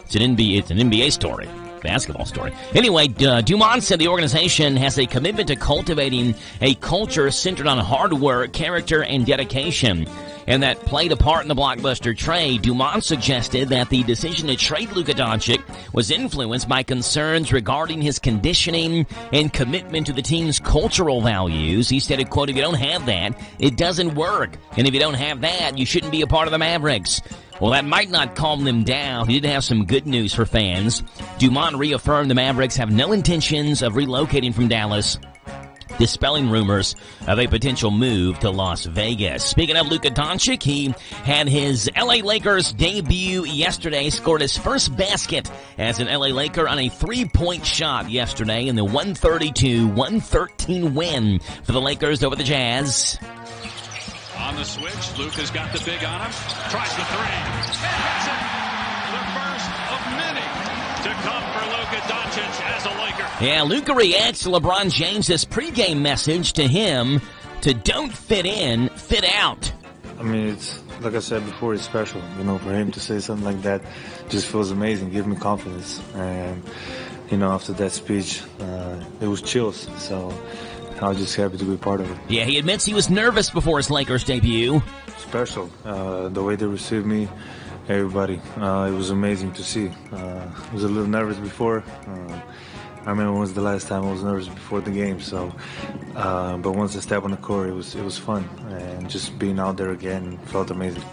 it's an NBA story, basketball story. Anyway, Dumont said the organization has a commitment to cultivating a culture centered on hard work, character, and dedication, and that played a part in the blockbuster trade. Dumont suggested that the decision to trade Luka Doncic was influenced by concerns regarding his conditioning and commitment to the team's cultural values. He stated, quote, "If you don't have that, it doesn't work. And if you don't have that, you shouldn't be a part of the Mavericks." Well, that might not calm them down. He did have some good news for fans. Dumont reaffirmed the Mavericks have no intentions of relocating from Dallas, dispelling rumors of a potential move to Las Vegas. Speaking of Luka Doncic, he had his LA Lakers debut yesterday, scored his first basket as an LA Laker on a three-point shot yesterday in the 132-113 win for the Lakers over the Jazz. On the switch, Luka's got the big on him, tries the three, and hits it. The first of many to come for Luka Doncic as a Laker. Yeah, Luka reacts to LeBron James's pregame message to him to don't fit in, fit out. I mean, it's like I said before, it's special. You know, for him to say something like that just feels amazing, give me confidence. And, you know, after that speech, it was chills. So I was just happy to be part of it. Yeah, he admits he was nervous before his Lakers debut. Special. The way they received me, everybody. It was amazing to see. I was a little nervous before. I remember when was the last time I was nervous before the game. So, but once I stepped on the court, it was fun. And just being out there again felt amazing.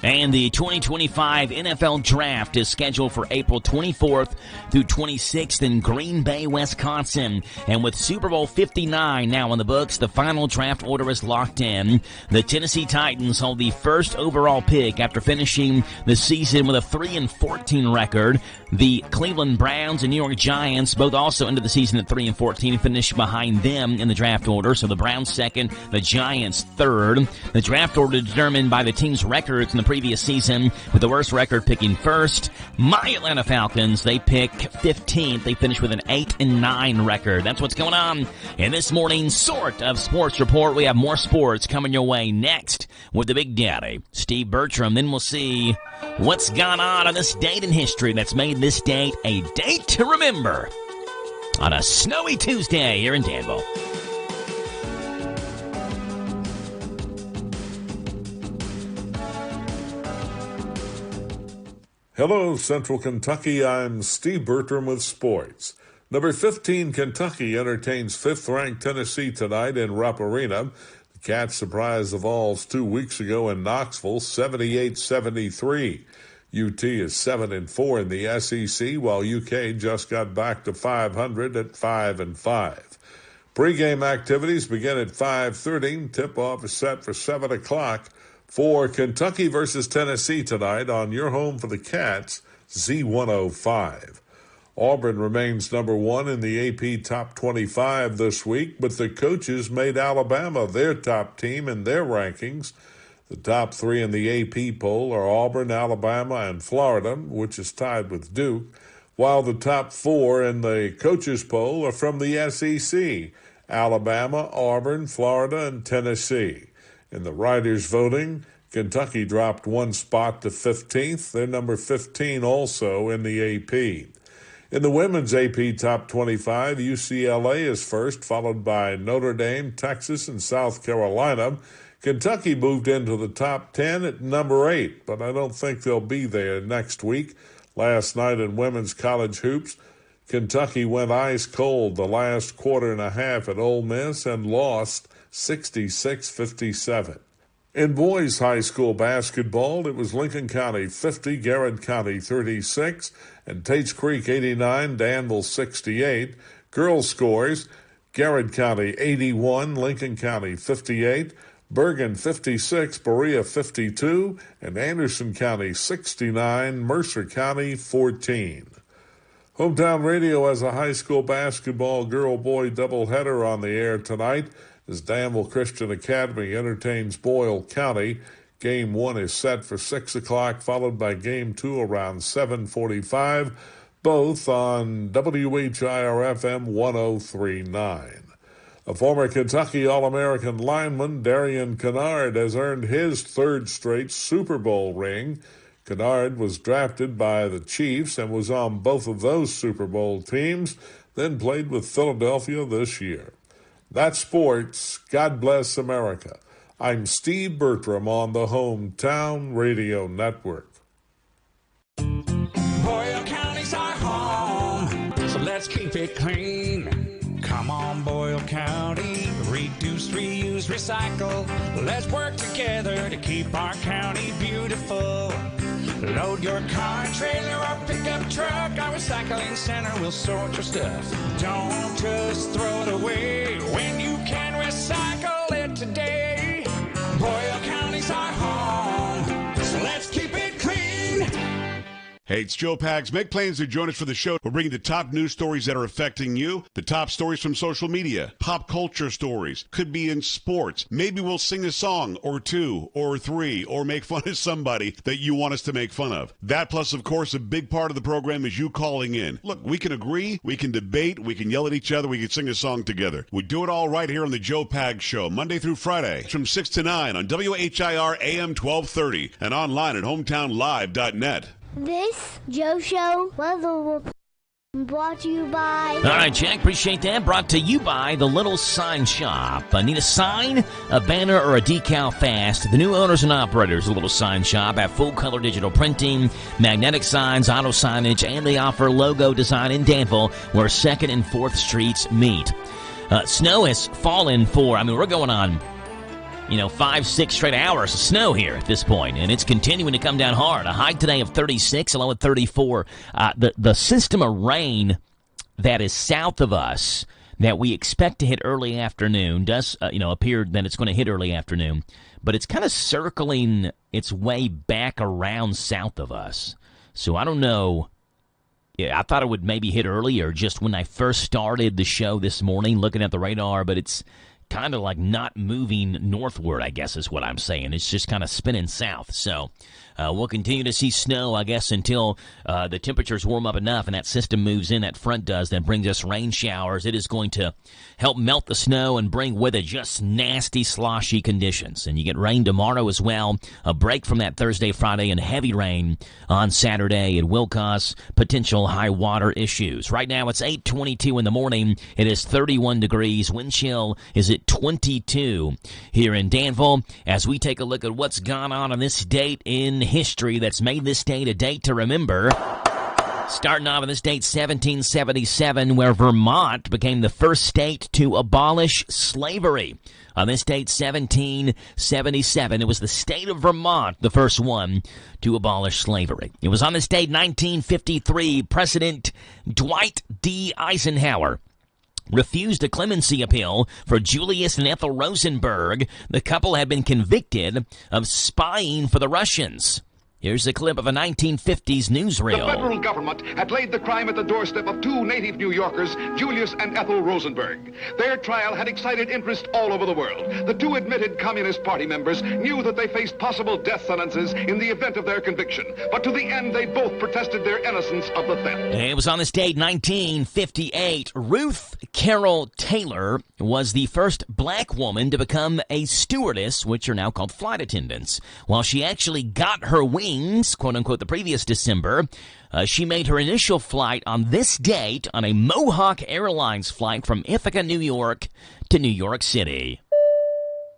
And the 2025 NFL Draft is scheduled for April 24th through 26th in Green Bay, Wisconsin. And with Super Bowl 59 now on the books, the final draft order is locked in. The Tennessee Titans hold the first overall pick after finishing the season with a 3-14 record. The Cleveland Browns and New York Giants both also ended the season at 3-14 and finished behind them in the draft order. So the Browns second, the Giants third. The draft order determined by the team's records in the previous season, with the worst record picking first. My Atlanta Falcons, they pick 15th. They finish with an 8-9 record. That's what's going on in this morning's Sort of Sports Report. We have more sports coming your way next with the Big Daddy, Steve Bertram. Then we'll see what's gone on this date in history that's made this date a date to remember on a snowy Tuesday here in Danville. Hello, Central Kentucky. I'm Steve Bertram with sports. Number 15, Kentucky entertains 5th-ranked Tennessee tonight in Rupp Arena. The Cats surprised the Vols 2 weeks ago in Knoxville, 78-73. UT is 7-4 in the SEC, while UK just got back to 500 at 5-5. Pre-game activities begin at 5:30. Tip-off is set for 7 o'clock. For Kentucky versus Tennessee tonight on your home for the Cats, Z105. Auburn remains number 1 in the AP Top 25 this week, but the coaches made Alabama their top team in their rankings. The top 3 in the AP poll are Auburn, Alabama, and Florida, which is tied with Duke, while the top 4 in the coaches poll are from the SEC, Alabama, Auburn, Florida, and Tennessee. In the writers' voting, Kentucky dropped 1 spot to 15th. They're number 15 also in the AP. In the women's AP Top 25, UCLA is first, followed by Notre Dame, Texas, and South Carolina. Kentucky moved into the top 10 at number 8, but I don't think they'll be there next week. Last night in women's college hoops, Kentucky went ice cold the last quarter and a half at Ole Miss and lost 66-57. In boys high school basketball, it was Lincoln County 50, Garrett County 36, and Tates Creek 89, Danville 68. Girls scores, Garrett County 81, Lincoln County 58, Bergen 56, Berea 52, and Anderson County 69, Mercer County 14. Hometown Radio has a high school basketball girl-boy doubleheader on the air tonight as Danville Christian Academy entertains Boyle County. Game 1 is set for 6 o'clock, followed by Game 2 around 7:45, both on WHIR-FM 103.9. A former Kentucky All-American lineman, Darian Kennard, has earned his third straight Super Bowl ring. Kennard was drafted by the Chiefs and was on both of those Super Bowl teams, then played with Philadelphia this year. That's sports. God bless America. I'm Steve Bertram on the Hometown Radio Network. Boyle County's our home, so let's keep it clean. Come on, Boyle County, reduce, reuse, recycle. Let's work together to keep our county beautiful. Load your car, trailer, or pickup truck. Our recycling center will sort your stuff. Don't just throw it away when you can recycle it today. Boyle County's our home, so let's keep it clean. Hey, it's Joe Pags. Make plans to join us for the show. We're bringing the top news stories that are affecting you, the top stories from social media, pop culture stories, could be in sports. Maybe we'll sing a song or two or three or make fun of somebody that you want us to make fun of. That plus, of course, a big part of the program is you calling in. Look, we can agree, we can debate, we can yell at each other, we can sing a song together. We do it all right here on the Joe Pags Show, Monday through Friday, from 6 to 9 on WHIR AM 1230 and online at hometownlive.net. This Joe Show weather report brought to you by... All right, Jack, appreciate that. Brought to you by the Little Sign Shop. Need a sign, a banner, or a decal fast? The new owners and operators of the Little Sign Shop have full-color digital printing, magnetic signs, auto signage, and they offer logo design in Danville where 2nd and 4th Streets meet. Snow has fallen we're going on 5-6 straight hours of snow here at this point, and it's continuing to come down hard. A high today of 36, a low of 34. The system of rain that is south of us that we expect to hit early afternoon does, appear that it's going to hit early afternoon, but it's kind of circling its way back around south of us. So I don't know. Yeah, I thought it would maybe hit earlier just when I first started the show this morning looking at the radar, but it's kind of like not moving northward, I guess is what I'm saying. It's just kind of spinning south. So we'll continue to see snow, I guess, until the temperatures warm up enough and that system moves in, that front does, that brings us rain showers. It is going to help melt the snow and bring with it just nasty, sloshy conditions. And you get rain tomorrow as well, a break from that Thursday, Friday, and heavy rain on Saturday. It will cause potential high water issues. Right now, it's 8:22 in the morning. It is 31 degrees. Wind chill is at 22 here in Danville as we take a look at what's gone on this date in history that's made this date a date to remember. Starting off on this date, 1777, where Vermont became the first state to abolish slavery. On this date, 1777, it was the state of Vermont, the first one to abolish slavery. It was on this date, 1953, President Dwight D. Eisenhower refused a clemency appeal for Julius and Ethel Rosenberg. The couple had been convicted of spying for the Russians. Here's a clip of a 1950s newsreel. The federal government had laid the crime at the doorstep of two native New Yorkers, Julius and Ethel Rosenberg. Their trial had excited interest all over the world. The two admitted Communist Party members knew that they faced possible death sentences in the event of their conviction. But to the end, they both protested their innocence of the theft. It was on this date, 1958. Ruth Carroll Taylor was the first black woman to become a stewardess, which are now called flight attendants. While she actually got her wings, quote-unquote, the previous December, she made her initial flight on this date on a Mohawk Airlines flight from Ithaca, New York to New York City.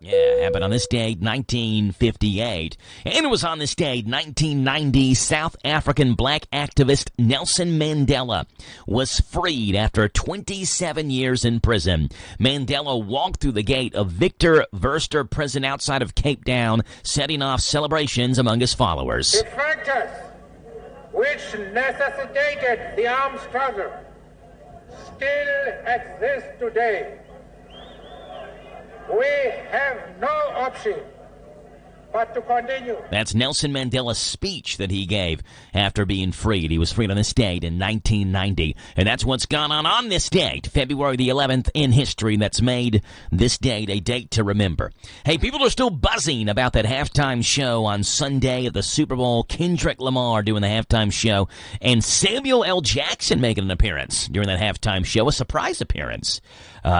Yeah, happened on this date, 1958. And it was on this date, 1990, South African black activist Nelson Mandela was freed after 27 years in prison. Mandela walked through the gate of Victor Verster prison outside of Cape Town, setting off celebrations among his followers. The factors which necessitated the armed struggle still exist today. We have no option but to continue. That's Nelson Mandela's speech that he gave after being freed. He was freed on this date in 1990. And that's what's gone on this date, February the 11th in history. That's made this date a date to remember. Hey, people are still buzzing about that halftime show on Sunday at the Super Bowl. Kendrick Lamar doing the halftime show. And Samuel L. Jackson making an appearance during that halftime show, a surprise appearance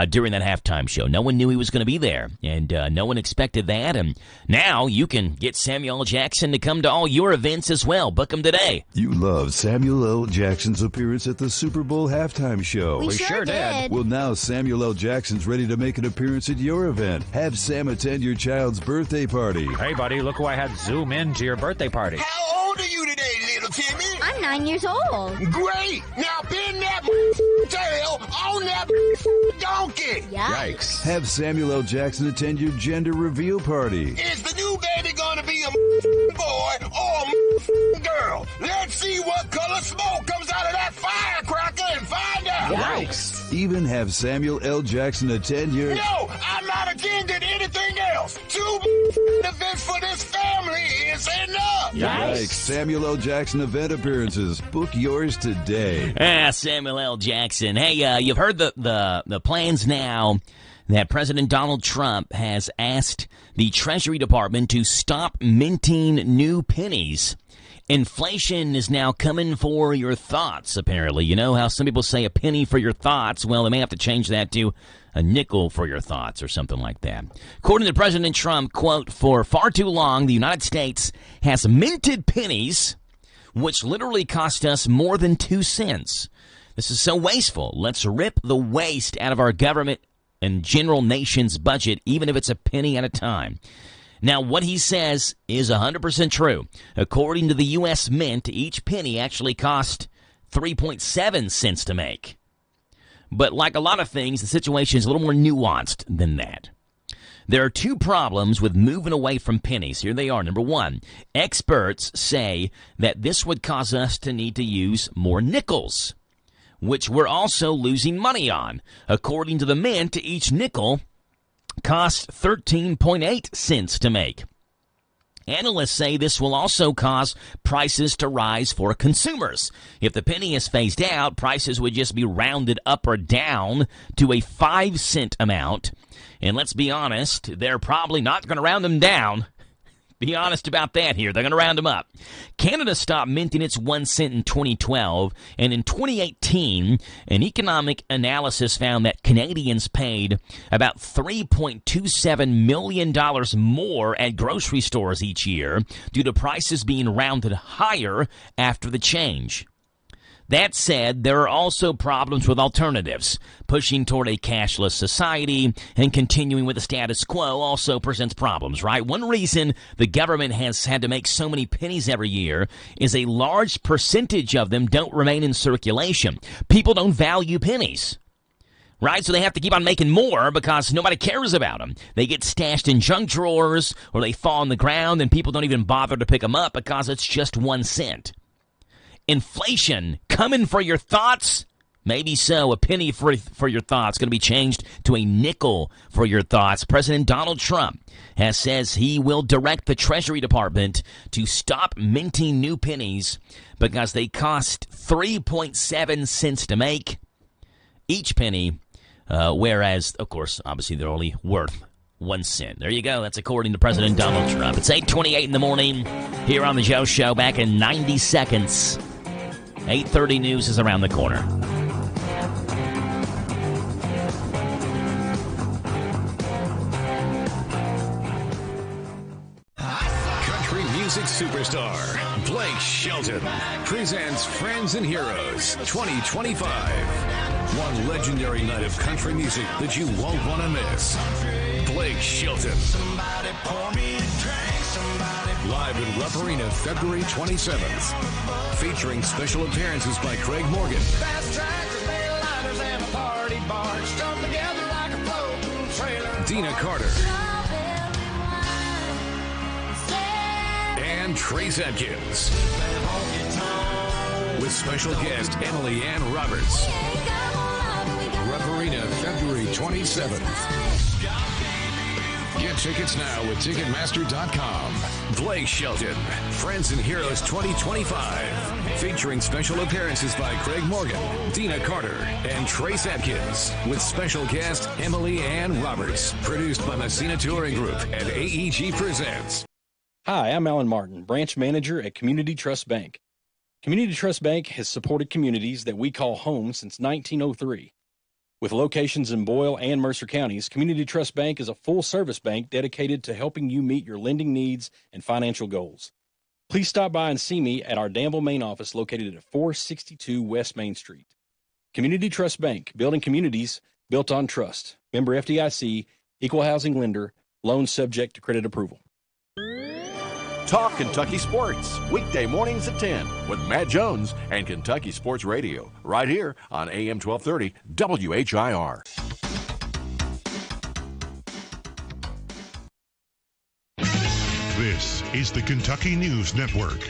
during that halftime show. No one knew he was going to be there, and no one expected that. And now you can get Samuel L. Jackson to come to all your events as well. Book him today. You loved Samuel L. Jackson's appearance at the Super Bowl halftime show. We sure did. Well, now Samuel L. Jackson's ready to make an appearance at your event. Have Sam attend your child's birthday party. Hey, buddy, look who I had zoom in to your birthday party. How old are you today, little Timmy? I'm 9 years old. Great! Now pin that tail on that donkey. Yikes. Have Samuel L. Jackson attend your gender reveal party. Is the new baby gonna be a boy or a girl? Let's see what color smoke comes out of that firecracker and find out. Yikes. Even have Samuel L. Jackson attend your... No, I'm not attending anything else. 2 events for this family is enough. Yikes. Samuel L. Jackson event appearances. Book yours today. Samuel L. Jackson. Hey, you've heard the plans now that President Donald Trump has asked the Treasury Department to stop minting new pennies. Inflation is now coming for your thoughts, apparently. You know how some people say a penny for your thoughts? Well, they may have to change that to a nickel for your thoughts or something like that. According to President Trump, quote, for far too long, the United States has minted pennies, which literally cost us more than 2 cents. This is so wasteful. Let's rip the waste out of our government and general nation's budget, even if it's a penny at a time. Now, what he says is 100% true. According to the U.S. Mint, each penny actually cost 3.7 cents to make. But like a lot of things, the situation is a little more nuanced than that. There are 2 problems with moving away from pennies. Here they are. Number 1, experts say that this would cause us to need to use more nickels, which we're also losing money on. According to the Mint, each nickel costs 13.8 cents to make. Analysts say this will also cause prices to rise for consumers. If the penny is phased out, prices would just be rounded up or down to a 5-cent amount. And let's be honest, they're probably not going to round them down. Be honest about that here. They're going to round them up. Canada stopped minting its 1 cent in 2012, and in 2018, an economic analysis found that Canadians paid about $3.27 million more at grocery stores each year due to prices being rounded higher after the change. That said, there are also problems with alternatives. Pushing toward a cashless society and continuing with the status quo also presents problems, right? One reason the government has had to make so many pennies every year is a large percentage of them don't remain in circulation. People don't value pennies, right? So they have to keep on making more because nobody cares about them. They get stashed in junk drawers or they fall on the ground and people don't even bother to pick them up because it's just 1 cent. Inflation coming for your thoughts? Maybe so. A penny for your thoughts going to be changed to a nickel for your thoughts. President Donald Trump says he will direct the Treasury Department to stop minting new pennies because they cost 3.7 cents to make each penny, whereas, of course, obviously they're only worth 1 cent. There you go. That's according to President Donald Trump. It's 8:28 in the morning here on the Joe Show. Back in 90 seconds. 8:30 news is around the corner. Country music superstar Blake Shelton presents Friends and Heroes 2025. One legendary night of country music that you won't want to miss. Blake Shelton. Somebody pour me a drink, somebody. Live in Rupp Arena, February 27th. Featuring special appearances by Craig Morgan. Fast tracks, lighters, and a party barge strung together like a floating trailer. Dina Carter. And Trace Adkins. With special guest Emily Ann Roberts. Rupp Arena, February 27th. Get tickets now with Ticketmaster.com. Blake Shelton, Friends and Heroes 2025. Featuring special appearances by Craig Morgan, Dina Carter, and Trace Adkins. With special guest Emily Ann Roberts. Produced by Messina Touring Group and AEG Presents. Hi, I'm Alan Martin, branch manager at Community Trust Bank. Community Trust Bank has supported communities that we call home since 1903. With locations in Boyle and Mercer counties, Community Trust Bank is a full-service bank dedicated to helping you meet your lending needs and financial goals. Please stop by and see me at our Danville main office located at 462 West Main Street. Community Trust Bank, building communities built on trust. Member FDIC, equal housing lender, loans subject to credit approval. Talk Kentucky Sports, weekday mornings at 10 with Matt Jones and Kentucky Sports Radio, right here on AM 1230 WHIR. This is the Kentucky News Network.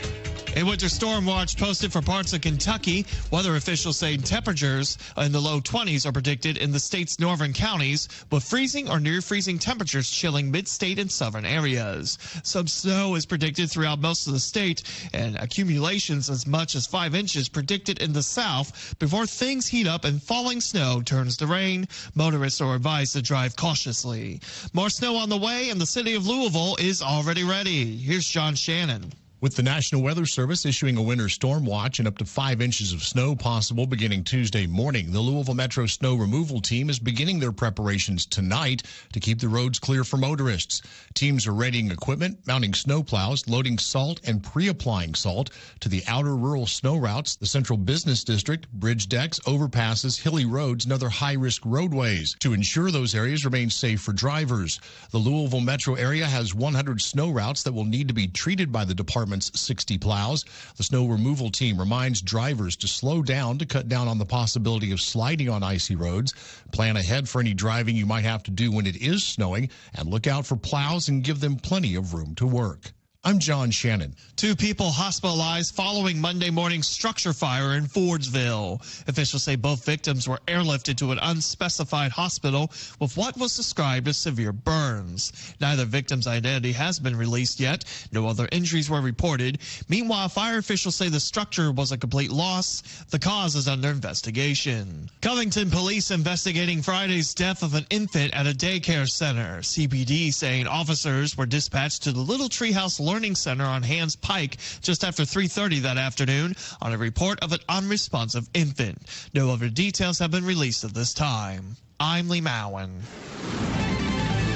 A winter storm watch posted for parts of Kentucky. Weather officials say temperatures in the low 20s are predicted in the state's northern counties, with freezing or near freezing temperatures chilling mid-state and southern areas. Some snow is predicted throughout most of the state, and accumulations as much as 5 inches predicted in the south before things heat up and falling snow turns to rain. Motorists are advised to drive cautiously. More snow on the way, and the city of Louisville is already ready. Here's John Shannon. With the National Weather Service issuing a winter storm watch and up to 5 inches of snow possible beginning Tuesday morning, the Louisville Metro Snow Removal Team is beginning their preparations tonight to keep the roads clear for motorists. Teams are readying equipment, mounting snow plows, loading salt, and pre-applying salt to the outer rural snow routes, the Central Business District, bridge decks, overpasses, hilly roads, and other high-risk roadways to ensure those areas remain safe for drivers. The Louisville metro area has 100 snow routes that will need to be treated by the department's 60 plows. The snow removal team reminds drivers to slow down to cut down on the possibility of sliding on icy roads. Plan ahead for any driving you might have to do when it is snowing, and look out for plows and give them plenty of room to work. I'm John Shannon. 2 people hospitalized following Monday morning's structure fire in Fordsville. Officials say both victims were airlifted to an unspecified hospital with what was described as severe burns. Neither victim's identity has been released yet. No other injuries were reported. Meanwhile, fire officials say the structure was a complete loss. The cause is under investigation. Covington police investigating Friday's death of an infant at a daycare center. CPD saying officers were dispatched to the Little Treehouse Learning Center on Hands Pike just after 3:30 that afternoon on a report of an unresponsive infant. No other details have been released at this time. I'm Lee Mowen.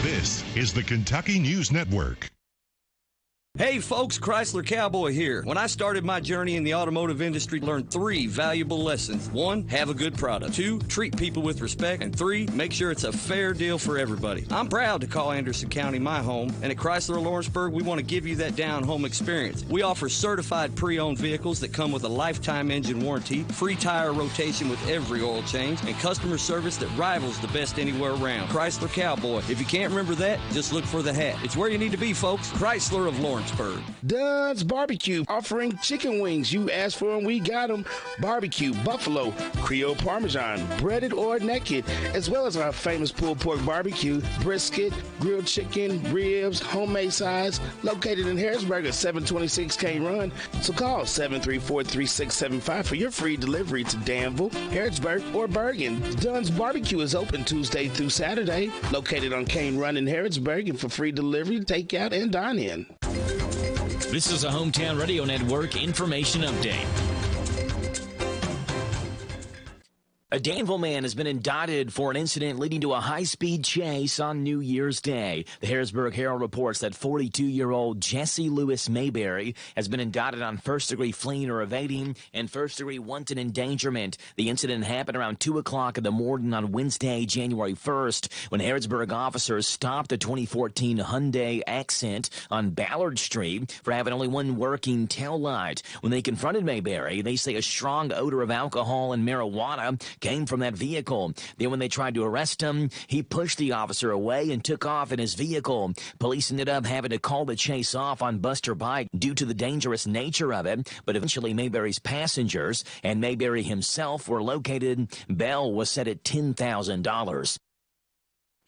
This is the Kentucky News Network. Hey folks, Chrysler Cowboy here. When I started my journey in the automotive industry, I learned 3 valuable lessons. 1, have a good product. 2, treat people with respect. And 3, make sure it's a fair deal for everybody. I'm proud to call Anderson County my home, and at Chrysler Lawrenceburg, we want to give you that down-home experience. We offer certified pre-owned vehicles that come with a lifetime engine warranty, free tire rotation with every oil change, and customer service that rivals the best anywhere around. Chrysler Cowboy. If you can't remember that, just look for the hat. It's where you need to be, folks. Chrysler of Lawrenceburg. Dunn's Barbecue, offering chicken wings. You asked for them, we got them. Barbecue, buffalo, Creole Parmesan, breaded or naked, as well as our famous pulled pork barbecue, brisket, grilled chicken, ribs, homemade sides, located in Harrisburg at 726 K Run. So call 734-3675 for your free delivery to Danville, Harrisburg, or Bergen. Dunn's Barbecue is open Tuesday through Saturday, located on Kane Run in Harrisburg, and for free delivery, takeout, and dine-in. This is a Hometown Radio Network information update. A Danville man has been indicted for an incident leading to a high-speed chase on New Year's Day. The Harrisburg Herald reports that 42-year-old Jesse Lewis Mayberry has been indicted on first-degree fleeing or evading and first-degree wanton endangerment. The incident happened around 2 o'clock in the morning on Wednesday, January 1st, when Harrisburg officers stopped the 2014 Hyundai Accent on Ballard Street for having only one working tail light. When they confronted Mayberry, they say a strong odor of alcohol and marijuana came from that vehicle. Then when they tried to arrest him, he pushed the officer away and took off in his vehicle. Police ended up having to call the chase off on Buster Bike due to the dangerous nature of it, but eventually Mayberry's passengers and Mayberry himself were located. Bail was set at $10,000.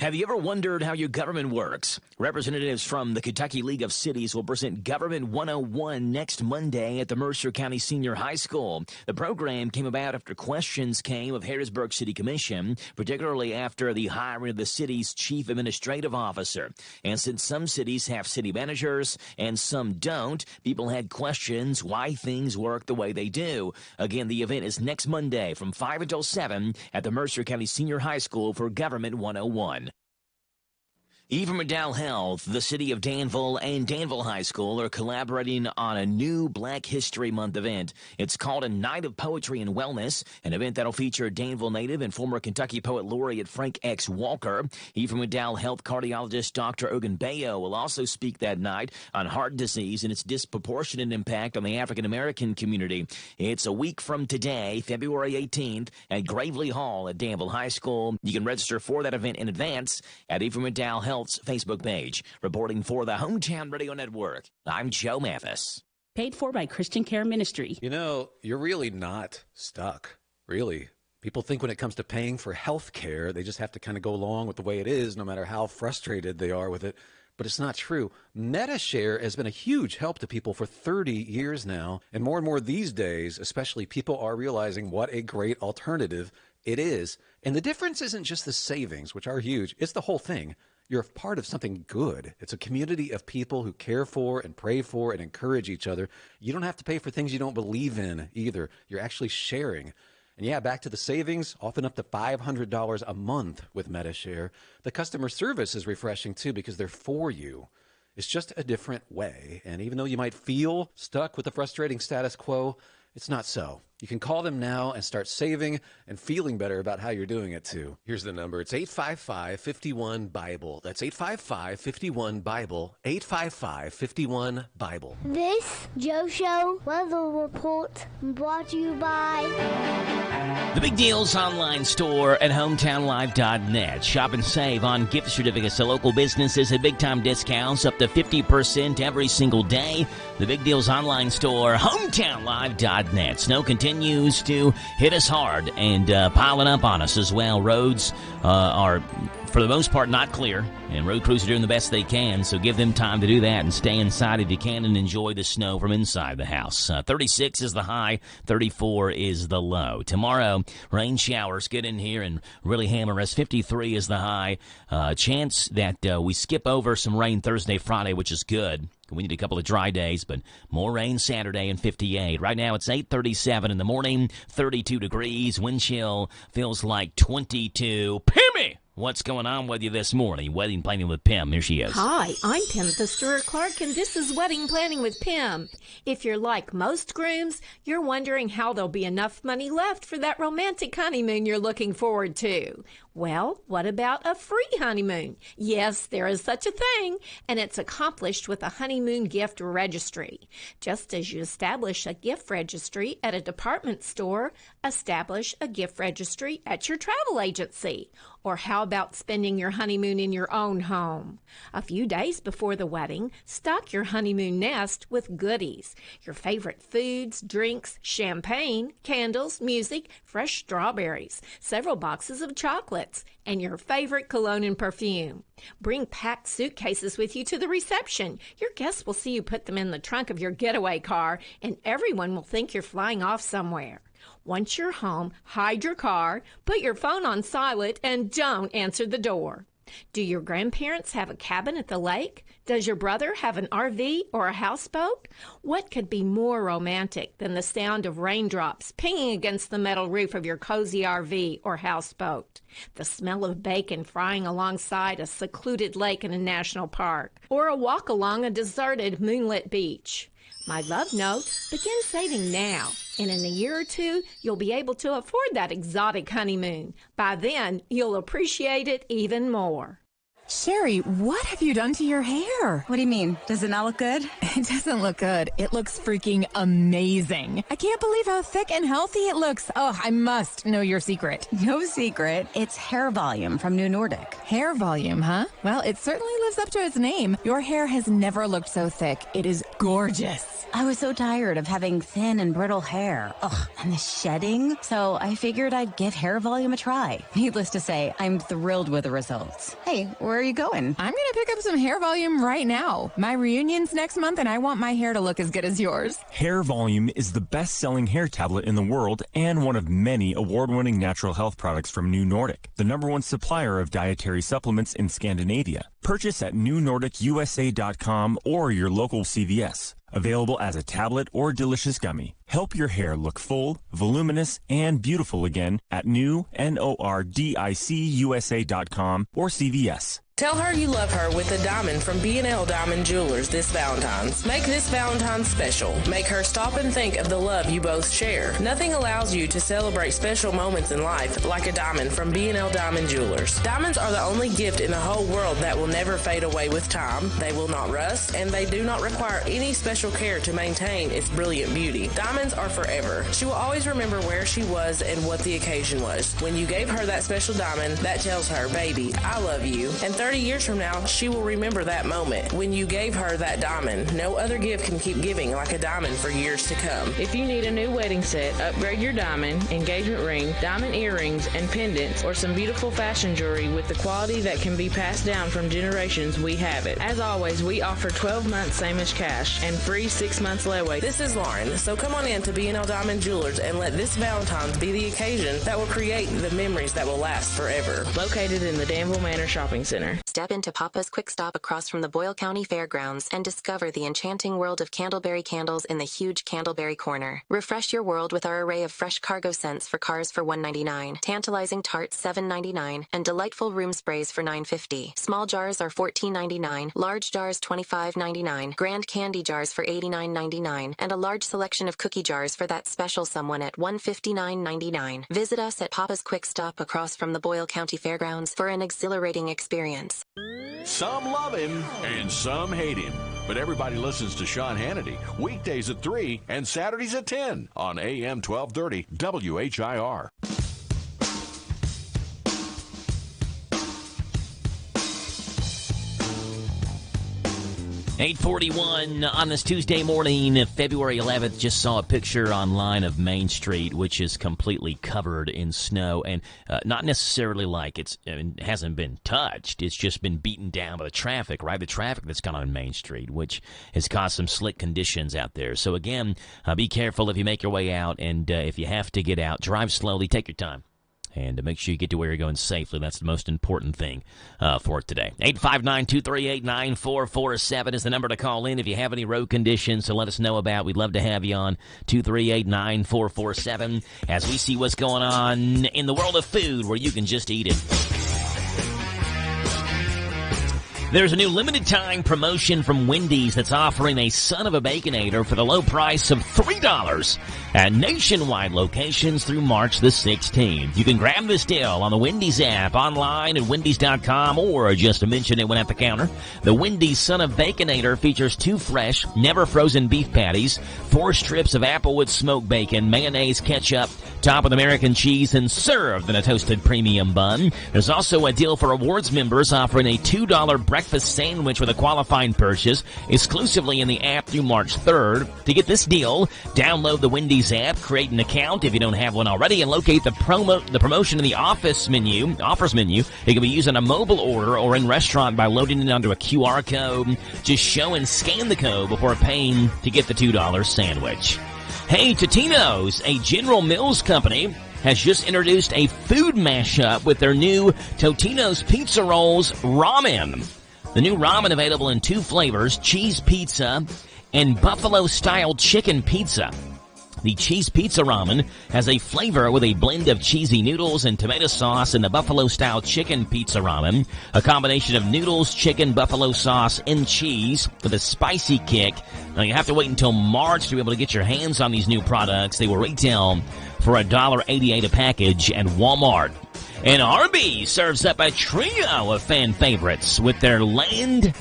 Have you ever wondered how your government works? Representatives from the Kentucky League of Cities will present Government 101 next Monday at the Mercer County Senior High School. The program came about after questions came of Harrisburg City Commission, particularly after the hiring of the city's chief administrative officer. And since some cities have city managers and some don't, people had questions why things work the way they do. Again, the event is next Monday from 5 until 7 at the Mercer County Senior High School for Government 101. Even McDowell Health, the city of Danville, and Danville High School are collaborating on a new Black History Month event. It's called a Night of Poetry and Wellness, an event that'll feature Danville native and former Kentucky Poet Laureate Frank X. Walker. Even McDowell Health cardiologist Dr. Ogunbayo will also speak that night on heart disease and its disproportionate impact on the African American community. It's a week from today, February 18th, at Gravely Hall at Danville High School. You can register for that event in advance at Even McDowell Health's Facebook page. Reporting for the Hometown Radio Network, I'm Joe Mathis. Paid for by Christian Care Ministry. You know, you're really not stuck, really. People think when it comes to paying for health care, they just have to kind of go along with the way it is, no matter how frustrated they are with it. But it's not true. MediShare has been a huge help to people for 30 years now. And more these days, especially, people are realizing what a great alternative it is. And the difference isn't just the savings, which are huge. It's the whole thing. You're a part of something good. It's a community of people who care for and pray for and encourage each other. You don't have to pay for things you don't believe in either. You're actually sharing. And yeah, back to the savings, often up to $500 a month with MediShare. The customer service is refreshing too because they're for you. It's just a different way. And even though you might feel stuck with the frustrating status quo, it's not so. You can call them now and start saving and feeling better about how you're doing it too. Here's the number. It's 855-51-BIBLE. That's 855-51-BIBLE. 855-51-BIBLE. This Joe Show weather report brought to you by The Big Deals online store at hometownlive.net. Shop and save on gift certificates to local businesses at big-time discounts up to 50% every single day. The Big Deals online store, hometownlive.net. Snow continues to hit us hard and piling up on us as well. Roads are, for the most part, not clear, and road crews are doing the best they can, so give them time to do that and stay inside if you can and enjoy the snow from inside the house. 36 is the high, 34 is the low. Tomorrow, rain showers get in here and really hammer us. 53 is the high. Chance that we skip over some rain Thursday, Friday, which is good. We need a couple of dry days, but more rain Saturday and 58. Right now it's 8:37 in the morning, 32 degrees. Wind chill feels like 22. Pimmy! What's going on with you this morning? Wedding Planning with Pim. Here she is. Hi, I'm Pim the Stewart Clark, and this is Wedding Planning with Pim. If you're like most grooms, you're wondering how there'll be enough money left for that romantic honeymoon you're looking forward to. Well, what about a free honeymoon? Yes, there is such a thing, and it's accomplished with a honeymoon gift registry. Just as you establish a gift registry at a department store, establish a gift registry at your travel agency. Or how about spending your honeymoon in your own home? A few days before the wedding, stock your honeymoon nest with goodies. Your favorite foods, drinks, champagne, candles, music, fresh strawberries, several boxes of chocolates, and your favorite cologne and perfume. Bring packed suitcases with you to the reception. Your guests will see you put them in the trunk of your getaway car, and everyone will think you're flying off somewhere. Once you're home, hide your car, put your phone on silent, and don't answer the door. Do your grandparents have a cabin at the lake? Does your brother have an RV or a houseboat? What could be more romantic than the sound of raindrops pinging against the metal roof of your cozy RV or houseboat? The smell of bacon frying alongside a secluded lake in a national park, or a walk along a deserted moonlit beach. My love note, begin saving now, and in a year or two, you'll be able to afford that exotic honeymoon. By then, you'll appreciate it even more. Sherry, what have you done to your hair? What do you mean? Does it not look good? It doesn't look good. It looks freaking amazing. I can't believe how thick and healthy it looks. Oh, I must know your secret. No secret. It's hair volume from New Nordic. Hair volume, huh? Well, it certainly lives up to its name. Your hair has never looked so thick. It is gorgeous. I was so tired of having thin and brittle hair. Ugh, and the shedding. So I figured I'd give hair volume a try. Needless to say, I'm thrilled with the results. Hey, where are you going? I'm going to pick up some hair volume right now. My reunion's next month, and I want my hair to look as good as yours. Hair Volume is the best-selling hair tablet in the world and one of many award-winning natural health products from New Nordic, the #1 supplier of dietary supplements in Scandinavia. Purchase at newnordicusa.com or your local CVS. Available as a tablet or delicious gummy. Help your hair look full, voluminous, and beautiful again at nordicUSA.com or CVS. Tell her you love her with a diamond from B&L Diamond Jewelers this Valentine's. Make this Valentine's special. Make her stop and think of the love you both share. Nothing allows you to celebrate special moments in life like a diamond from B&L Diamond Jewelers. Diamonds are the only gift in the whole world that will never fade away with time. They will not rust, and they do not require any special care to maintain its brilliant beauty. Diamonds are forever. She will always remember where she was and what the occasion was. When you gave her that special diamond, that tells her, baby, I love you. And 30 years from now, she will remember that moment when you gave her that diamond. No other gift can keep giving like a diamond for years to come. If you need a new wedding set, upgrade your diamond, engagement ring, diamond earrings, and pendants, or some beautiful fashion jewelry with the quality that can be passed down from generations, we have it. As always, we offer 12 months same as cash and free 6 months layaway. This is Lauren, so come on in to B&L Diamond Jewelers and let this Valentine's be the occasion that will create the memories that will last forever. Located in the Danville Manor Shopping Center. Step into Papa's Quick Stop across from the Boyle County Fairgrounds and discover the enchanting world of Candleberry candles in the huge Candleberry Corner. Refresh your world with our array of fresh cargo scents for cars for $1.99, tantalizing tarts $7.99, and delightful room sprays for $9.50. Small jars are $14.99, large jars $25.99, grand candy jars for $89.99, and a large selection of cookie jars for that special someone at $159.99. Visit us at Papa's Quick Stop across from the Boyle County Fairgrounds for an exhilarating experience. Some love him and some hate him, but everybody listens to Sean Hannity weekdays at 3 and Saturdays at 10 on AM 1230 WHIR. 8:41 on this Tuesday morning, February 11th. Just saw a picture online of Main Street, which is completely covered in snow, and not necessarily like it hasn't been touched. It's just been beaten down by the traffic, right? The traffic that's gone on Main Street, which has caused some slick conditions out there. So again, be careful if you make your way out, and if you have to get out, drive slowly, take your time. And make sure you get to where you're going safely. That's the most important thing for today. 859-238-9447 is the number to call in if you have any road conditions to let us know about. We'd love to have you on 238-9447 as we see what's going on in the world of food where you can just eat it. There's a new limited-time promotion from Wendy's that's offering a son of a Baconator for the low price of $3 at nationwide locations through March the 16th. You can grab this deal on the Wendy's app, online at Wendy's.com, or just mention it when at the counter. The Wendy's Son of Baconator features 2 fresh, never-frozen beef patties, 4 strips of Applewood smoked bacon, mayonnaise, ketchup, topped with American cheese, and served in a toasted premium bun. There's also a deal for awards members offering a $2 breakfast sandwich with a qualifying purchase exclusively in the app through March 3rd. To get this deal, download the Wendy's app, create an account if you don't have one already, and locate the promotion in the offers menu. It can be used on a mobile order or in restaurant by loading it onto a QR code. Just show and scan the code before paying to get the $2 sandwich. Hey, Totino's, a General Mills company, has just introduced a food mashup with their new Totino's Pizza Rolls Ramen. The new ramen available in 2 flavors, cheese pizza and buffalo-style chicken pizza. The cheese pizza ramen has a flavor with a blend of cheesy noodles and tomato sauce, and the buffalo-style chicken pizza ramen, a combination of noodles, chicken, buffalo sauce, and cheese with a spicy kick. Now, you have to wait until March to be able to get your hands on these new products. They will retail for $1.88 a package at Walmart. And Arby's serves up a trio of fan favorites with their land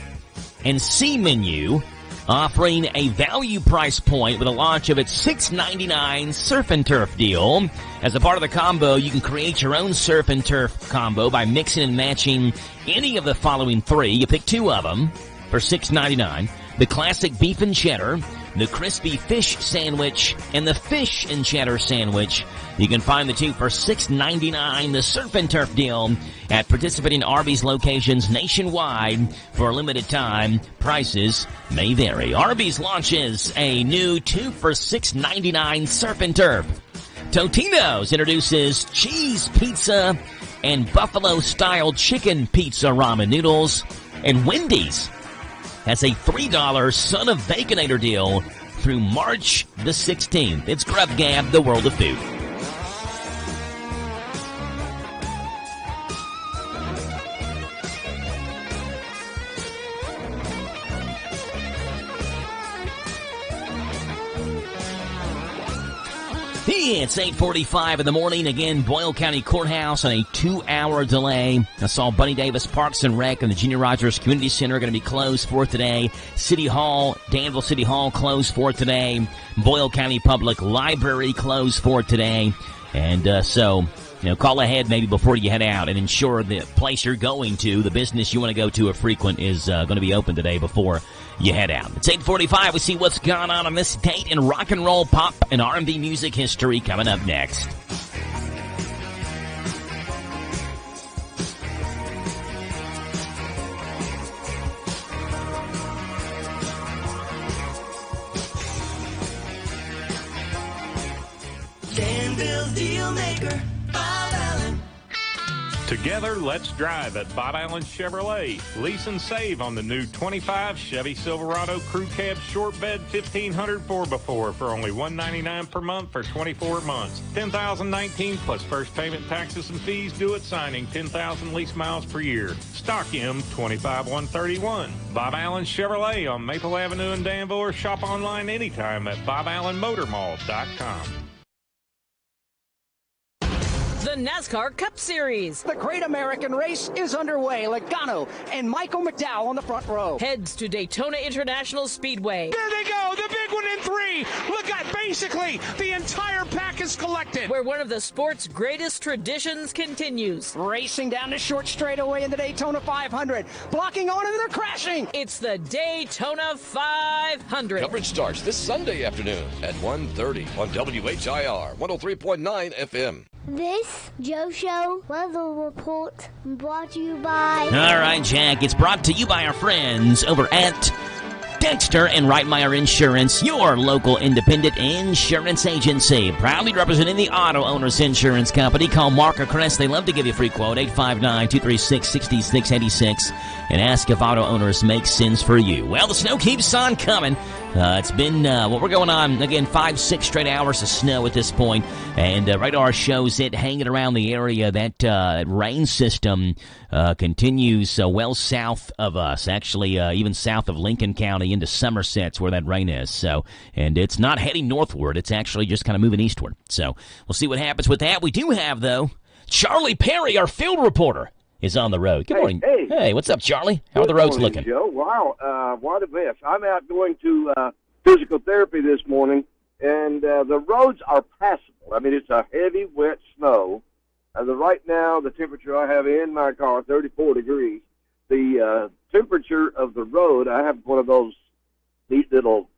and sea menu, offering a value price point with the launch of its $6.99 Surf and Turf deal. As a part of the combo, you can create your own Surf and Turf combo by mixing and matching any of the following 3. You pick 2 of them for $6.99. The classic beef and cheddar, the crispy fish sandwich, and the fish and cheddar sandwich. You can find the 2 for $6.99, the Surf and Turf deal, at participating Arby's locations nationwide for a limited time. Prices may vary. Arby's launches a new 2 for $6.99 Surf and Turf. Totino's introduces cheese pizza and buffalo-style chicken pizza ramen noodles. And Wendy's has a $3 Son of Baconator deal through March the 16th. It's Grub Gab, the world of food. It's 8:45 in the morning. Again, Boyle County Courthouse on a 2-hour delay. I saw Bunny Davis Parks and Rec and the Junior Rogers Community Center going to be closed for today. City Hall, Danville City Hall closed for today. Boyle County Public Library closed for today. And so, call ahead maybe before you head out and ensure the place you're going to, the business you want to go to or frequent, is going to be open today before you head out. It's 8:45. We see what's gone on this date in rock and roll, pop, and R&B music history coming up next. Danville's deal maker, Bob Allen. Together, let's drive at Bob Allen Chevrolet. Lease and save on the new 25 Chevy Silverado Crew Cab Short Bed 1500 4x4 for only $199 per month for 24 months. 10,019 plus first payment, taxes, and fees due at signing. 10,000 lease miles per year. Stock M 25131. Bob Allen Chevrolet on Maple Avenue in Danville, or shop online anytime at BobAllenMotorMall.com. The NASCAR Cup Series. The Great American Race is underway. Logano and Michael McDowell on the front row. Heads to Daytona International Speedway. There they go, the big one in 3. Look at basically the entire pack is collected. Where one of the sport's greatest traditions continues. Racing down the short straightaway in the Daytona 500. Blocking on and they're crashing. It's the Daytona 500. Coverage starts this Sunday afternoon at 1:30 on WHIR 103.9 FM. This Joe Show weather report brought to you by... All right, Jack, it's brought to you by our friends over at Dexter and Reitmeyer Insurance, your local independent insurance agency. Proudly representing the Auto Owners Insurance Company. Call Mark or Chris. They love to give you a free quote, 859-236-6686, and ask if Auto Owners make sense for you. Well, the snow keeps on coming. It's been, we're going on, again, 5-6 straight hours of snow at this point, and radar shows it hanging around the area. That rain system continues well south of us, actually even south of Lincoln County into Somerset's where that rain is. So, and it's not heading northward. It's actually just kind of moving eastward. So we'll see what happens with that. We do have, though, Charlie Perry, our field reporter, is on the road. Good morning. Hey, what's up, Charlie? How are the roads looking? Joe. Wow, what a mess. I'm out going to physical therapy this morning, and the roads are passable. I mean, it's a heavy, wet snow. Right now, the temperature I have in my car, 34 degrees. The temperature of the road, I have one of those neat little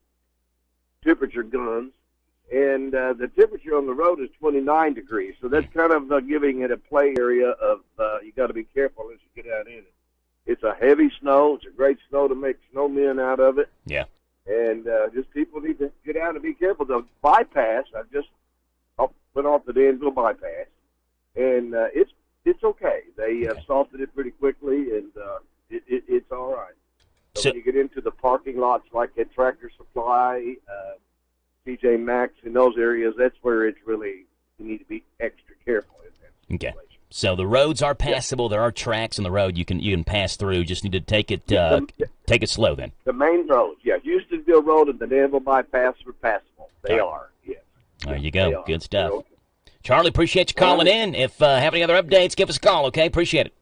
temperature guns, and the temperature on the road is 29 degrees. So that's kind of giving it a play area of you got to be careful as you get out in it. It's a heavy snow. It's a great snow to make snowmen out of it. Yeah. And just people need to get out and be careful. The bypass, went off the Danville bypass, and it's okay. They salted it pretty quickly, and it's all right. So when you get into the parking lots like at Tractor Supply, TJ Maxx, in those areas, that's where it's really, you need to be extra careful in that situation. Okay. So the roads are passable. There are tracks on the road you can pass through. Just need to take it slow then. The main roads, Houstonville Road and the Danville bypass are passable. They are, yes. There you go. Good stuff. Charlie, appreciate you calling in. If have any other updates, give us a call, okay? Appreciate it.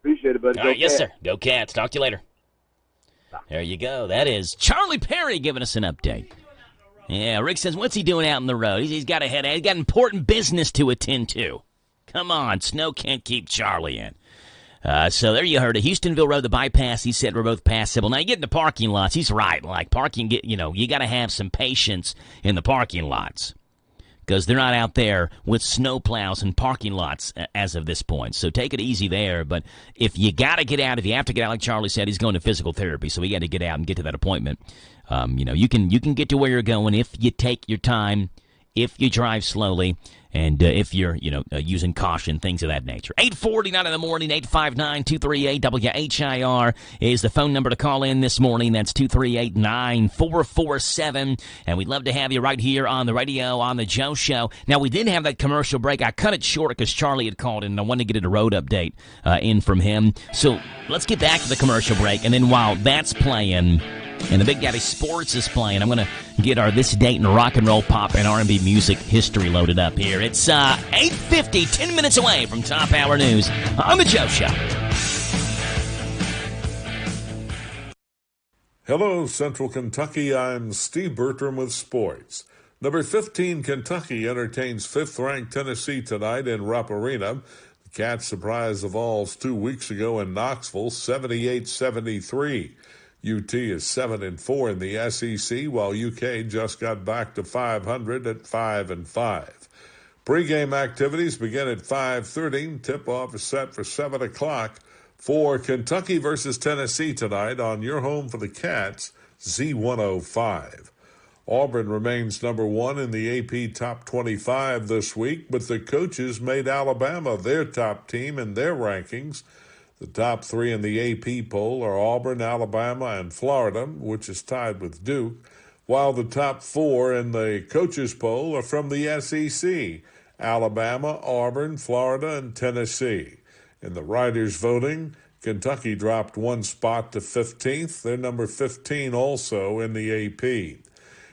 Appreciate it, buddy. All right, yes, sir. Go Cats. Talk to you later. There you go. That is Charlie Perry giving us an update. Yeah, Rick says, what's he doing out on the road? He's got a headache. He's got important business to attend to. Come on, snow can't keep Charlie in. So there you heard it. Houstonville Road, the bypass, he said, we're both passable. Now, you get in the parking lots. He's right. Like, parking, you got to have some patience in the parking lots because they're not out there with snow plows and parking lots as of this point. So take it easy there. But if you got to get out, if you have to get out, like Charlie said, he's going to physical therapy, so we got to get out and get to that appointment. You can get to where you're going if you take your time, if you drive slowly, and if you're, using caution, things of that nature. 8:49 in the morning, 859-238 WHIR is the phone number to call in this morning. That's 238-9447. And we'd love to have you right here on the radio on the Joe Show. Now, we did have that commercial break. I cut it short because Charlie had called in, and I wanted to get a road update in from him. So let's get back to the commercial break. And then while that's playing and the Big Daddy Sports is playing, I'm going to get our This Date in Rock and Roll, Pop, and R&B music history loaded up here. It's 8:50, 10 minutes away from Top Hour News on The Joe Show. Hello, Central Kentucky. I'm Steve Bertram with sports. Number 15, Kentucky entertains 5th-ranked Tennessee tonight in Rupp Arena. The Cats surprised the Vols 2 weeks ago in Knoxville, 78-73. UT is 7-4 in the SEC, while UK just got back to 500 at 5-5. Pre-game activities begin at 5:30. Tip-off is set for 7 o'clock for Kentucky versus Tennessee tonight on your home for the Cats, Z105. Auburn remains number 1 in the AP Top 25 this week, but the coaches made Alabama their top team in their rankings. The top 3 in the AP poll are Auburn, Alabama, and Florida, which is tied with Duke, while the top 4 in the coaches poll are from the SEC, Alabama, Auburn, Florida, and Tennessee. In the writers' voting, Kentucky dropped 1 spot to 15th. They're number 15 also in the AP.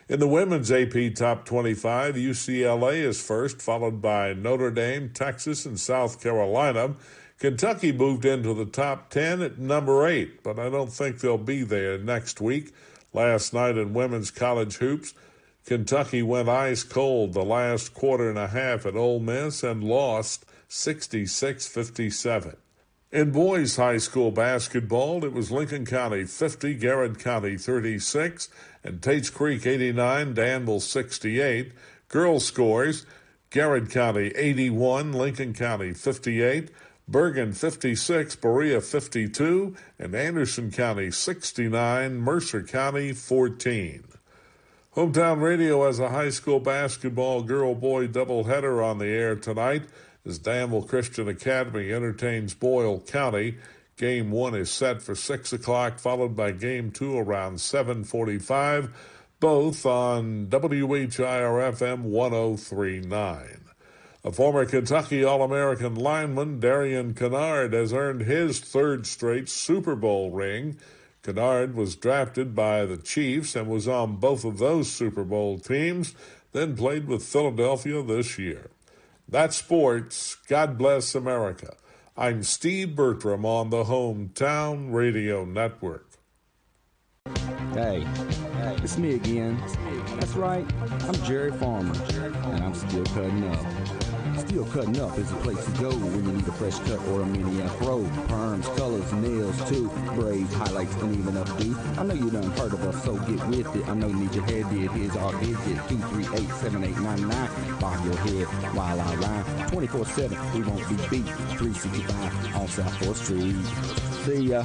In the women's AP Top 25, UCLA is first, followed by Notre Dame, Texas, and South Carolina. Kentucky moved into the top 10 at number 8, but I don't think they'll be there next week. Last night in women's college hoops, Kentucky went ice cold the last quarter and a half at Ole Miss and lost 66-57. In boys high school basketball, it was Lincoln County 50, Garrett County 36, and Tates Creek 89, Danville 68. Girls scores, Garrett County 81, Lincoln County 58, Bergen 56, Berea 52, and Anderson County 69, Mercer County 14. Hometown Radio has a high school basketball girl-boy doubleheader on the air tonight as Danville Christian Academy entertains Boyle County. Game 1 is set for 6 o'clock, followed by Game 2 around 7:45, both on WHIR-FM 103.9. A former Kentucky All-American lineman, Darian Kennard, has earned his 3rd straight Super Bowl ring. Kennard was drafted by the Chiefs and was on both of those Super Bowl teams, then played with Philadelphia this year. That's sports. God bless America. I'm Steve Bertram on the Hometown Radio Network. Hey, it's me again. That's right, I'm Jerry Farmer, and I'm still cutting up. Still Cutting Up is a place to go when you need a fresh cut or a mini afro. Perms, colors, nails, too. Braids, highlights, and even updo. I know you done heard of us, so get with it. I know you need your hair did. Here's our visit, 238-7899. Bob your head while I rhyme. 24/7, we won't be beat. 365 on South 4th Street. See ya.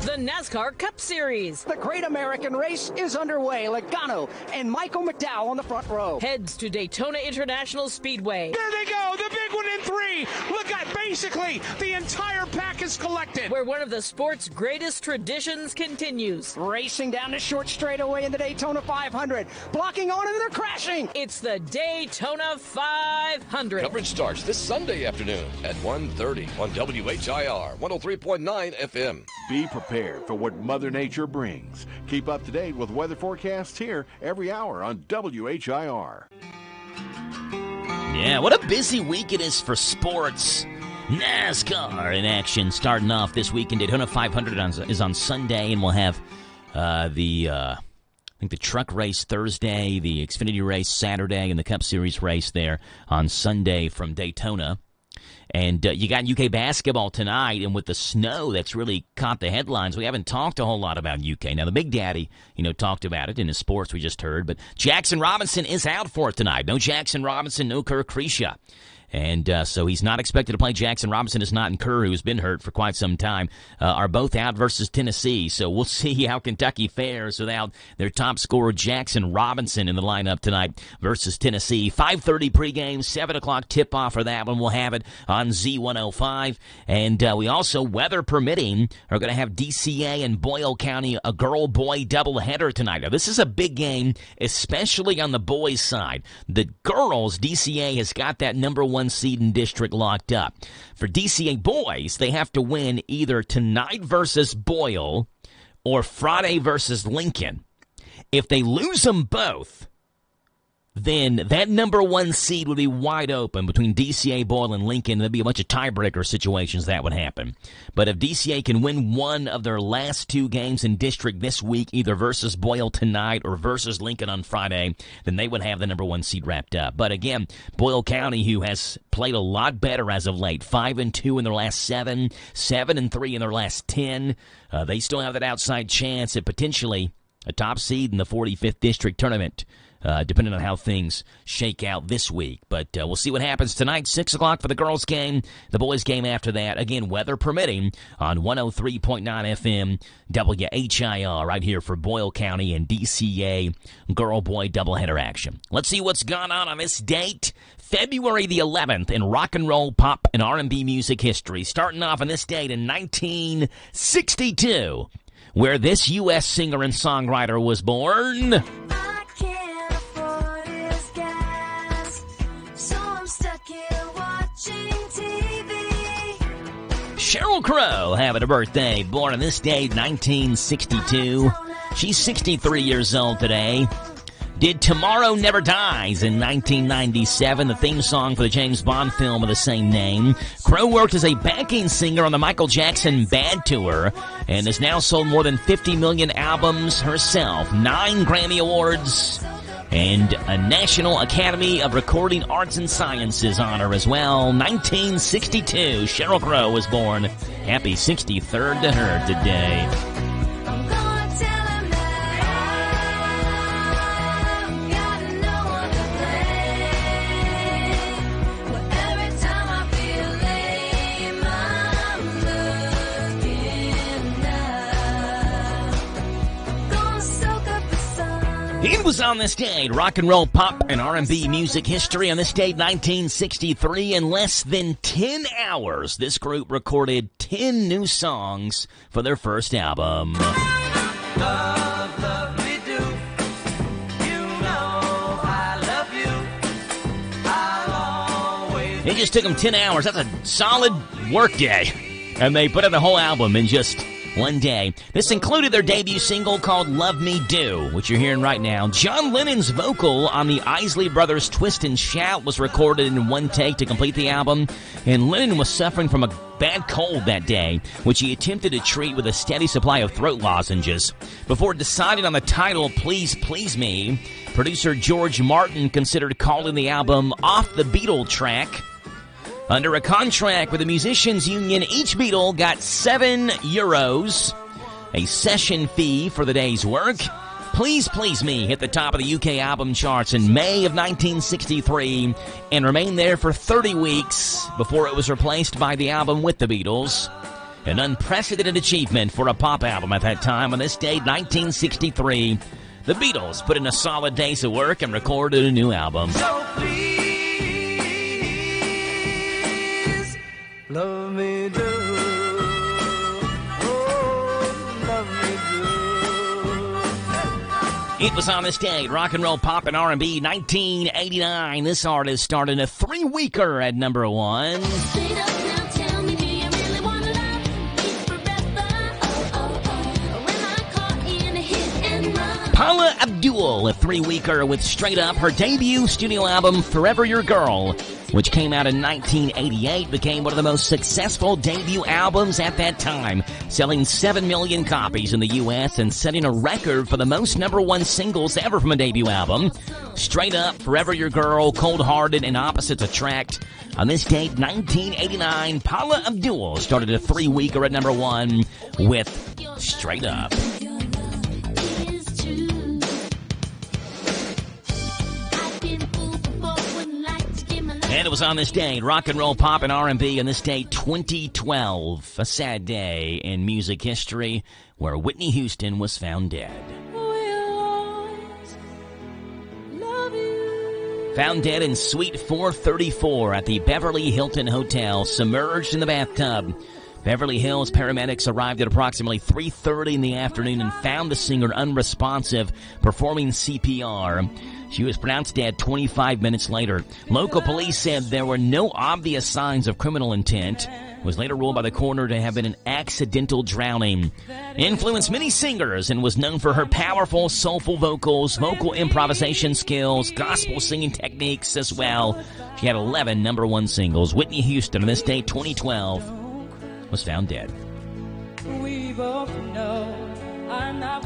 The the NASCAR Cup Series. The Great American Race is underway. Logano and Michael McDowell on the front row. Heads to Daytona International Speedway. There they go, the big one in 3. Look at basically the entire pack is collected. Where one of the sport's greatest traditions continues. Racing down the short straightaway in the Daytona 500. Blocking on and they're crashing. It's the Daytona 500. Coverage starts this Sunday afternoon at 1:30 on WHIR 103.9 FM. Be prepared for what Mother Nature brings. Keep up to date with weather forecasts here every hour on WHIR. Yeah, what a busy week it is for sports. NASCAR in action starting off this weekend. Daytona 500 is on Sunday, and we'll have the truck race Thursday, the Xfinity race Saturday, and the Cup Series race there on Sunday from Daytona. And you got UK basketball tonight, and with the snow that's really caught the headlines, we haven't talked a whole lot about UK. Now, the Big Daddy, talked about it in his sports we just heard, but Jackson Robinson is out for it tonight. No Jackson Robinson, no Kerr Krisha. And so he's not expected to play. Jackson Robinson is not, and Kerr, who's been hurt for quite some time, are both out versus Tennessee. So we'll see how Kentucky fares without their top scorer, Jackson Robinson, in the lineup tonight versus Tennessee. 5:30 pregame, 7 o'clock tip-off for that one. We'll have it on Z105. And we also, weather permitting, are going to have DCA and Boyle County a girl-boy doubleheader tonight. Now, this is a big game, especially on the boys' side. The girls, DCA has got that number 1 seed in district locked up. For DCA boys, they have to win either tonight versus Boyle or Friday versus Lincoln. If they lose them both, then that number 1 seed would be wide open between DCA, Boyle, and Lincoln. There'd be a bunch of tiebreaker situations that would happen. But if DCA can win one of their last 2 games in district this week, either versus Boyle tonight or versus Lincoln on Friday, then they would have the number 1 seed wrapped up. But again, Boyle County, who has played a lot better as of late, 5-2 in their last 7, 7-3 in their last 10, they still have that outside chance at potentially a top seed in the 45th district tournament. Depending on how things shake out this week. But we'll see what happens tonight. 6 o'clock for the girls' game. The boys' game after that. Again, weather permitting on 103.9 FM WHIR right here for Boyle County and DCA girl-boy doubleheader action. Let's see what's gone on this date. February the 11th in rock and roll, pop, and R&B music history. Starting off on this date in 1962, where this U.S. singer and songwriter was born. Sheryl Crow having a birthday, born on this day, 1962. She's 63 years old today. Did Tomorrow Never Dies in 1997, the theme song for the James Bond film of the same name. Crow worked as a backing singer on the Michael Jackson Bad Tour and has now sold more than 50 million albums herself, 9 Grammy Awards, and a National Academy of Recording Arts and Sciences honor as well. 1962, Sheryl Crow was born. Happy 63rd to her today. It was on this date, rock and roll, pop, and R&B music history. On this date, 1963, in less than 10 hours, this group recorded 10 new songs for their first album. Love, love me do. You know I love you. I'll always. It just took them 10 hours. That's a solid work day. And they put out the whole album in just one day. This included their debut single called Love Me Do, which you're hearing right now. John Lennon's vocal on the Isley Brothers' Twist and Shout was recorded in one take to complete the album, and Lennon was suffering from a bad cold that day, which he attempted to treat with a steady supply of throat lozenges. Before deciding on the title, Please Please Me, producer George Martin considered calling the album Off the Beatle Track. Under a contract with the Musicians Union, each Beatle got €7, a session fee for the day's work. Please Please Me hit the top of the UK album charts in May of 1963 and remained there for 30 weeks before it was replaced by the album with the Beatles. An unprecedented achievement for a pop album at that time. On this date, 1963, the Beatles put in a solid day's of work and recorded a new album. So please, love me do. Oh, love me do. It was on this date, rock and roll, pop, and R&B, 1989. This artist started a 3-weeker at number 1. Paula Abdul, a 3-weeker with Straight Up. Her debut studio album, Forever Your Girl, which came out in 1988, became one of the most successful debut albums at that time, selling 7 million copies in the U.S. and setting a record for the most number 1 singles ever from a debut album. Straight Up, Forever Your Girl, Cold Hearted, and Opposites Attract. On this date, 1989, Paula Abdul started a 3-weeker at number 1 with Straight Up. And it was on this day, rock and roll, pop, and R&B, on this day, 2012. A sad day in music history where Whitney Houston was found dead. Found dead in Suite 434 at the Beverly Hilton Hotel, submerged in the bathtub. Beverly Hills paramedics arrived at approximately 3:30 in the afternoon and found the singer unresponsive, performing CPR. She was pronounced dead 25 minutes later. Local police said there were no obvious signs of criminal intent. It was later ruled by the coroner to have been an accidental drowning. Influenced many singers and was known for her powerful, soulful vocals, vocal improvisation skills, gospel singing techniques as well. She had 11 number 1 singles. Whitney Houston, on this day, 2012, was found dead.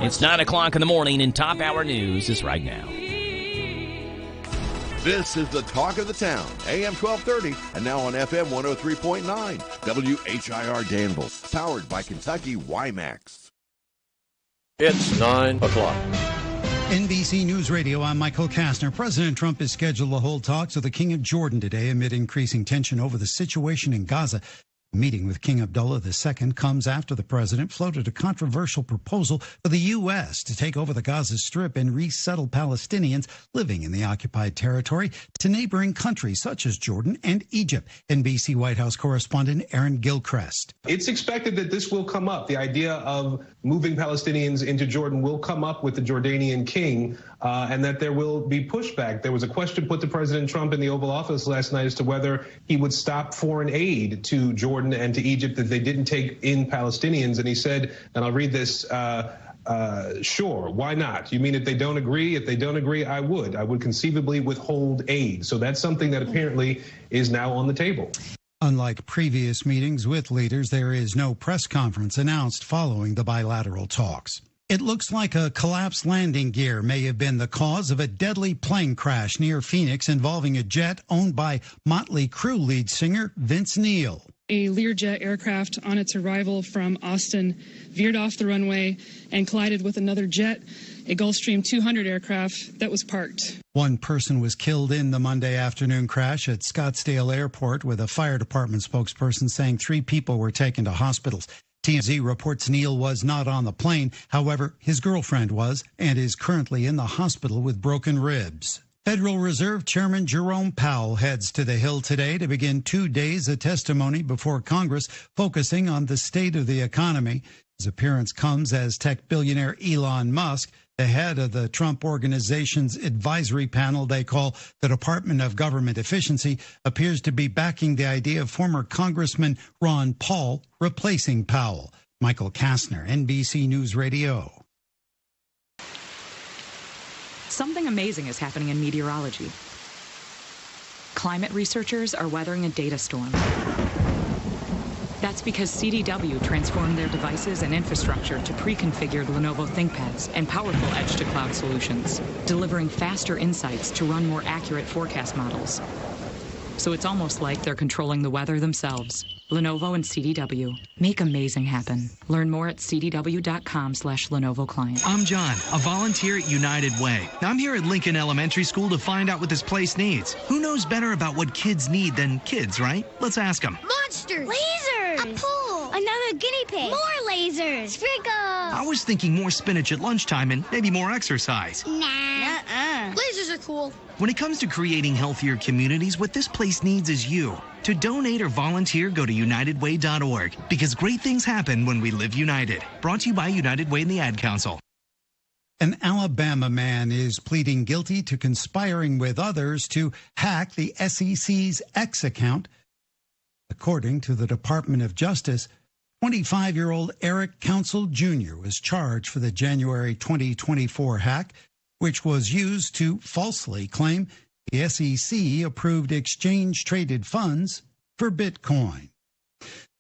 It's 9 o'clock in the morning, and Top Hour News is right now. This is the talk of the town, AM 1230, and now on FM 103.9, WHIR Danville, powered by Kentucky WiMAX. It's 9 o'clock. NBC News Radio, I'm Michael Kastner. President Trump is scheduled to hold talks with the King of Jordan today amid increasing tension over the situation in Gaza. Meeting with King Abdullah II comes after the president floated a controversial proposal for the U.S. to take over the Gaza Strip and resettle Palestinians living in the occupied territory to neighboring countries such as Jordan and Egypt. NBC White House correspondent Aaron Gilchrist. It's expected that this will come up. The idea of moving Palestinians into Jordan will come up with the Jordanian king, and that there will be pushback. There was a question put to President Trump in the Oval Office last night as to whether he would stop foreign aid to Jordan and to Egypt if they didn't take in Palestinians. And he said, and I'll read this, sure, why not? You mean if they don't agree? If they don't agree, I would conceivably withhold aid. So that's something that apparently is now on the table. Unlike previous meetings with leaders, there is no press conference announced following the bilateral talks. It looks like a collapsed landing gear may have been the cause of a deadly plane crash near Phoenix involving a jet owned by Motley Crue lead singer Vince Neil. A Learjet aircraft on its arrival from Austin veered off the runway and collided with another jet, a Gulfstream 200 aircraft that was parked. One person was killed in the Monday afternoon crash at Scottsdale Airport, with a fire department spokesperson saying 3 people were taken to hospitals. TMZ reports Neil was not on the plane. However, his girlfriend was and is currently in the hospital with broken ribs. Federal Reserve Chairman Jerome Powell heads to the Hill today to begin 2 days of testimony before Congress, focusing on the state of the economy. His appearance comes as tech billionaire Elon Musk, the head of the Trump Organization's advisory panel they call the Department of Government Efficiency, appears to be backing the idea of former Congressman Ron Paul replacing Powell. Michael Kastner, NBC News Radio. Something amazing is happening in meteorology. Climate researchers are weathering a data storm. That's because CDW transformed their devices and infrastructure to pre-configured Lenovo ThinkPads and powerful edge-to-cloud solutions, delivering faster insights to run more accurate forecast models. So it's almost like they're controlling the weather themselves. Lenovo and CDW. Make amazing happen. Learn more at cdw.com/Lenovo Client. I'm John, a volunteer at United Way. I'm here at Lincoln Elementary School to find out what this place needs. Who knows better about what kids need than kids, right? Let's ask them. Monsters! Lasers! Pool. Another guinea pig. More lasers. Sprinkles. I was thinking more spinach at lunchtime and maybe more exercise. Nah. Lasers are cool. When it comes to creating healthier communities, what this place needs is you. To donate or volunteer, go to UnitedWay.org, because great things happen when we live united. Brought to you by United Way and the Ad Council. An Alabama man is pleading guilty to conspiring with others to hack the SEC's X account. According to the Department of Justice, 25-year-old Eric Council Jr. was charged for the January 2024 hack, which was used to falsely claim the SEC approved exchange-traded funds for Bitcoin.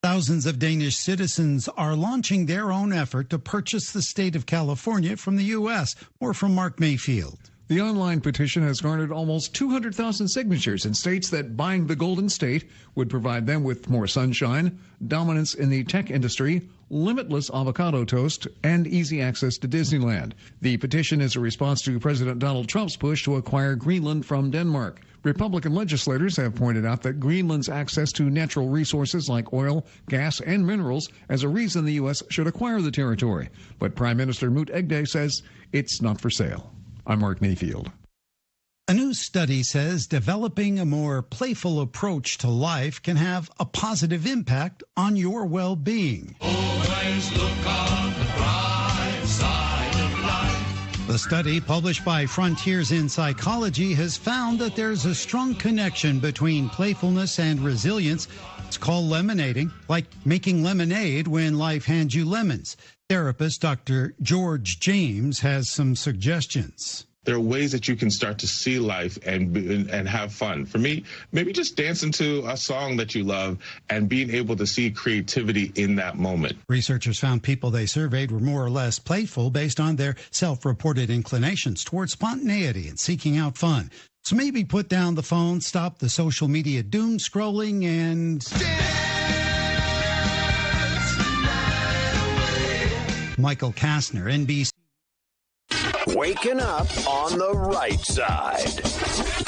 Thousands of Danish citizens are launching their own effort to purchase the state of California from the U.S. More from Mark Mayfield. The online petition has garnered almost 200,000 signatures in states that buying the Golden State would provide them with more sunshine, dominance in the tech industry, limitless avocado toast, and easy access to Disneyland. The petition is a response to President Donald Trump's push to acquire Greenland from Denmark. Republican legislators have pointed out that Greenland's access to natural resources like oil, gas, and minerals as a reason the U.S. should acquire the territory. But Prime Minister Moot Egde says it's not for sale. I'm Mark Mayfield. A new study says developing a more playful approach to life can have a positive impact on your well-being. Always look on the bright side of life. The study, published by Frontiers in Psychology, has found that there's a strong connection between playfulness and resilience. It's called lemonading, like making lemonade when life hands you lemons. Therapist Dr. George James has some suggestions. There are ways that you can start to see life and have fun. For me, maybe just dancing to a song that you love and being able to see creativity in that moment. Researchers found people they surveyed were more or less playful based on their self-reported inclinations towards spontaneity and seeking out fun. So maybe put down the phone, stop the social media doom scrolling, and Michael Kastner, NBC. Waking up on the right side.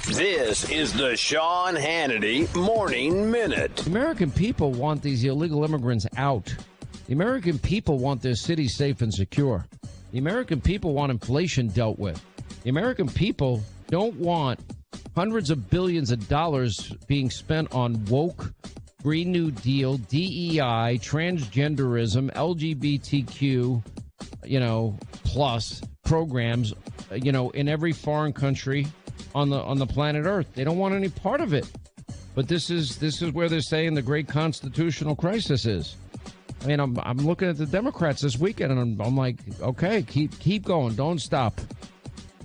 This is the Sean Hannity Morning Minute. The American people want these illegal immigrants out. The American people want their cities safe and secure. The American people want inflation dealt with. The American people don't want hundreds of billions of dollars being spent on woke, Green New Deal, DEI, transgenderism, LGBTQ, plus programs, in every foreign country on the planet Earth. They don't want any part of it. But this is where they're saying the great constitutional crisis is. I mean, I'm looking at the Democrats this weekend, and I'm like, okay, keep going, don't stop.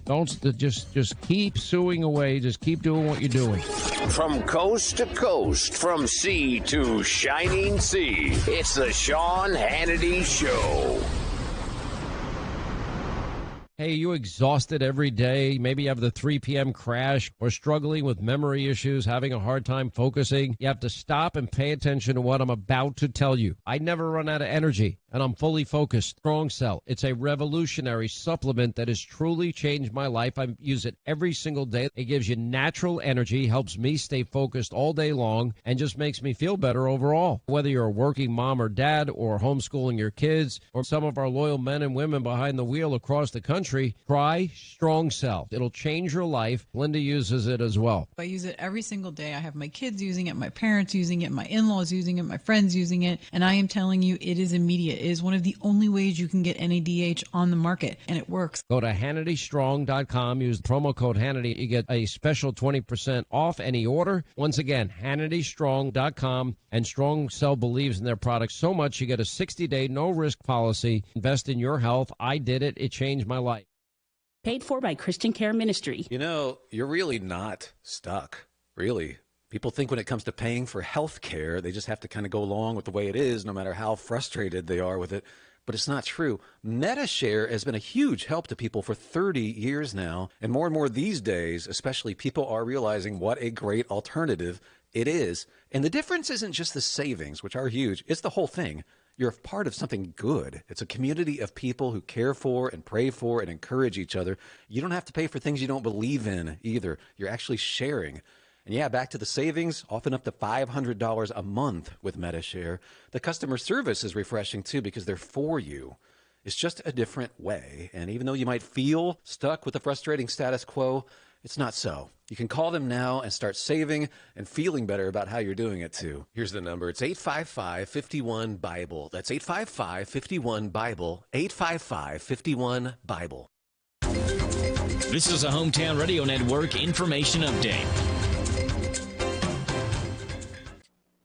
Don't just keep suing away. Just keep doing what you're doing. From coast to coast, from sea to shining sea, it's the Sean Hannity Show. Hey, you exhausted every day? Maybe you have the 3 p.m. crash or struggling with memory issues, having a hard time focusing. You have to stop and pay attention to what I'm about to tell you. I never run out of energy, and I'm fully focused. Strong Cell. It's a revolutionary supplement that has truly changed my life. I use it every single day. It gives you natural energy, helps me stay focused all day long, and just makes me feel better overall. Whether you're a working mom or dad or homeschooling your kids or some of our loyal men and women behind the wheel across the country, try Strong Cell. It'll change your life. Linda uses it as well. I use it every single day. I have my kids using it, my parents using it, my in-laws using it, my friends using it, and I am telling you, it is immediate. It is one of the only ways you can get NADH on the market, and it works. Go to HannityStrong.com. Use the promo code Hannity. You get a special 20% off any order. Once again, HannityStrong.com. And Strong Cell believes in their products so much, you get a 60-day no-risk policy. Invest in your health. I did it. It changed my life. Paid for by Christian Care Ministry. You know, you're really not stuck, really. People think when it comes to paying for health care, they just have to kind of go along with the way it is, no matter how frustrated they are with it. But it's not true. MediShare has been a huge help to people for 30 years now. And more these days, especially, people are realizing what a great alternative it is. And the difference isn't just the savings, which are huge. It's the whole thing. You're a part of something good. It's a community of people who care for and pray for and encourage each other. You don't have to pay for things you don't believe in either. You're actually sharing. And yeah, back to the savings, often up to $500 a month with MediShare. The customer service is refreshing too because they're for you. It's just a different way. And even though you might feel stuck with the frustrating status quo, it's not so. You can call them now and start saving and feeling better about how you're doing it too. Here's the number. It's 855-51-BIBLE. That's 855-51-BIBLE. 855-51-BIBLE. This is a Hometown Radio Network information update.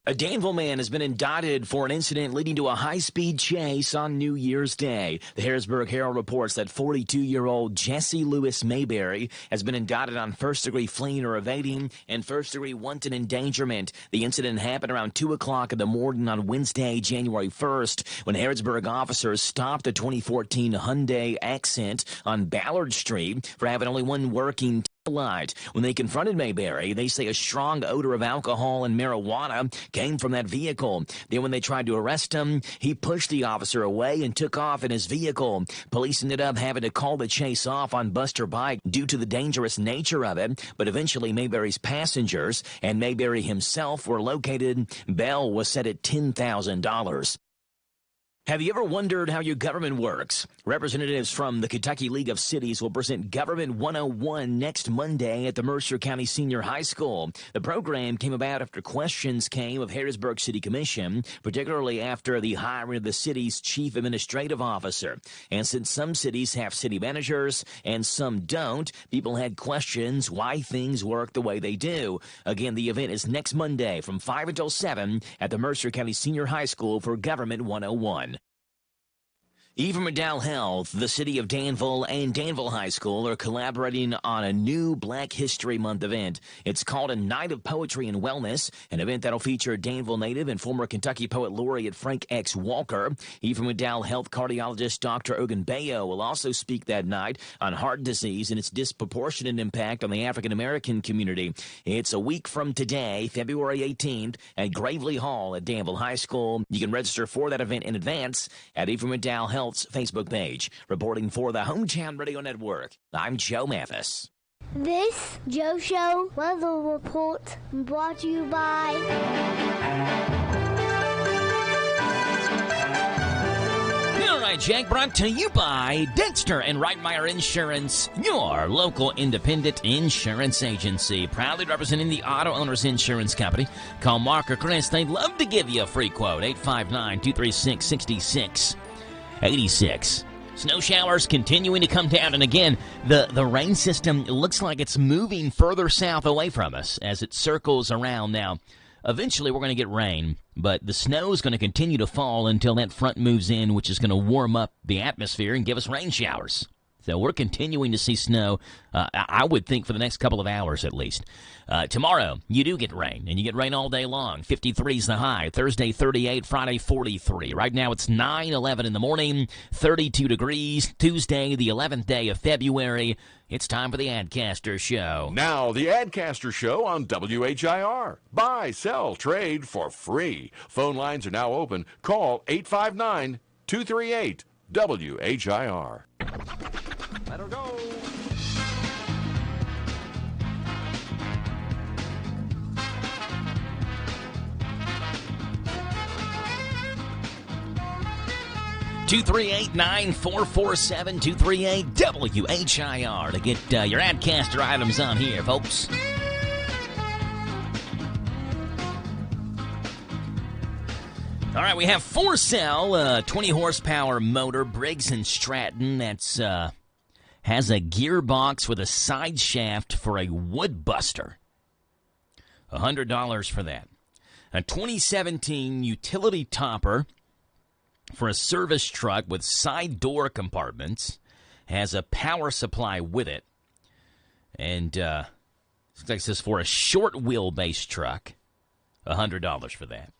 A Danville man has been indicted for an incident leading to a high-speed chase on New Year's Day. The Harrisburg Herald reports that 42-year-old Jesse Lewis Mayberry has been indicted on first-degree fleeing or evading and first-degree wanton endangerment. The incident happened around 2 o'clock in the morning on Wednesday, January 1st, when Harrisburg officers stopped the 2014 Hyundai Accent on Ballard Street for having only one working light. When they confronted Mayberry, they say a strong odor of alcohol and marijuana came from that vehicle. Then when they tried to arrest him, he pushed the officer away and took off in his vehicle. Police ended up having to call the chase off on Buster Bike due to the dangerous nature of it, but eventually Mayberry's passengers and Mayberry himself were located. Bail was set at $10,000. Have you ever wondered how your government works? Representatives from the Kentucky League of Cities will present Government 101 next Monday at the Mercer County Senior High School. The program came about after questions came of Harrisburg City Commission, particularly after the hiring of the city's chief administrative officer. And since some cities have city managers and some don't, people had questions why things work the way they do. Again, the event is next Monday from 5 until 7 at the Mercer County Senior High School for Government 101. Even McDowell Health, the city of Danville, and Danville High School are collaborating on a new Black History Month event. It's called a Night of Poetry and Wellness, an event that'll feature Danville native and former Kentucky Poet Laureate Frank X. Walker. Even McDowell Health cardiologist Dr. Ogunbayo will also speak that night on heart disease and its disproportionate impact on the African American community. It's a week from today, February 18th, at Gravely Hall at Danville High School. You can register for that event in advance at Even McDowell Health's Facebook page. Reporting for the Hometown Radio Network, I'm Joe Mathis. This Joe Show weather report brought to you by All right, Jack, brought to you by Dexter and Reitmeyer Insurance, your local independent insurance agency. Proudly representing the Auto Owners Insurance Company. Call Mark or Chris. They'd love to give you a free quote. 859-236-6686. Snow showers continuing to come down, and again, the rain system looks like it's moving further south away from us as it circles around. Now, eventually we're going to get rain, but the snow is going to continue to fall until that front moves in, which is going to warm up the atmosphere and give us rain showers. So we're continuing to see snow, I would think, for the next couple of hours at least. Tomorrow, you do get rain, and you get rain all day long. 53 is the high. Thursday, 38. Friday, 43. Right now, it's 9:11 in the morning, 32 degrees. Tuesday, the 11th day of February. It's time for the Adcaster Show. Now, the Adcaster Show on WHIR. Buy, sell, trade for free. Phone lines are now open. Call 859-238-WHIR. Let her go. Two 238-9447, 238-WHIR to get your Adcaster items on here, folks. All right, we have for sale a 20-horsepower motor, Briggs & Stratton, that's has a gearbox with a side shaft for a wood buster. $100 for that. A 2017 utility topper for a service truck with side door compartments, has a power supply with it, and looks like this is for a short wheelbase truck. $100 for that.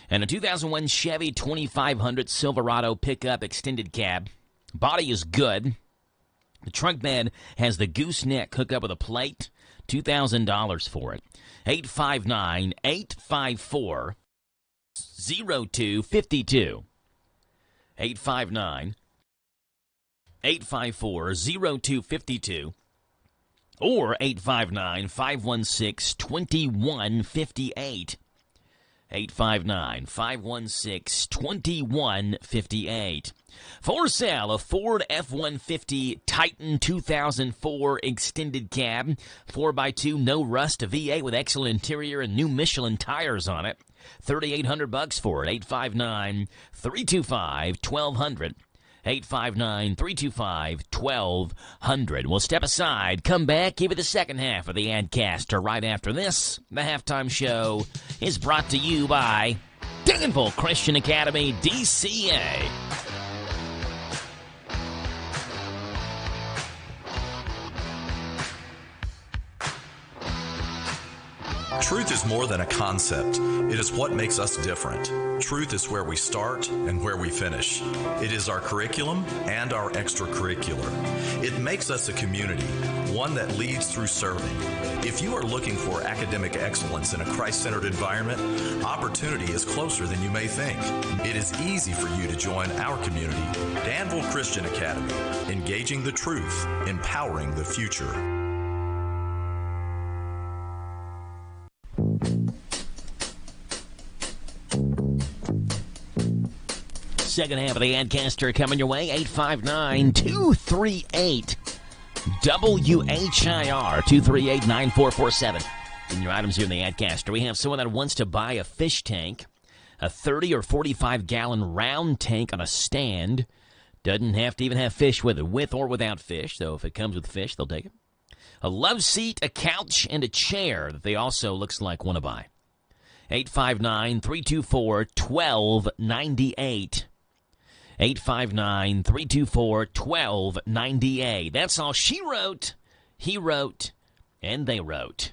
And a 2001 Chevy 2500 Silverado pickup extended cab. Body is good. The trunk bed has the gooseneck hookup with a plate. $2,000 for it. 859-854-0252. 859-854-0252. or 859-516-2158. 859-516-2158. For sale, a Ford F-150 Titan 2004 extended cab, 4x2, no rust, V8 with excellent interior and new Michelin tires on it. $3,800 for it. 859-325-1200. 859-325-1200. We'll step aside, come back, give you the second half of the Adcaster right after this. The halftime show is brought to you by Danville Christian Academy, DCA. Truth is more than a concept. It is what makes us different. Truth is where we start and where we finish. It is our curriculum and our extracurricular. It makes us a community, one that leads through serving. If you are looking for academic excellence in a Christ-centered environment, opportunity is closer than you may think. It is easy for you to join our community, Danville Christian Academy, engaging the truth, empowering the future. Second half of the Adcaster coming your way, 859-238 WHIR 238-9447. In your items here in the Adcaster, we have someone that wants to buy a fish tank, a 30 or 45 gallon round tank on a stand. Doesn't have to even have fish with it, with or without fish. So if it comes with fish, they'll take it. A love seat, a couch, and a chair that they also looks like want to buy. 859-324-1298. 859-324-1298. That's all she wrote, he wrote, and they wrote.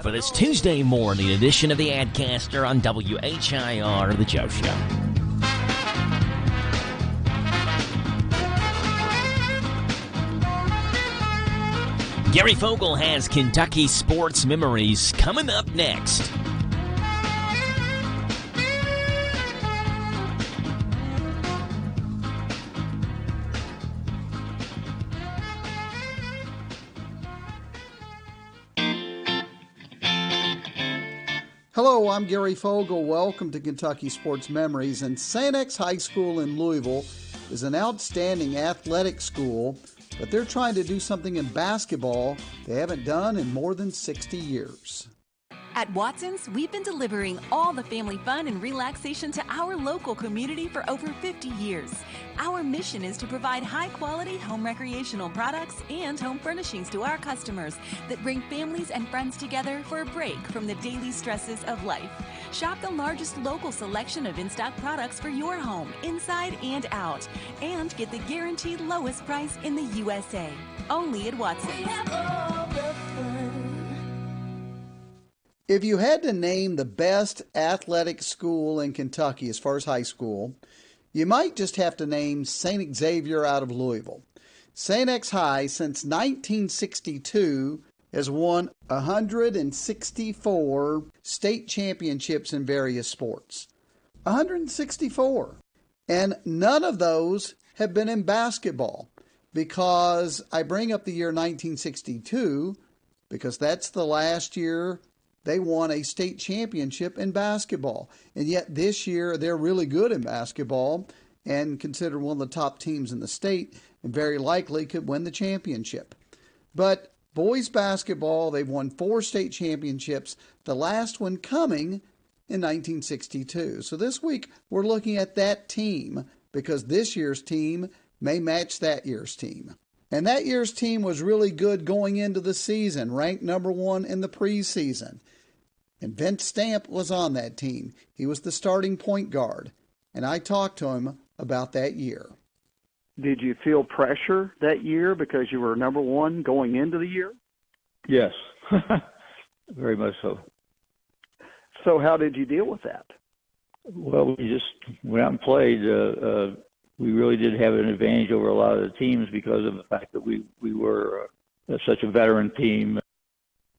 For this Tuesday morning edition of the Adcaster on WHIR, The Joe Show. Gary Fogle has Kentucky sports memories coming up next. Hello, I'm Gary Fogle. Welcome to Kentucky Sports Memories. And St. X High School in Louisville is an outstanding athletic school, but they're trying to do something in basketball they haven't done in more than 60 years. At Watson's, we've been delivering all the family fun and relaxation to our local community for over 50 years. Our mission is to provide high-quality home recreational products and home furnishings to our customers that bring families and friends together for a break from the daily stresses of life. Shop the largest local selection of in-stock products for your home, inside and out, and get the guaranteed lowest price in the USA. Only at Watson's. If you had to name the best athletic school in Kentucky as far as high school, you might just have to name St. Xavier out of Louisville. St. X High, since 1962, has won 164 state championships in various sports. 164. And none of those have been in basketball, because I bring up the year 1962 because that's the last year they won a state championship in basketball. And yet this year they're really good in basketball and considered one of the top teams in the state and very likely could win the championship. But boys basketball, they've won 4 state championships, the last one coming in 1962. So this week we're looking at that team because this year's team may match that year's team. And that year's team was really good going into the season, ranked number 1 in the preseason. And Vince Stamp was on that team. He was the starting point guard. And I talked to him about that year. Did you feel pressure that year because you were number 1 going into the year? Yes, very much so. So how did you deal with that? Well, we just went out and played. We really did have an advantage over a lot of the teams because of the fact that we were such a veteran team.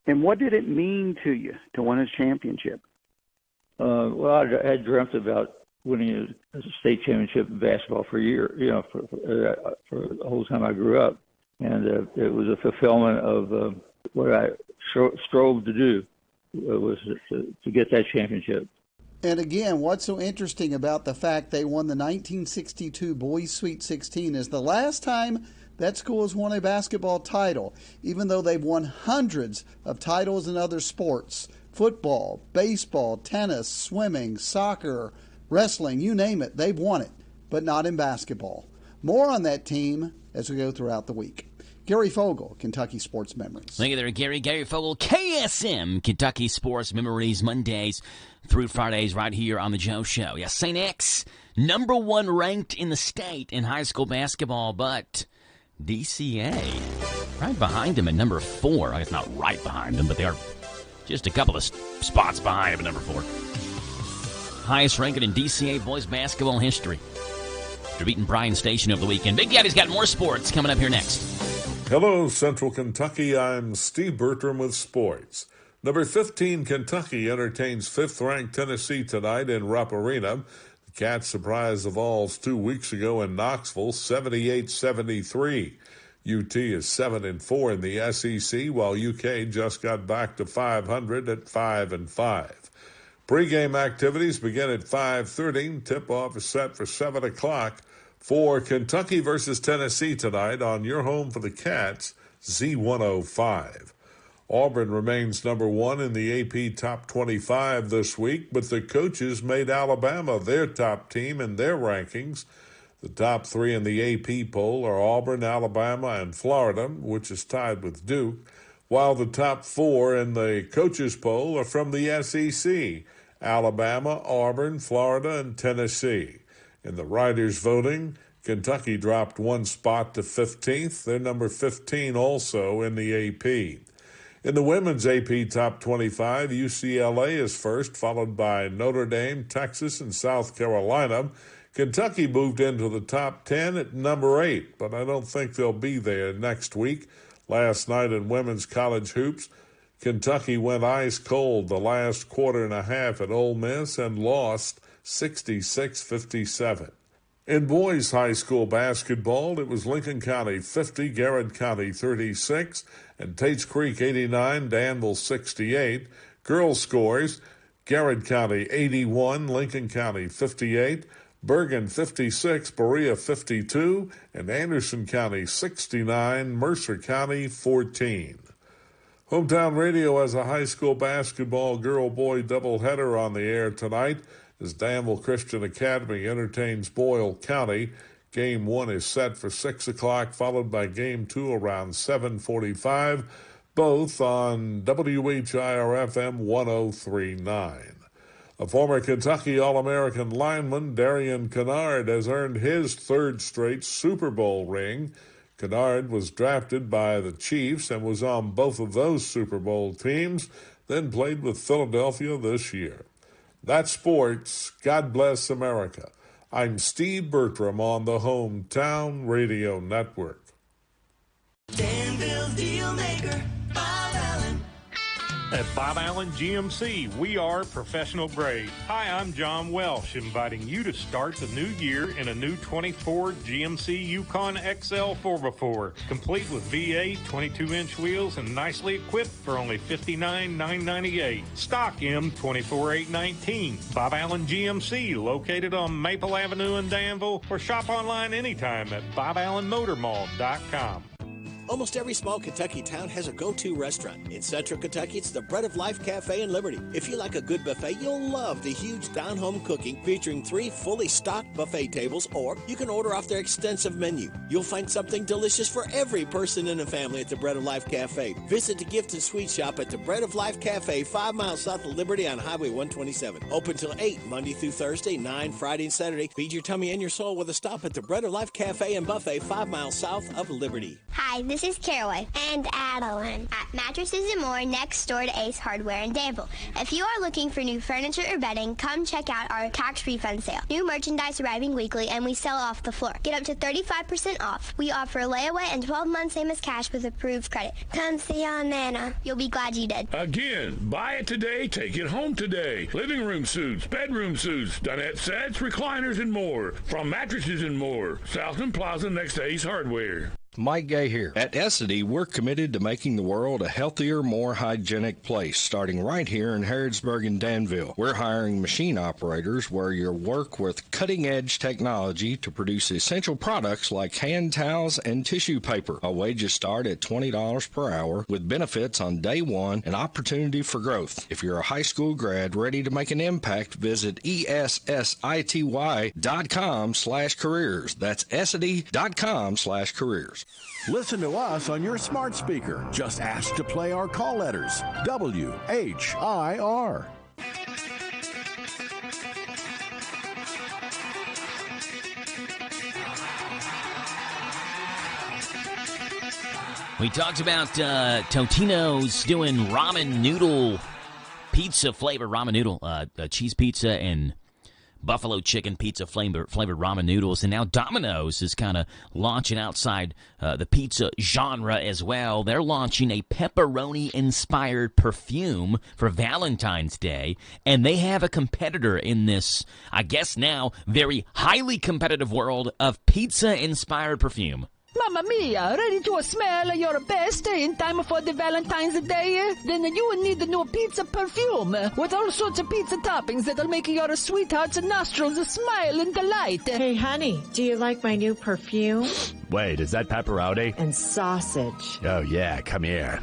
And what did it mean to you to win a championship? Well, I had dreamt about winning a state championship in basketball for a year, for the whole time I grew up. and it was a fulfillment of what I strove to do, was to get that championship. And again, what's so interesting about the fact they won the 1962 Boys Sweet 16 is the last time that school has won a basketball title, even though they've won hundreds of titles in other sports: football, baseball, tennis, swimming, soccer, wrestling, you name it, they've won it, but not in basketball. More on that team as we go throughout the week. Gary Fogle, Kentucky Sports Memories. Thank you there, Gary. Gary Fogle, KSM, Kentucky Sports Memories, Mondays through Fridays right here on The Joe Show. Yes, St. X, number 1 ranked in the state in high school basketball, but DCA right behind them at number 4. I guess not right behind them, but they are just a couple of spots behind them at number 4. Highest ranked in DCA boys basketball history. After beating Bryan Station over the weekend. Big Daddy's got more sports coming up here next. Hello, Central Kentucky. I'm Steve Bertram with sports. Number 15, Kentucky entertains 5th-ranked Tennessee tonight in Rupp Arena. The Cats surprised the Vols 2 weeks ago in Knoxville, 78-73. UT is 7-4 in the SEC, while UK just got back to 500 at 5-5. Pre-game activities begin at 5:30. Tip-off is set for 7 o'clock. For Kentucky versus Tennessee tonight on your home for the Cats, Z105. Auburn remains number 1 in the AP Top 25 this week, but the coaches made Alabama their top team in their rankings. The top 3 in the AP poll are Auburn, Alabama, and Florida, which is tied with Duke, while the top 4 in the coaches poll are from the SEC: Alabama, Auburn, Florida, and Tennessee. In the writers' voting, Kentucky dropped 1 spot to 15th. They're number 15 also in the AP. In the women's AP Top 25, UCLA is first, followed by Notre Dame, Texas, and South Carolina. Kentucky moved into the top 10 at number 8, but I don't think they'll be there next week. Last night in women's college hoops, Kentucky went ice cold the last quarter and a half at Ole Miss and lost 66-57. In boys high school basketball, it was Lincoln County 50, Garrett County 36, and Tates Creek 89, Danville 68. Girls scores: Garrett County 81, Lincoln County 58, Bergen 56, Berea 52, and Anderson County 69, Mercer County 14. Hometown Radio has a high school basketball girl-boy doubleheader on the air tonight as Danville Christian Academy entertains Boyle County. Game 1 is set for 6 o'clock, followed by Game 2 around 7:45, both on WHIR-FM 103.9. A former Kentucky All-American lineman, Darian Kennard, has earned his 3rd straight Super Bowl ring. Kennard was drafted by the Chiefs and was on both of those Super Bowl teams, then played with Philadelphia this year. That's sports. God bless America. I'm Steve Bertram on the Hometown Radio Network. Danville Deal Maker, Bob Allen. At Bob Allen GMC, we are professional grade. Hi, I'm John Welsh, inviting you to start the new year in a new 24 GMC Yukon XL 4x4, complete with V8, 22-inch wheels, and nicely equipped for only $59,998. Stock M24819. Bob Allen GMC, located on Maple Avenue in Danville, or shop online anytime at BobAllenMotorMall.com. Almost every small Kentucky town has a go-to restaurant. In Central Kentucky, it's the Bread of Life Cafe in Liberty. If you like a good buffet, you'll love the huge down-home cooking featuring 3 fully stocked buffet tables, or you can order off their extensive menu. You'll find something delicious for every person in the family at the Bread of Life Cafe. Visit the gift and sweet shop at the Bread of Life Cafe, 5 miles south of Liberty on Highway 127. Open till 8, Monday through Thursday, 9 Friday and Saturday. Feed your tummy and your soul with a stop at the Bread of Life Cafe and Buffet, 5 miles south of Liberty. Hi, this is Caraway and Adeline at Mattresses and More next door to Ace Hardware in Danville. If you are looking for new furniture or bedding, come check out our tax refund sale. New merchandise arriving weekly, and we sell off the floor. Get up to 35% off. We offer layaway and 12 months same as cash with approved credit. Come see Aunt Nana. You'll be glad you did. Again, buy it today, take it home today. Living room suits, bedroom suits, dinette sets, recliners, and more. From Mattresses and More, Southland Plaza next to Ace Hardware. Mike Gay here. At Essity, we're committed to making the world a healthier, more hygienic place, starting right here in Harrodsburg and Danville. We're hiring machine operators where you'll work with cutting-edge technology to produce essential products like hand towels and tissue paper. Our wages start at $20 per hour with benefits on day one and opportunity for growth. If you're a high school grad ready to make an impact, visit ESSITY.com/careers. That's Essity.com/careers. Listen to us on your smart speaker. Just ask to play our call letters. WHIR. We talked about Totino's doing ramen noodle pizza flavored ramen noodle, cheese pizza and buffalo chicken pizza flavored ramen noodles, and now Domino's is kind of launching outside the pizza genre as well. They're launching a pepperoni-inspired perfume for Valentine's Day, and they have a competitor in this, I guess now, very highly competitive world of pizza-inspired perfume. Mamma mia, ready to smell your best in time for the Valentine's Day? Then you will need the new pizza perfume with all sorts of pizza toppings that'll make your sweetheart's nostrils smile in delight. Hey, honey, do you like my new perfume? Wait, is that pepperoni? And sausage. Oh, yeah, come here.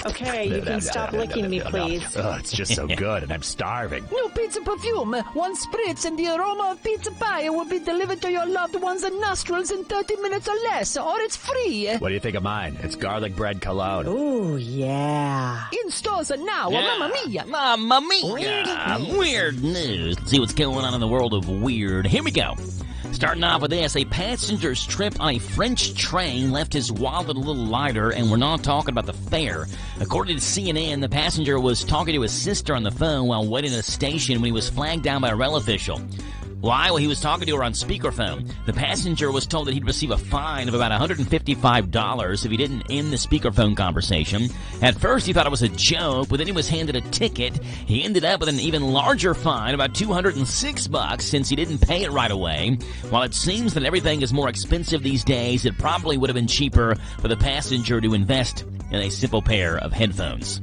Okay, you can stop licking me, please. Oh, it's just so good, and I'm starving. New pizza perfume. One spritz and the aroma of pizza pie will be delivered to your loved one's nostrils in 30 minutes or less, or it's free. What do you think of mine? It's garlic bread cologne. Ooh, yeah. In stores now. Yeah. Mamma mia. Mamma mia. Weird news. Let's see what's going on in the world of weird. Here we go. Starting off with this, a passenger's trip on a French train left his wallet a little lighter, and we're not talking about the fare. According to CNN, the passenger was talking to his sister on the phone while waiting at a station when he was flagged down by a rail official. Why? Well, he was talking to her on speakerphone. The passenger was told that he'd receive a fine of about $155 if he didn't end the speakerphone conversation. At first, he thought it was a joke, but then he was handed a ticket. He ended up with an even larger fine, about $206, since he didn't pay it right away. While it seems that everything is more expensive these days, it probably would have been cheaper for the passenger to invest in a simple pair of headphones.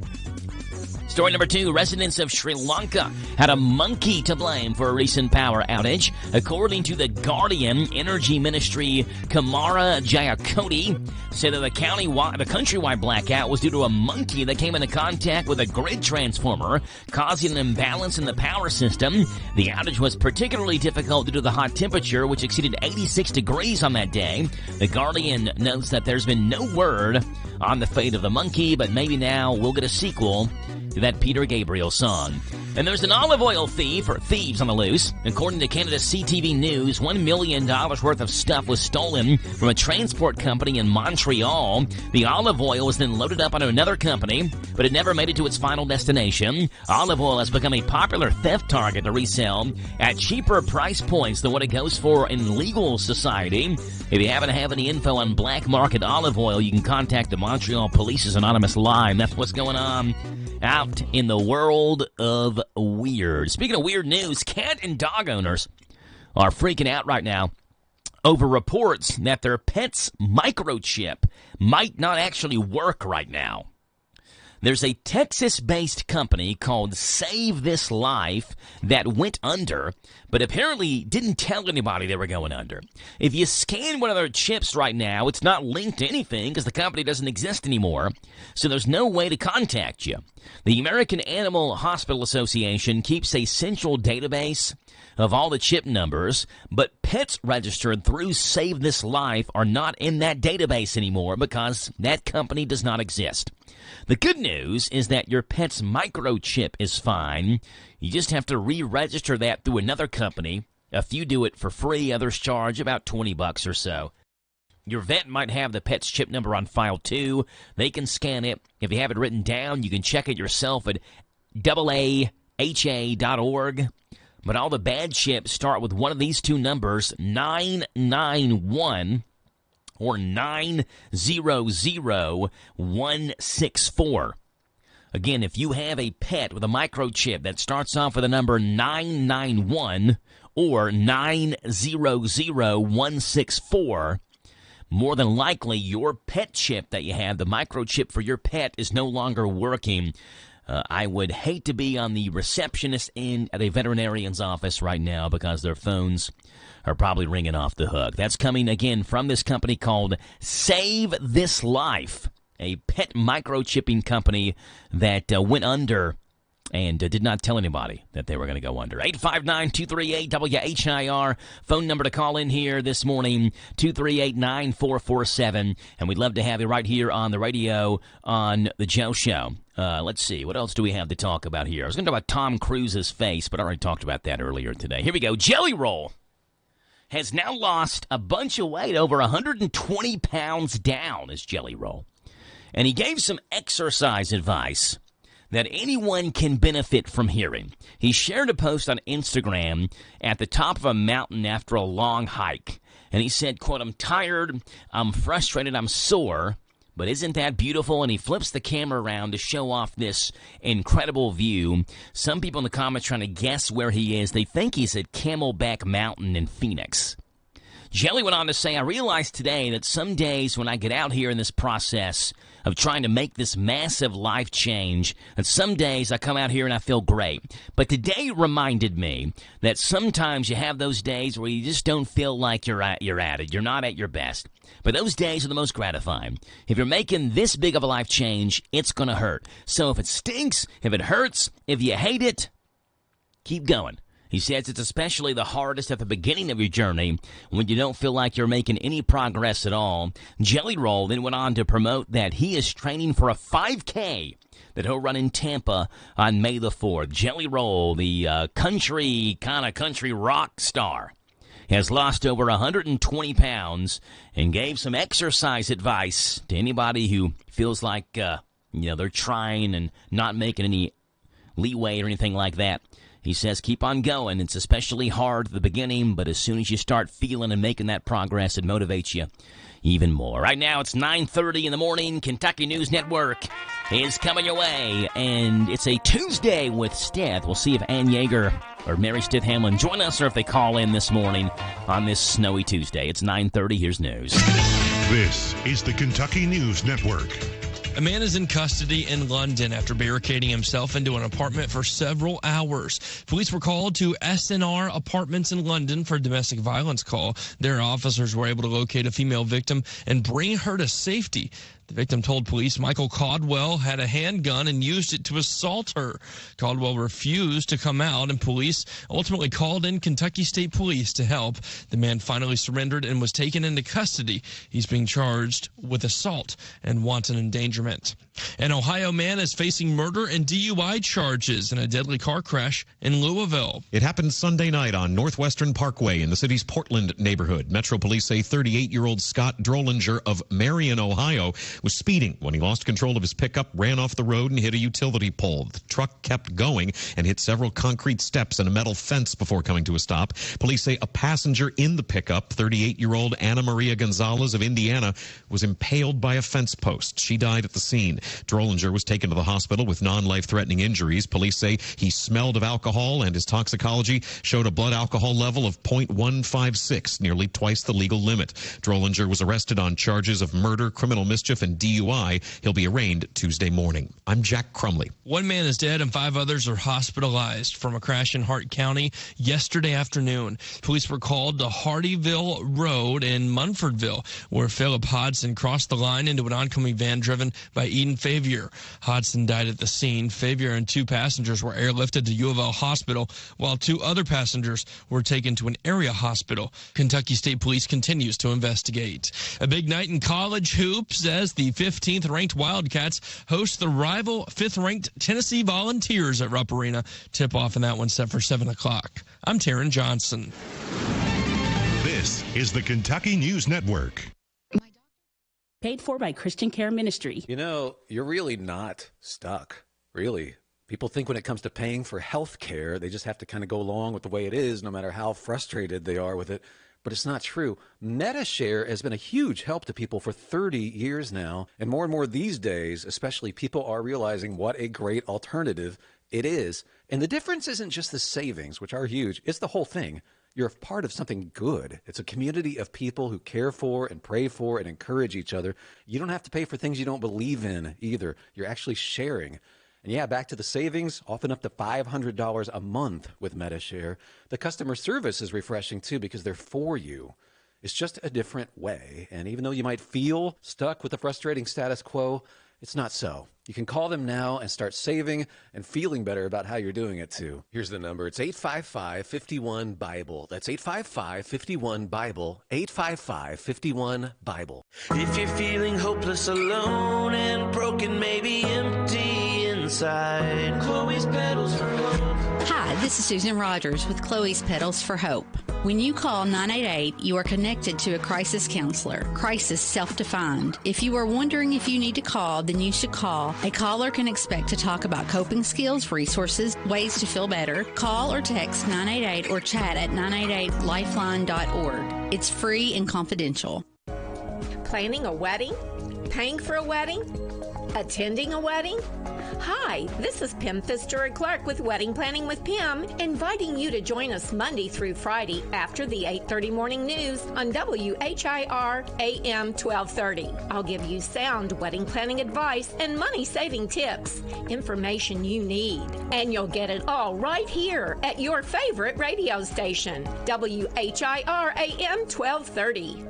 Story number 2, residents of Sri Lanka had a monkey to blame for a recent power outage. According to The Guardian, Energy Ministry Kumara Jayakoti said that the countrywide blackout was due to a monkey that came into contact with a grid transformer, causing an imbalance in the power system. The outage was particularly difficult due to the hot temperature, which exceeded 86 degrees on that day. The Guardian notes that there's been no word on the fate of the monkey, but maybe now we'll get a sequel to that Peter Gabriel song. And there's an olive oil thief, or thieves on the loose. According to Canada's CTV News, $1 million worth of stuff was stolen from a transport company in Montreal. The olive oil was then loaded up onto another company, but it never made it to its final destination. Olive oil has become a popular theft target to resell at cheaper price points than what it goes for in legal society. If you happen to have any info on black market olive oil, you can contact the Montreal Police's anonymous line. That's what's going on out in the world of weird. Speaking of weird news, cat and dog owners are freaking out right now over reports that their pet's microchip might not actually work right now. There's a Texas-based company called Save This Life that went under, but apparently didn't tell anybody they were going under. If you scan one of their chips right now, it's not linked to anything because the company doesn't exist anymore, so there's no way to contact you. The American Animal Hospital Association keeps a central database of all the chip numbers, but pets registered through Save This Life are not in that database anymore because that company does not exist. The good news is that your pet's microchip is fine. You just have to re-register that through another company. A few do it for free, others charge about $20 or so. Your vet might have the pet's chip number on file too. They can scan it. If you have it written down, you can check it yourself at AAHA.org. But all the bad chips start with one of these two numbers, 991 or 900164. Again, if you have a pet with a microchip that starts off with the number 991 or 900164, more than likely your pet chip that you have, the microchip for your pet, is no longer working. I would hate to be on the receptionist end at a veterinarian's office right now because their phones are probably ringing off the hook. That's coming, again, from this company called Save This Life, a pet microchipping company that went under and did not tell anybody that they were going to go under. 859-238-WHIR. Phone number to call in here this morning, 238-9447. And we'd love to have you right here on the radio on The Joe Show. Let's see. What else do we have to talk about here? I was going to talk about Tom Cruise's face, but I already talked about that earlier today. Here we go. Jelly Roll has now lost a bunch of weight, over 120 pounds down is Jelly Roll. And he gave some exercise advice that anyone can benefit from hearing. He shared a post on Instagram at the top of a mountain after a long hike. And he said, quote, "I'm tired, I'm frustrated, I'm sore, but isn't that beautiful?" And he flips the camera around to show off this incredible view. Some people in the comments trying to guess where he is. They think he's at Camelback Mountain in Phoenix. Jelly went on to say, "I realized today that some days when I get out here in this process of trying to make this massive life change, that some days I come out here and I feel great. But today reminded me that sometimes you have those days where you just don't feel like you're at it. You're not at your best. But those days are the most gratifying. If you're making this big of a life change, it's going to hurt. So if it stinks, if it hurts, if you hate it, keep going." He says it's especially the hardest at the beginning of your journey when you don't feel like you're making any progress at all. Jelly Roll then went on to promote that he is training for a 5K that he'll run in Tampa on May the 4th. Jelly Roll, the country rock star, has lost over 120 pounds and gave some exercise advice to anybody who feels like they're trying and not making any leeway or anything like that. He says, keep on going. It's especially hard at the beginning, but as soon as you start feeling and making that progress, it motivates you even more. Right now, it's 9:30 in the morning. Kentucky News Network is coming your way, and it's a Tuesday with Stith. We'll see if Ann Yeager or Mary Stith Hamlin join us or if they call in this morning on this snowy Tuesday. It's 9:30. Here's news. This is the Kentucky News Network. A man is in custody in London after barricading himself into an apartment for several hours. Police were called to SNR Apartments in London for a domestic violence call. Their officers were able to locate a female victim and bring her to safety. The victim told police Michael Caldwell had a handgun and used it to assault her. Caldwell refused to come out, and police ultimately called in Kentucky State Police to help. The man finally surrendered and was taken into custody. He's being charged with assault and wanton endangerment. An Ohio man is facing murder and DUI charges in a deadly car crash in Louisville. It happened Sunday night on Northwestern Parkway in the city's Portland neighborhood. Metro Police say 38-year-old Scott Drollinger of Marion, Ohio, was speeding when he lost control of his pickup, ran off the road, and hit a utility pole. The truck kept going and hit several concrete steps and a metal fence before coming to a stop. Police say a passenger in the pickup, 38-year-old Anna Maria Gonzalez of Indiana, was impaled by a fence post. She died at the scene. Drollinger was taken to the hospital with non-life-threatening injuries. Police say he smelled of alcohol, and his toxicology showed a blood alcohol level of 0.156, nearly twice the legal limit. Drollinger was arrested on charges of murder, criminal mischief, and DUI. He'll be arraigned Tuesday morning. I'm Jack Crumley. One man is dead and 5 others are hospitalized from a crash in Hart County yesterday afternoon. Police were called to Hardyville Road in Munfordville, where Philip Hodson crossed the line into an oncoming van driven by Eden Favier. Hodson died at the scene. Favier and 2 passengers were airlifted to U of L Hospital, while 2 other passengers were taken to an area hospital. Kentucky State Police continues to investigate. A big night in college hoops as the 15th-ranked Wildcats host the rival 5th-ranked Tennessee Volunteers at Rupp Arena. Tip-off in that one set for 7 o'clock. I'm Taryn Johnson. This is the Kentucky News Network. Paid for by Christian Care Ministry. You know, you're really not stuck, really. People think when it comes to paying for health care, they just have to kind of go along with the way it is, no matter how frustrated they are with it. But it's not true. MediShare has been a huge help to people for 30 years now. And more these days, especially, people are realizing what a great alternative it is. And the difference isn't just the savings, which are huge. It's the whole thing. you're a part of something good. It's a community of people who care for and pray for and encourage each other. You don't have to pay for things you don't believe in either. You're actually sharing. And yeah, back to the savings, often up to $500 a month with MediShare. The customer service is refreshing too because they're for you. It's just a different way. And even though you might feel stuck with the frustrating status quo, it's not so. You can call them now and start saving and feeling better about how you're doing it too. Here's the number. It's 855-51-BIBLE. That's 855-51-BIBLE. 855-51-BIBLE. If you're feeling hopeless, alone, and broken, maybe empty inside, Chloe's Petals for Hope. Hi, this is Susan Rogers with Chloe's Petals for Hope. When you call 988, you are connected to a crisis counselor. Crisis self-defined. If you are wondering if you need to call, then you should call. A caller can expect to talk about coping skills, resources, ways to feel better. Call or text 988 or chat at 988lifeline.org. It's free and confidential. Planning a wedding? Paying for a wedding? Attending a wedding? Hi, this is Pam Fitzgerald Clark with Wedding Planning with Pam, inviting you to join us Monday through Friday after the 8:30 morning news on WHIR AM 1230. I'll give you sound wedding planning advice and money-saving tips, information you need, and you'll get it all right here at your favorite radio station, WHIR AM 1230.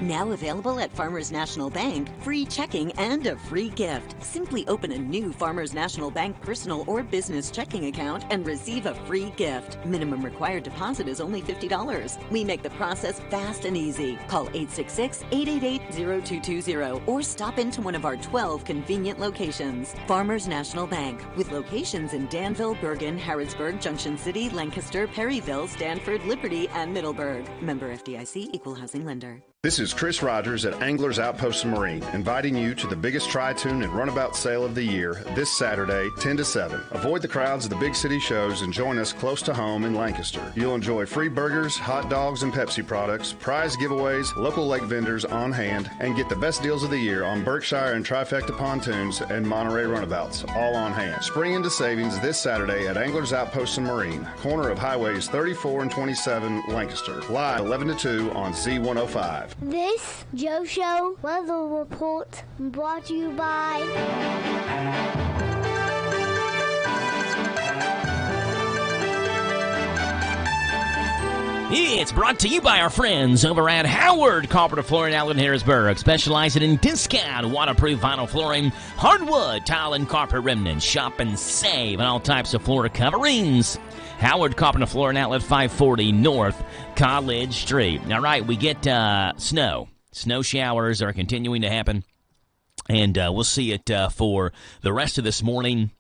Now available at Farmers National Bank, free checking and a free gift. Simply open a new Farmers National Bank personal or business checking account and receive a free gift. Minimum required deposit is only $50. We make the process fast and easy. Call 866-888-0220 or stop into one of our 12 convenient locations. Farmers National Bank, with locations in Danville, Bergen, Harrodsburg, Junction City, Lancaster, Perryville, Stanford, Liberty, and Middleburg. Member FDIC, Equal Housing Lender. This is Chris Rogers at Anglers Outpost and Marine, inviting you to the biggest tri-tune and runabout sale of the year this Saturday, 10 to 7. Avoid the crowds of the big city shows and join us close to home in Lancaster. You'll enjoy free burgers, hot dogs, and Pepsi products, prize giveaways, local lake vendors on hand, and get the best deals of the year on Berkshire and Trifecta pontoons and Monterey runabouts, all on hand. Spring into savings this Saturday at Anglers Outpost and Marine, corner of Highways 34 and 27, Lancaster. Live 11 to 2 on Z105. This Joe Show weather report brought to you by It's brought to you by our friends over at Howard Carpenter Flooring out in Harrisburg, specializing in discount waterproof vinyl flooring, hardwood, tile, and carpet remnants. Shop and save on all types of floor coverings. Howard Carpenter Flooring Outlet, 540 North College Street. All right, we get snow. Snow showers are continuing to happen, and we'll see it for the rest of this morning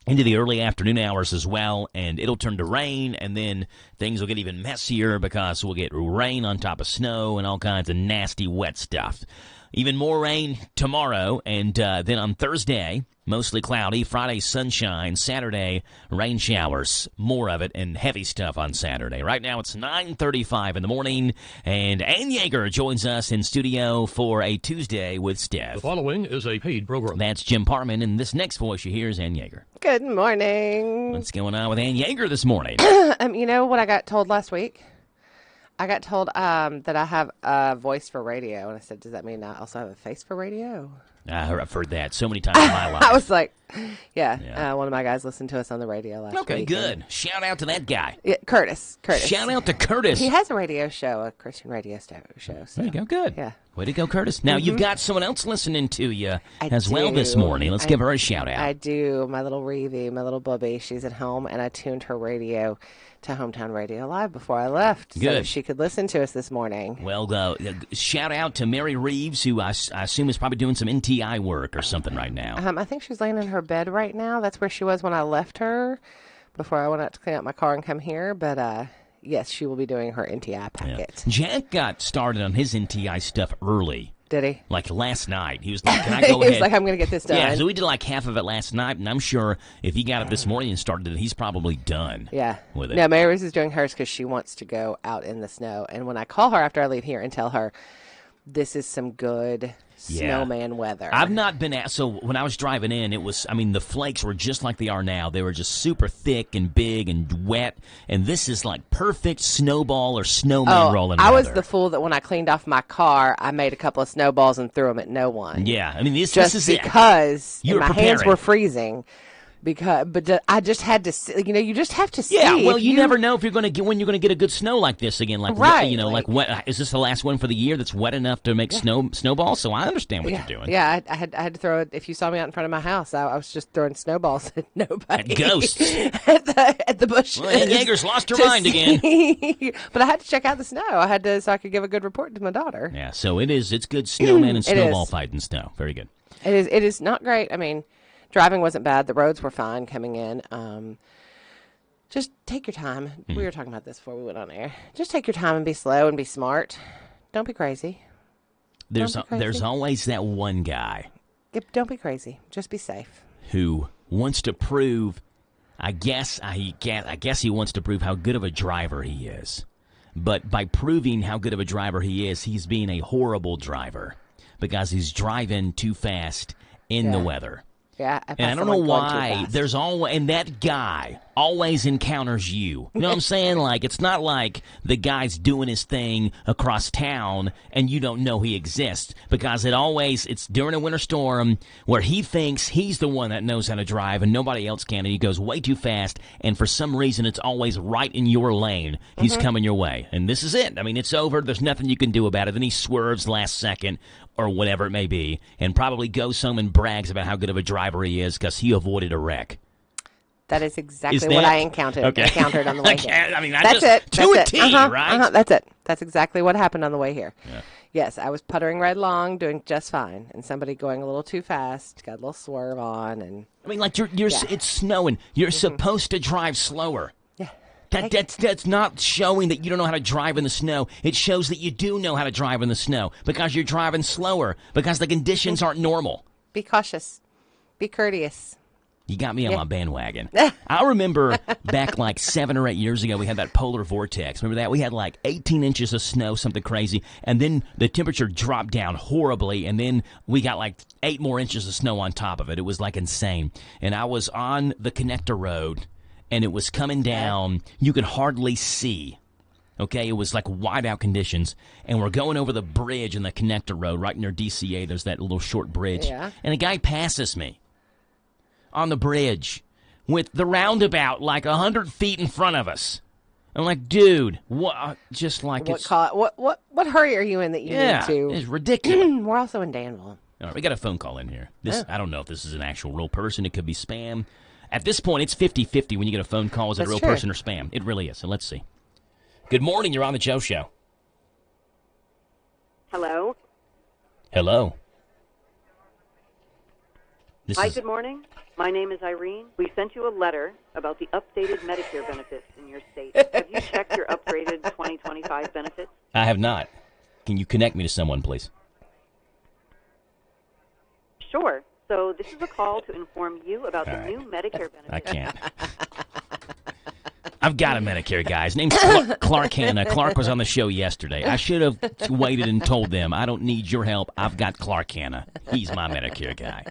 into the early afternoon hours as well, and it'll turn to rain, and then things will get even messier because we'll get rain on top of snow and all kinds of nasty wet stuff. Even more rain tomorrow, and then on Thursday, mostly cloudy. Friday, sunshine. Saturday, rain showers. More of it and heavy stuff on Saturday. Right now, it's 9:35 in the morning, and Ann Yeager joins us in studio for a Tuesday with Steph. The following is a paid program. That's Jim Parman, and this next voice you hear is Ann Yeager. Good morning. What's going on with Ann Yeager this morning? You know what I got told last week? I got told that I have a voice for radio, and I said, does that mean I also have a face for radio? I've heard that so many times in my life. I was like, yeah. One of my guys listened to us on the radio last week. Okay, good. Shout out to that guy. Yeah, Curtis. Shout out to Curtis. He has a radio show, a Christian radio show. So. There you go. Good. Yeah. Way to go, Curtis. Now, you've got someone else listening to you well this morning. Let's give her a shout out. I do. My little Reevie, my little bubby, she's at home, and I tuned her radio to Hometown Radio Live before I left so that she could listen to us this morning. Well, shout out to Mary Reeves, who I assume is probably doing some NTI work or something right now. I think she's laying in her bed right now. That's where she was when I left her before I went out to clean out my car and come here. But, yes, she will be doing her NTI packet. Yeah. Jack got started on his NTI stuff early. Did he? Like last night. He was like, can I go ahead? He was like, I'm going to get this done. Yeah, so we did like half of it last night, and I'm sure if he got it this morning and started it, he's probably done with it. No, Mary Rose is doing hers because she wants to go out in the snow. And when I call her after I leave here and tell her, this is some good snowman weather. I've not been so when I was driving in, it was, the flakes were just like they are now. They were just super thick and big and wet, and this is like perfect snowball or snowman rolling I weather. was the fool that when I cleaned off my car, I made a couple of snowballs and threw them at no one. Yeah, this is because you were my preparing. hands were freezing. But I just had to see, you just have to see. Yeah, well, you never know if you're going to get when you're going to get a good snow like this again. Like, right, like wet. Is this the last one for the year that's wet enough to make snowballs? So I understand what you're doing. Yeah, I had to throw it. If you saw me out in front of my house, I was just throwing snowballs at nobody. At ghosts. at the bushes. Well, Yeager's lost her mind again. But I had to check out the snow. So I could give a good report to my daughter. Yeah, so it's good snowman and snowball fight and snow. Very good. It is not great. Driving wasn't bad. The roads were fine coming in. Just take your time. We were talking about this before we went on air. Just take your time and be slow and be smart. Don't be crazy. There's always that one guy. Don't be crazy. Just be safe. Who wants to prove, I guess he wants to prove how good of a driver he is. But by proving how good of a driver he is, he's being a horrible driver because he's driving too fast in the weather. Yeah, and I don't know why there's always, and that guy always encounters you. You know what I'm saying? Like, it's not like the guy's doing his thing across town and you don't know he exists, because it's during a winter storm where he thinks he's the one that knows how to drive and nobody else can, and he goes way too fast, and for some reason it's always right in your lane. He's coming your way, and this is it. It's over. There's nothing you can do about it. Then he swerves last second or whatever it may be, and probably goes home and brags about how good of a driver he is because he avoided a wreck. That is exactly what I encountered on the way here. That's it. To a T, right? That's it. That's exactly what happened on the way here. Yeah. Yes, I was puttering right along, doing just fine, and somebody going a little too fast, got a little swerve on, and it's snowing. You're supposed to drive slower. That's not showing that you don't know how to drive in the snow. It shows that you do know how to drive in the snow because you're driving slower because the conditions aren't normal. Be cautious. Be courteous. You got me on my bandwagon. I remember back like 7 or 8 years ago, we had that polar vortex. Remember that? We had like 18 inches of snow, something crazy, and then the temperature dropped down horribly, and then we got like 8 more inches of snow on top of it. It was like insane. And I was on the connector road, and it was coming down. You could hardly see. Okay, it was like whiteout conditions, and we're going over the bridge in the connector road right near DCA. There's that little short bridge, and a guy passes me on the bridge with the roundabout like 100 feet in front of us. I'm like, dude, what? Just like what hurry are you in that you need to? It's ridiculous. We're also in Danville. All right, we got a phone call in here. I don't know if this is an actual real person. It could be spam. At this point, it's 50-50 when you get a phone call. Is it a real person or spam? It really is. So let's see. Good morning. You're on the Joe Show. Hello. Hello. Hi, good morning. My name is Irene. We sent you a letter about the updated Medicare benefits in your state. Have you checked your upgraded 2025 benefits? I have not. Can you connect me to someone, please? Sure. So this is a call to inform you about the new Medicare benefits. I can't. I've got a Medicare guy. His name's Clark Hanna. Clark was on the show yesterday. I should have waited and told them, I don't need your help. I've got Clark Hanna. He's my Medicare guy.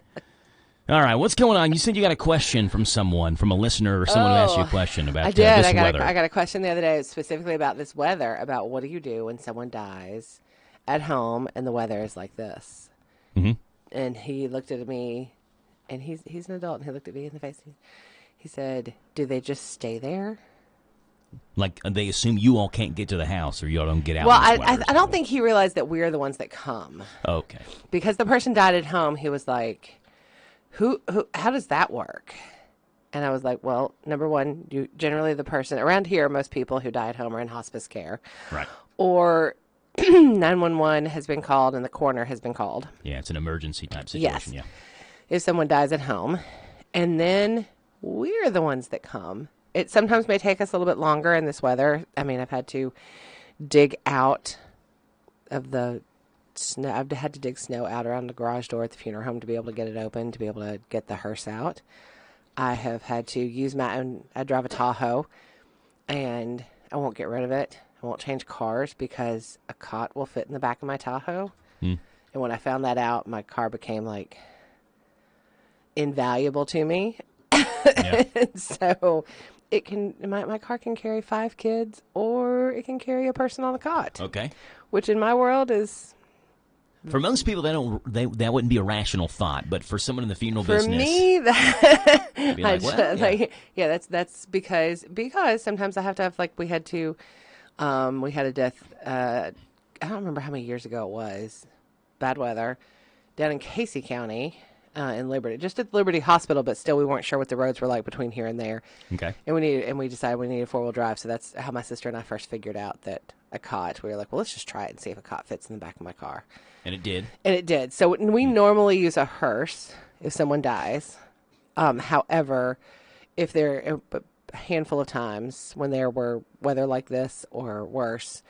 All right, what's going on? You said you got a question from someone, from a listener or someone who asked you a question about this weather. I got a question the other day specifically about this weather, about what do you do when someone dies at home and the weather is like this. Mm-hmm. And he looked at me, and he's an adult, and he looked at me in the face. He said, do they just stay there? Like, they assume you all can't get to the house or you all don't get out. Well, I don't think he realized that we're the ones that come. Okay. Because the person died at home, he was like, how does that work? And I was like, well, number one, generally the person around here, most people who die at home are in hospice care. Right. Or 911 has been called and the coroner has been called. Yeah, it's an emergency type situation. Yes. Yeah. If someone dies at home. And then we're the ones that come. It sometimes may take us a little bit longer in this weather. I mean, I've had to dig out of the snow. I've had to dig snow out around the garage door at the funeral home to be able to get it open, to be able to get the hearse out. I have had to use my own. I drive a Tahoe, and I won't get rid of it. I won't change cars because a cot will fit in the back of my Tahoe. And when I found that out, my car became like invaluable to me. Yeah. So my car can carry 5 kids, or it can carry a person on the cot. Okay. Which in my world is... For most people, that wouldn't be a rational thought, but for someone in the funeral for business, me, that's because sometimes I have to have, like, we had a death. I don't remember how many years ago it was. Bad weather down in Casey County, in Liberty, just at the Liberty Hospital, but still we weren't sure what the roads were like between here and there. Okay. And we decided we needed 4-wheel drive, so that's how my sister and I first figured out that a cot. We were like, well, let's just try it and see if a cot fits in the back of my car. And it did. And it did. So we normally use a hearse if someone dies. However, if there a handful of times when there were weather like this or worse,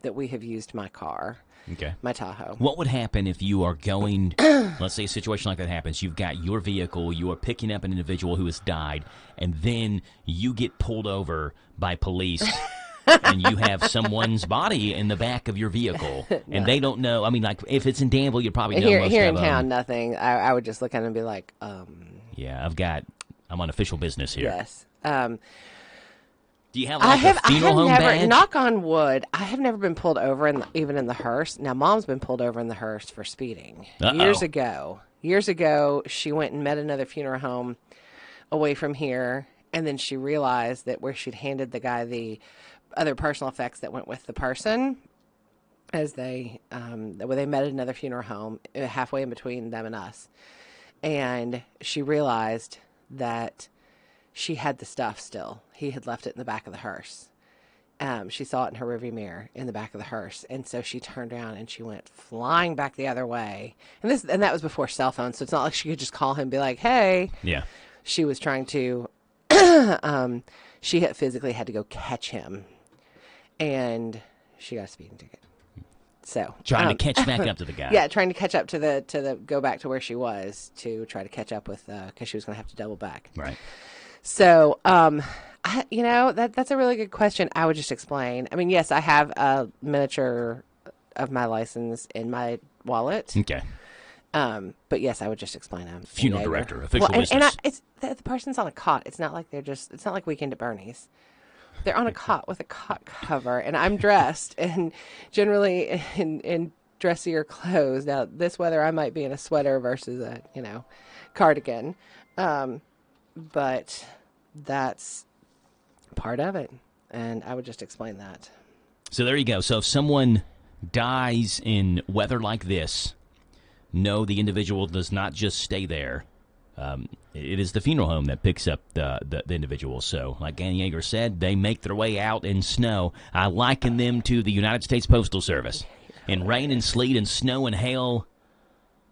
that we have used my car. Okay. My Tahoe. What would happen if you are going, let's say a situation like that happens, you've got your vehicle, you are picking up an individual who has died, and then you get pulled over by police, and you have someone's body in the back of your vehicle, and they don't know. I mean, like, if it's in Danville, you probably know most here of in them. town, nothing. I would just look at it and be like, Yeah, I'm on official business here. Yes. Do you have like a funeral home badge? Knock on wood, I have never been pulled over even in the hearse. Now, Mom's been pulled over in the hearse for speeding. Years ago, she went and met another funeral home away from here, and then she realized that where she'd handed the guy the other personal effects that went with the person, as they met at another funeral home halfway in between them and us, and she realized that she had the stuff still. He had left it in the back of the hearse. She saw it in her rearview mirror in the back of the hearse, and so she turned around and she went flying back the other way. And that was before cell phones, so it's not like she could just call him and be like, "Hey." Yeah. She was trying to. She had physically had to go catch him, and she got a speeding ticket. So trying to catch back up to the guy. Yeah, trying to catch up to the go back to where she was to try to catch up with because she was going to have to double back. Right. So, that's a really good question. I would just explain. I mean, yes, I have a miniature of my license in my wallet. Okay. But yes, I would just explain. Funeral director, official business. And the person's on a cot. It's not like it's not like Weekend at Bernie's. They're on a cot with a cot cover, and I'm dressed and generally in dressier clothes. Now, this weather, I might be in a sweater versus a cardigan. But that's part of it, and I would just explain that. So there you go. So if someone dies in weather like this, no, the individual does not just stay there. It is the funeral home that picks up the individual. So like Ann Yeager said, they make their way out in snow. I liken them to the United States Postal Service. In rain and sleet and snow and hail,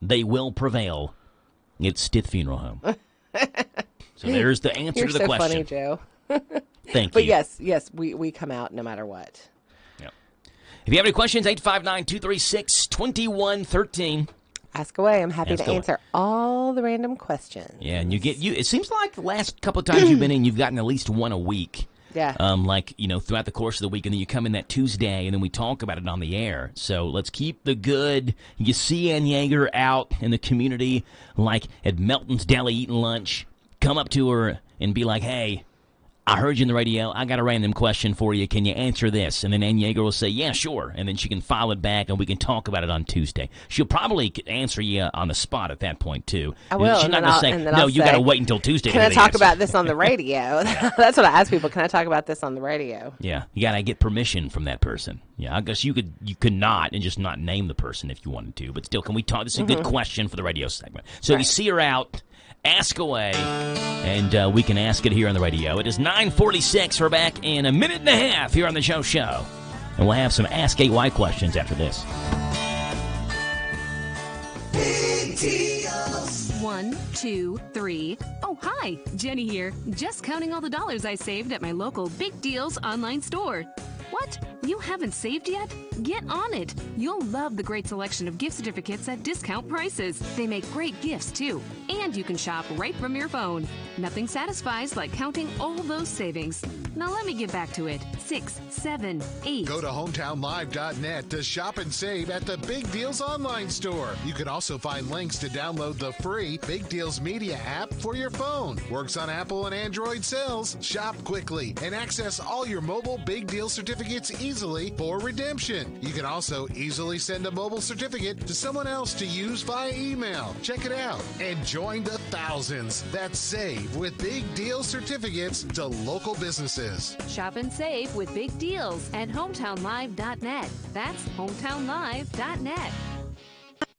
they will prevail. It's Stith Funeral Home. So there's the answer to the question. You're so funny, Joe. Thank you. But yes, we come out no matter what. Yep. If you have any questions, 859-236-2113. Ask away. I'm happy to answer all the random questions. Yeah, and it seems like the last couple of times you've been in, you've gotten at least one a week. Yeah. Throughout the course of the week, and then you come in that Tuesday, and then we talk about it on the air. So let's keep the good. You see Ann Yeager out in the community, like at Melton's Deli eating lunch. Come up to her and be like, "Hey, I heard you in the radio. I got a random question for you. Can you answer this?" And then Ann Yeager will say, "Yeah, sure." And then she can file it back, and we can talk about it on Tuesday. She'll probably answer you on the spot at that point, too. I will. She's not going to say, "No, you got to wait until Tuesday." Can I talk about this on the radio? That's what I ask people. Can I talk about this on the radio? Yeah, you got to get permission from that person. Yeah, I guess you could not and just not name the person if you wanted to. But still, can we talk? This is a good question for the radio segment. So you see her out. Ask away, and we can ask it here on the radio. It is 9:46. We're back in a minute and a half here on the Show. And we'll have some Ask AY questions after this. Big deals. 1, 2, 3. Oh, hi. Jenny here. Just counting all the dollars I saved at my local Big Deals online store. What? You haven't saved yet? Get on it. You'll love the great selection of gift certificates at discount prices. They make great gifts, too. And you can shop right from your phone. Nothing satisfies like counting all those savings. Now let me get back to it. 6, 7, 8. Go to hometownlive.net to shop and save at the Big Deals online store. You can also find links to download the free Big Deals Media app for your phone. Works on Apple and Android cells. Shop quickly and access all your mobile Big Deal certificates easily for redemption. You can also easily send a mobile certificate to someone else to use via email. Check it out and join the thousands that save with Big Deal certificates to local businesses. Shop and save with big deals at hometownlive.net. That's hometownlive.net.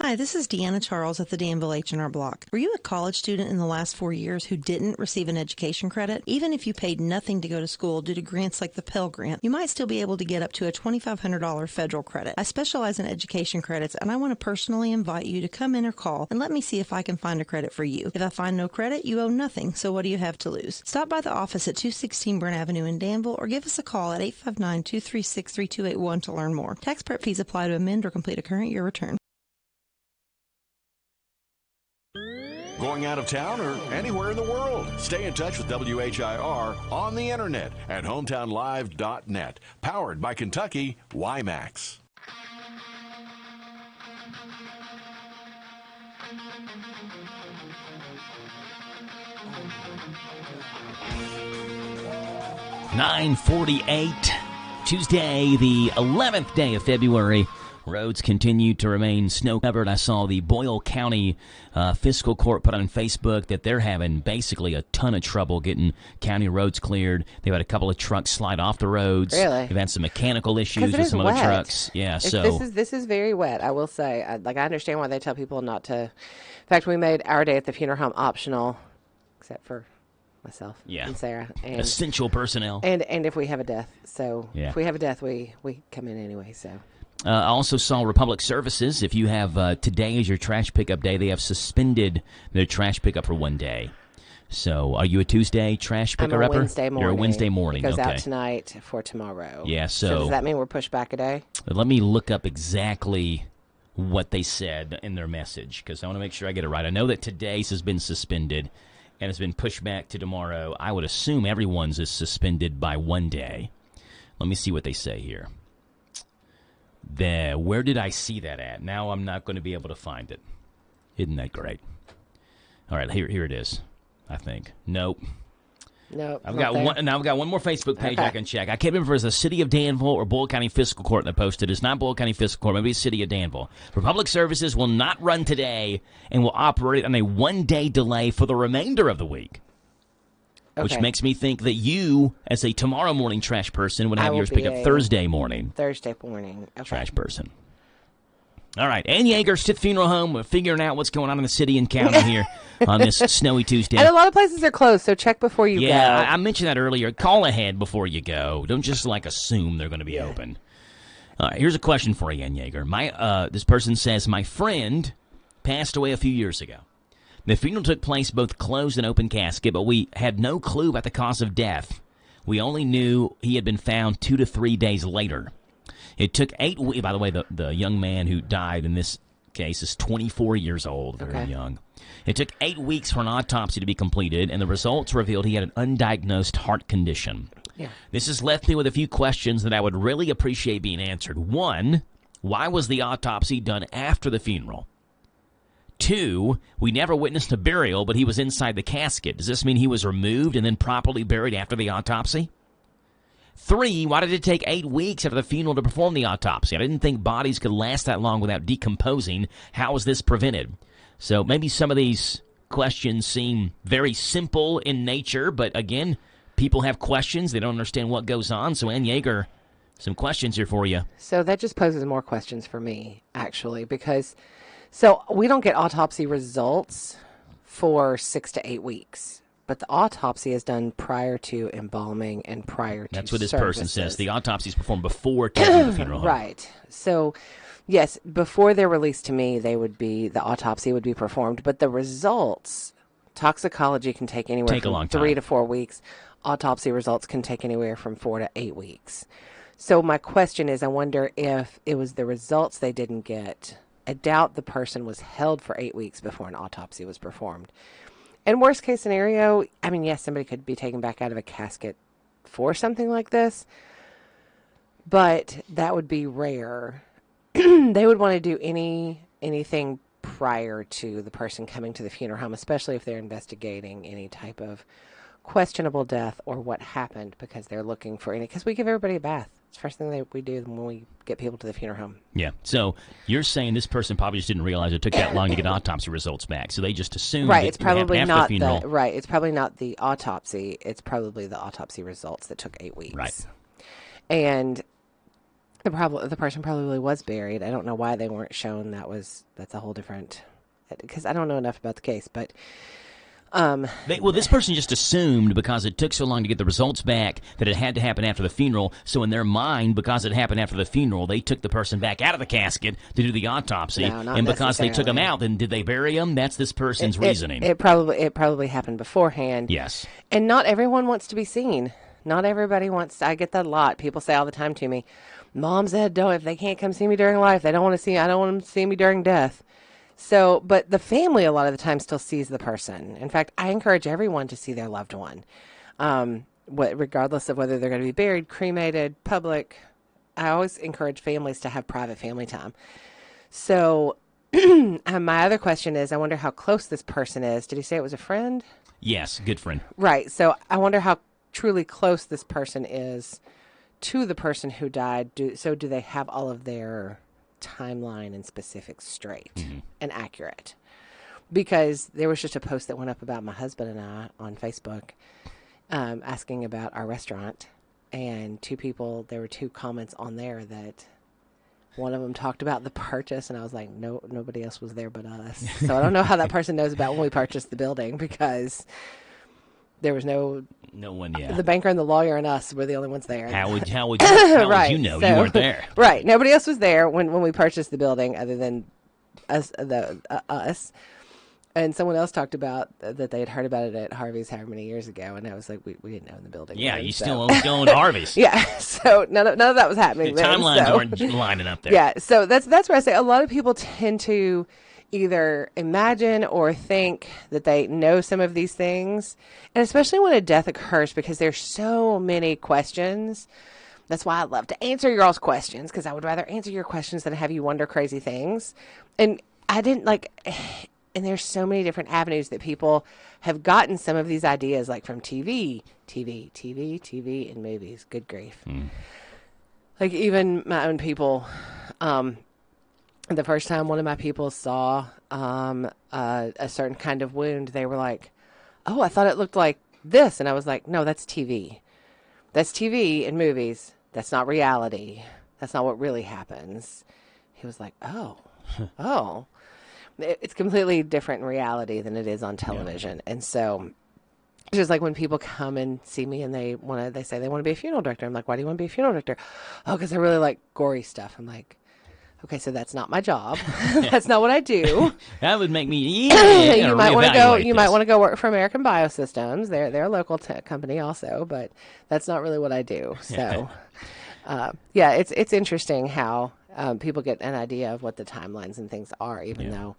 Hi, this is Deanna Charles at the Danville H&R Block. Were you a college student in the last 4 years who didn't receive an education credit? Even if you paid nothing to go to school due to grants like the Pell Grant, you might still be able to get up to a $2,500 federal credit. I specialize in education credits, and I want to personally invite you to come in or call and let me see if I can find a credit for you. If I find no credit, you owe nothing, so what do you have to lose? Stop by the office at 216 Brent Avenue in Danville or give us a call at 859-236-3281 to learn more. Tax prep fees apply to amend or complete a current year return. Going out of town or anywhere in the world? Stay in touch with WHIR on the internet at hometownlive.net. Powered by Kentucky WiMAX. (9:48), Tuesday, the 11th day of February. Roads continue to remain snow-covered. I saw the Boyle County Fiscal Court put on Facebook that they're having basically a ton of trouble getting county roads cleared. They've had a couple of trucks slide off the roads. Really? They've had some mechanical issues with some other trucks. Yeah, This is very wet, I will say. I understand why they tell people not to. In fact, we made our day at the funeral home optional, except for myself and Sarah. And essential personnel. And if we have a death. So if we have a death, we come in anyway, so. I also saw Republic Services. If you have today as your trash pickup day, they have suspended their trash pickup for one day. So are you a Tuesday trash picker upper? I'm a Wednesday morning. You're a Wednesday morning. It goes out tonight for tomorrow. Yeah, so does that mean we're pushed back a day? Let me look up exactly what they said in their message, because I want to make sure I get it right. I know that today's has been suspended and has been pushed back to tomorrow. I would assume everyone's is suspended by one day. Let me see what they say here. Where did I see that at? Now I'm not going to be able to find it. Isn't that great? All right, here it is, I think. Nope. I've got one. Now I've got one more Facebook page I can check. I can't remember if it was the City of Danville or Boyle County Fiscal Court that posted. It's not Boyle County Fiscal Court. Maybe it's City of Danville. Republic Services will not run today and will operate on a one-day delay for the remainder of the week. Which makes me think that you, as a tomorrow morning trash person, would have yours picked up Thursday morning. Thursday morning. Trash person. All right. Ann Yeager's to the funeral home. We're figuring out what's going on in the city and county here on this snowy Tuesday. And a lot of places are closed, so check before you go. Yeah, I mentioned that earlier. Call ahead before you go. Don't just assume they're going to be open. All right. Here's a question for you, Ann Yeager. This person says, my friend passed away a few years ago. The funeral took place both closed and open casket, but we had no clue about the cause of death. We only knew he had been found 2 to 3 days later. It took 8 weeks. By the way, the young man who died in this case is 24 years old, very young. It took 8 weeks for an autopsy to be completed, and the results revealed he had an undiagnosed heart condition. Yeah. This has left me with a few questions that I would really appreciate being answered. 1, why was the autopsy done after the funeral? 2, we never witnessed a burial, but he was inside the casket. Does this mean he was removed and then properly buried after the autopsy? 3, why did it take 8 weeks after the funeral to perform the autopsy? I didn't think bodies could last that long without decomposing. How was this prevented? So maybe some of these questions seem very simple in nature, but again, people have questions. They don't understand what goes on. So Ann Yeager, some questions here for you. So that just poses more questions for me, actually, because... So we don't get autopsy results for 6 to 8 weeks, but the autopsy is done prior to embalming and prior to That's what this services. person says. The autopsy is performed before taking the funeral home. Right. So, yes, before they're released to me, the autopsy would be performed, but the results, toxicology can take anywhere from 3 to 4 weeks. Autopsy results can take anywhere from 4 to 8 weeks. So my question is, I wonder if it was the results they didn't get. I doubt the person was held for 8 weeks before an autopsy was performed. And worst case scenario, I mean, yes, somebody could be taken back out of a casket for something like this. but that would be rare. They would want to do anything prior to the person coming to the funeral home, especially if they're investigating any type of questionable death or what happened, because they're looking for any, because we give everybody a bath. It's the first thing that we do when we get people to the funeral home. Yeah. So you're saying this person probably just didn't realize it took that long to get autopsy results back. So they just assumed Right. that It's probably not the funeral. right. It's probably not the autopsy. It's probably the autopsy results that took 8 weeks. Right. And the person probably was buried. I don't know why they weren't shown. That's a whole different, because I don't know enough about the case, but. This person just assumed because it took so long to get the results back that it had to happen after the funeral. So in their mind, because it happened after the funeral, they took the person back out of the casket to do the autopsy. No, not and because they took them necessarily. out, then did they bury them? That's this person's reasoning. It probably happened beforehand. Yes. And not everyone wants to be seen. Not everybody wants to. I get that a lot. People say all the time to me, Mom said, if they can't come see me during life, they don't want to see, I don't want them to see me during death. So, but the family a lot of the time still sees the person. In fact, I encourage everyone to see their loved one, regardless of whether they're going to be buried, cremated, public. I always encourage families to have private family time. So, my other question is, I wonder how close this person is. Did he say it was a friend? Yes, good friend. Right. So, I wonder how truly close this person is to the person who died. Do they have all of their timeline and specifics straight and accurate? Because there was just a post that went up about my husband and I on Facebook, asking about our restaurant, and there were 2 comments on there that one of them talked about the purchase, and I was like, no, nobody else was there but us. So I don't know how that person knows about when we purchased the building, because there was no one. Yeah, the banker and the lawyer and us were the only ones there. How would right. you know? You weren't there. Right. Nobody else was there when we purchased the building other than us. And someone else talked about that they had heard about it at Harvey's however many years ago, and I was like, we didn't own the building. Yeah, then, you so. still own Harvey's. Yeah. So none of that was happening. The then, timelines so. aren't lining up there. Yeah. So that's where I say a lot of people tend to either imagine or think that they know some of these things, and especially when a death occurs, because there's so many questions. That's why I love to answer your all's questions, because I would rather answer your questions than have you wonder crazy things. And and there's so many different avenues that people have gotten some of these ideas, like from TV, and movies. Good grief. Like even my own people, the first time one of my people saw a certain kind of wound, they were like, oh, I thought it looked like this. And I was like, no, that's TV. That's TV and movies. That's not reality. That's not what really happens. He was like, oh. It's completely different in reality than it is on television. Yeah. And so it's just like when people come and see me and they say they want to be a funeral director. I'm like, why do you want to be a funeral director? Oh, because I really like gory stuff. I'm like, okay, so that's not my job. That's not what I do. That would make me. You might want to go. You might want to go work for American Biosystems. They're a local tech company also, but that's not really what I do. So, it's interesting how people get an idea of what the timelines and things are, even though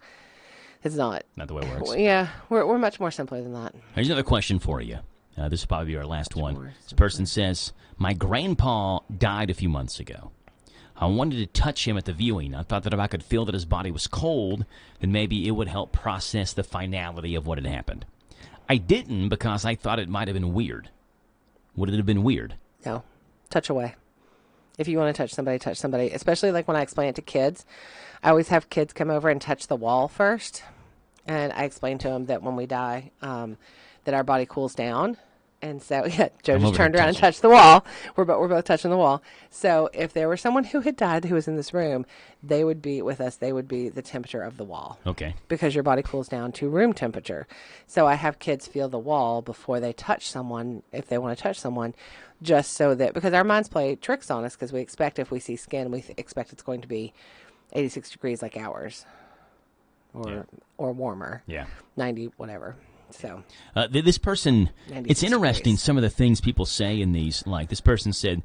it's not the way it works. Yeah, we're much more simpler than that. Here's another question for you. This will probably be our last one. This person says, my grandpa died a few months ago. I wanted to touch him at the viewing. I thought that if I could feel that his body was cold, then maybe it would help process the finality of what had happened. I didn't because I thought it might have been weird. Would it have been weird? No. Touch away. If you want to touch somebody, especially like when I explain it to kids. I always have kids come over and touch the wall first. And I explain to them that when we die, that our body cools down. And so, Joe just turned around and touched the wall. We're both touching the wall. So if there were someone who had died who was in this room, they would be with us. They would be the temperature of the wall. Okay. Because your body cools down to room temperature. So I have kids feel the wall before they touch someone, if they want to touch someone, just so that, because our minds play tricks on us, because we expect if we see skin, we expect it's going to be 86 degrees like ours or warmer. Yeah. 90, whatever. So this person, it's interesting some of the things people say in these. Like this person said,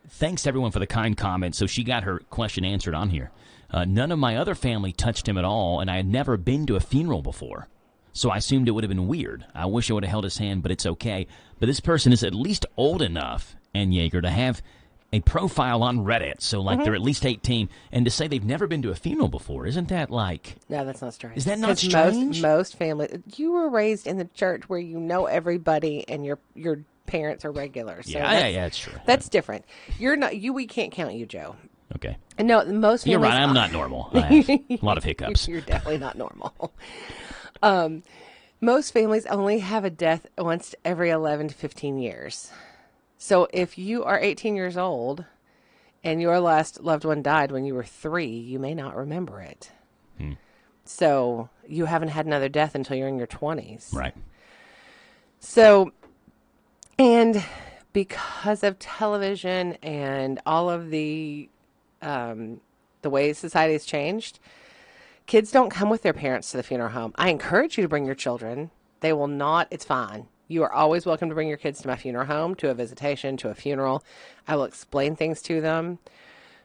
thanks everyone for the kind comments. So she got her question answered on here. None of my other family touched him at all, and I had never been to a funeral before. So I assumed it would have been weird. I wish I would have held his hand, but it's okay. But this person is at least old enough, and Yeager, to have a profile on Reddit, so like they're at least 18, and to say they've never been to a funeral before, isn't that like... No, that's not strange. Is that not strange? Most families... You were raised in the church where you know everybody and your parents are regulars. So yeah, that's true. That's different. You're not... We can't count you, Joe. Okay. No, most families... You're right, I'm not normal. I have a lot of hiccups. You're definitely not normal. Most families only have a death once every 11 to 15 years. So if you are 18 years old and your last loved one died when you were 3, you may not remember it. So you haven't had another death until you're in your 20s. Right. So, and because of television and all of the way society has changed, kids don't come with their parents to the funeral home. I encourage you to bring your children. They will not. It's fine. You are always welcome to bring your kids to my funeral home, to a visitation, to a funeral. I will explain things to them.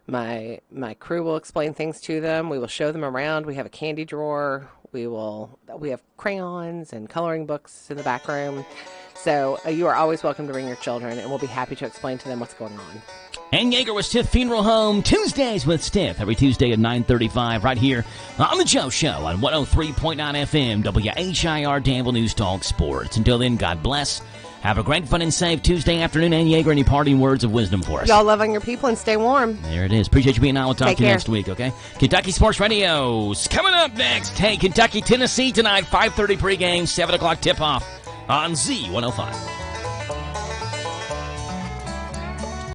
My crew will explain things to them. We will show them around. We have a candy drawer. We have crayons and coloring books in the back room. So you are always welcome to bring your children, and we'll be happy to explain to them what's going on. Ann Yeager with Stith Funeral Home, Tuesdays with Stith, every Tuesday at 9:35, right here on The Joe Show on 103.9 FM, WHIR Danville News Talk Sports. Until then, God bless. Have a great, fun, and safe Tuesday afternoon. Ann Yeager, any parting words of wisdom for us? Y'all love on your people and stay warm. There it is. Appreciate you being on. We'll talk Take to you care. next week, okay? Kentucky Sports Radio's coming up next. Hey, Kentucky, Tennessee tonight, 5:30 pregame, 7 o'clock tip-off on Z105.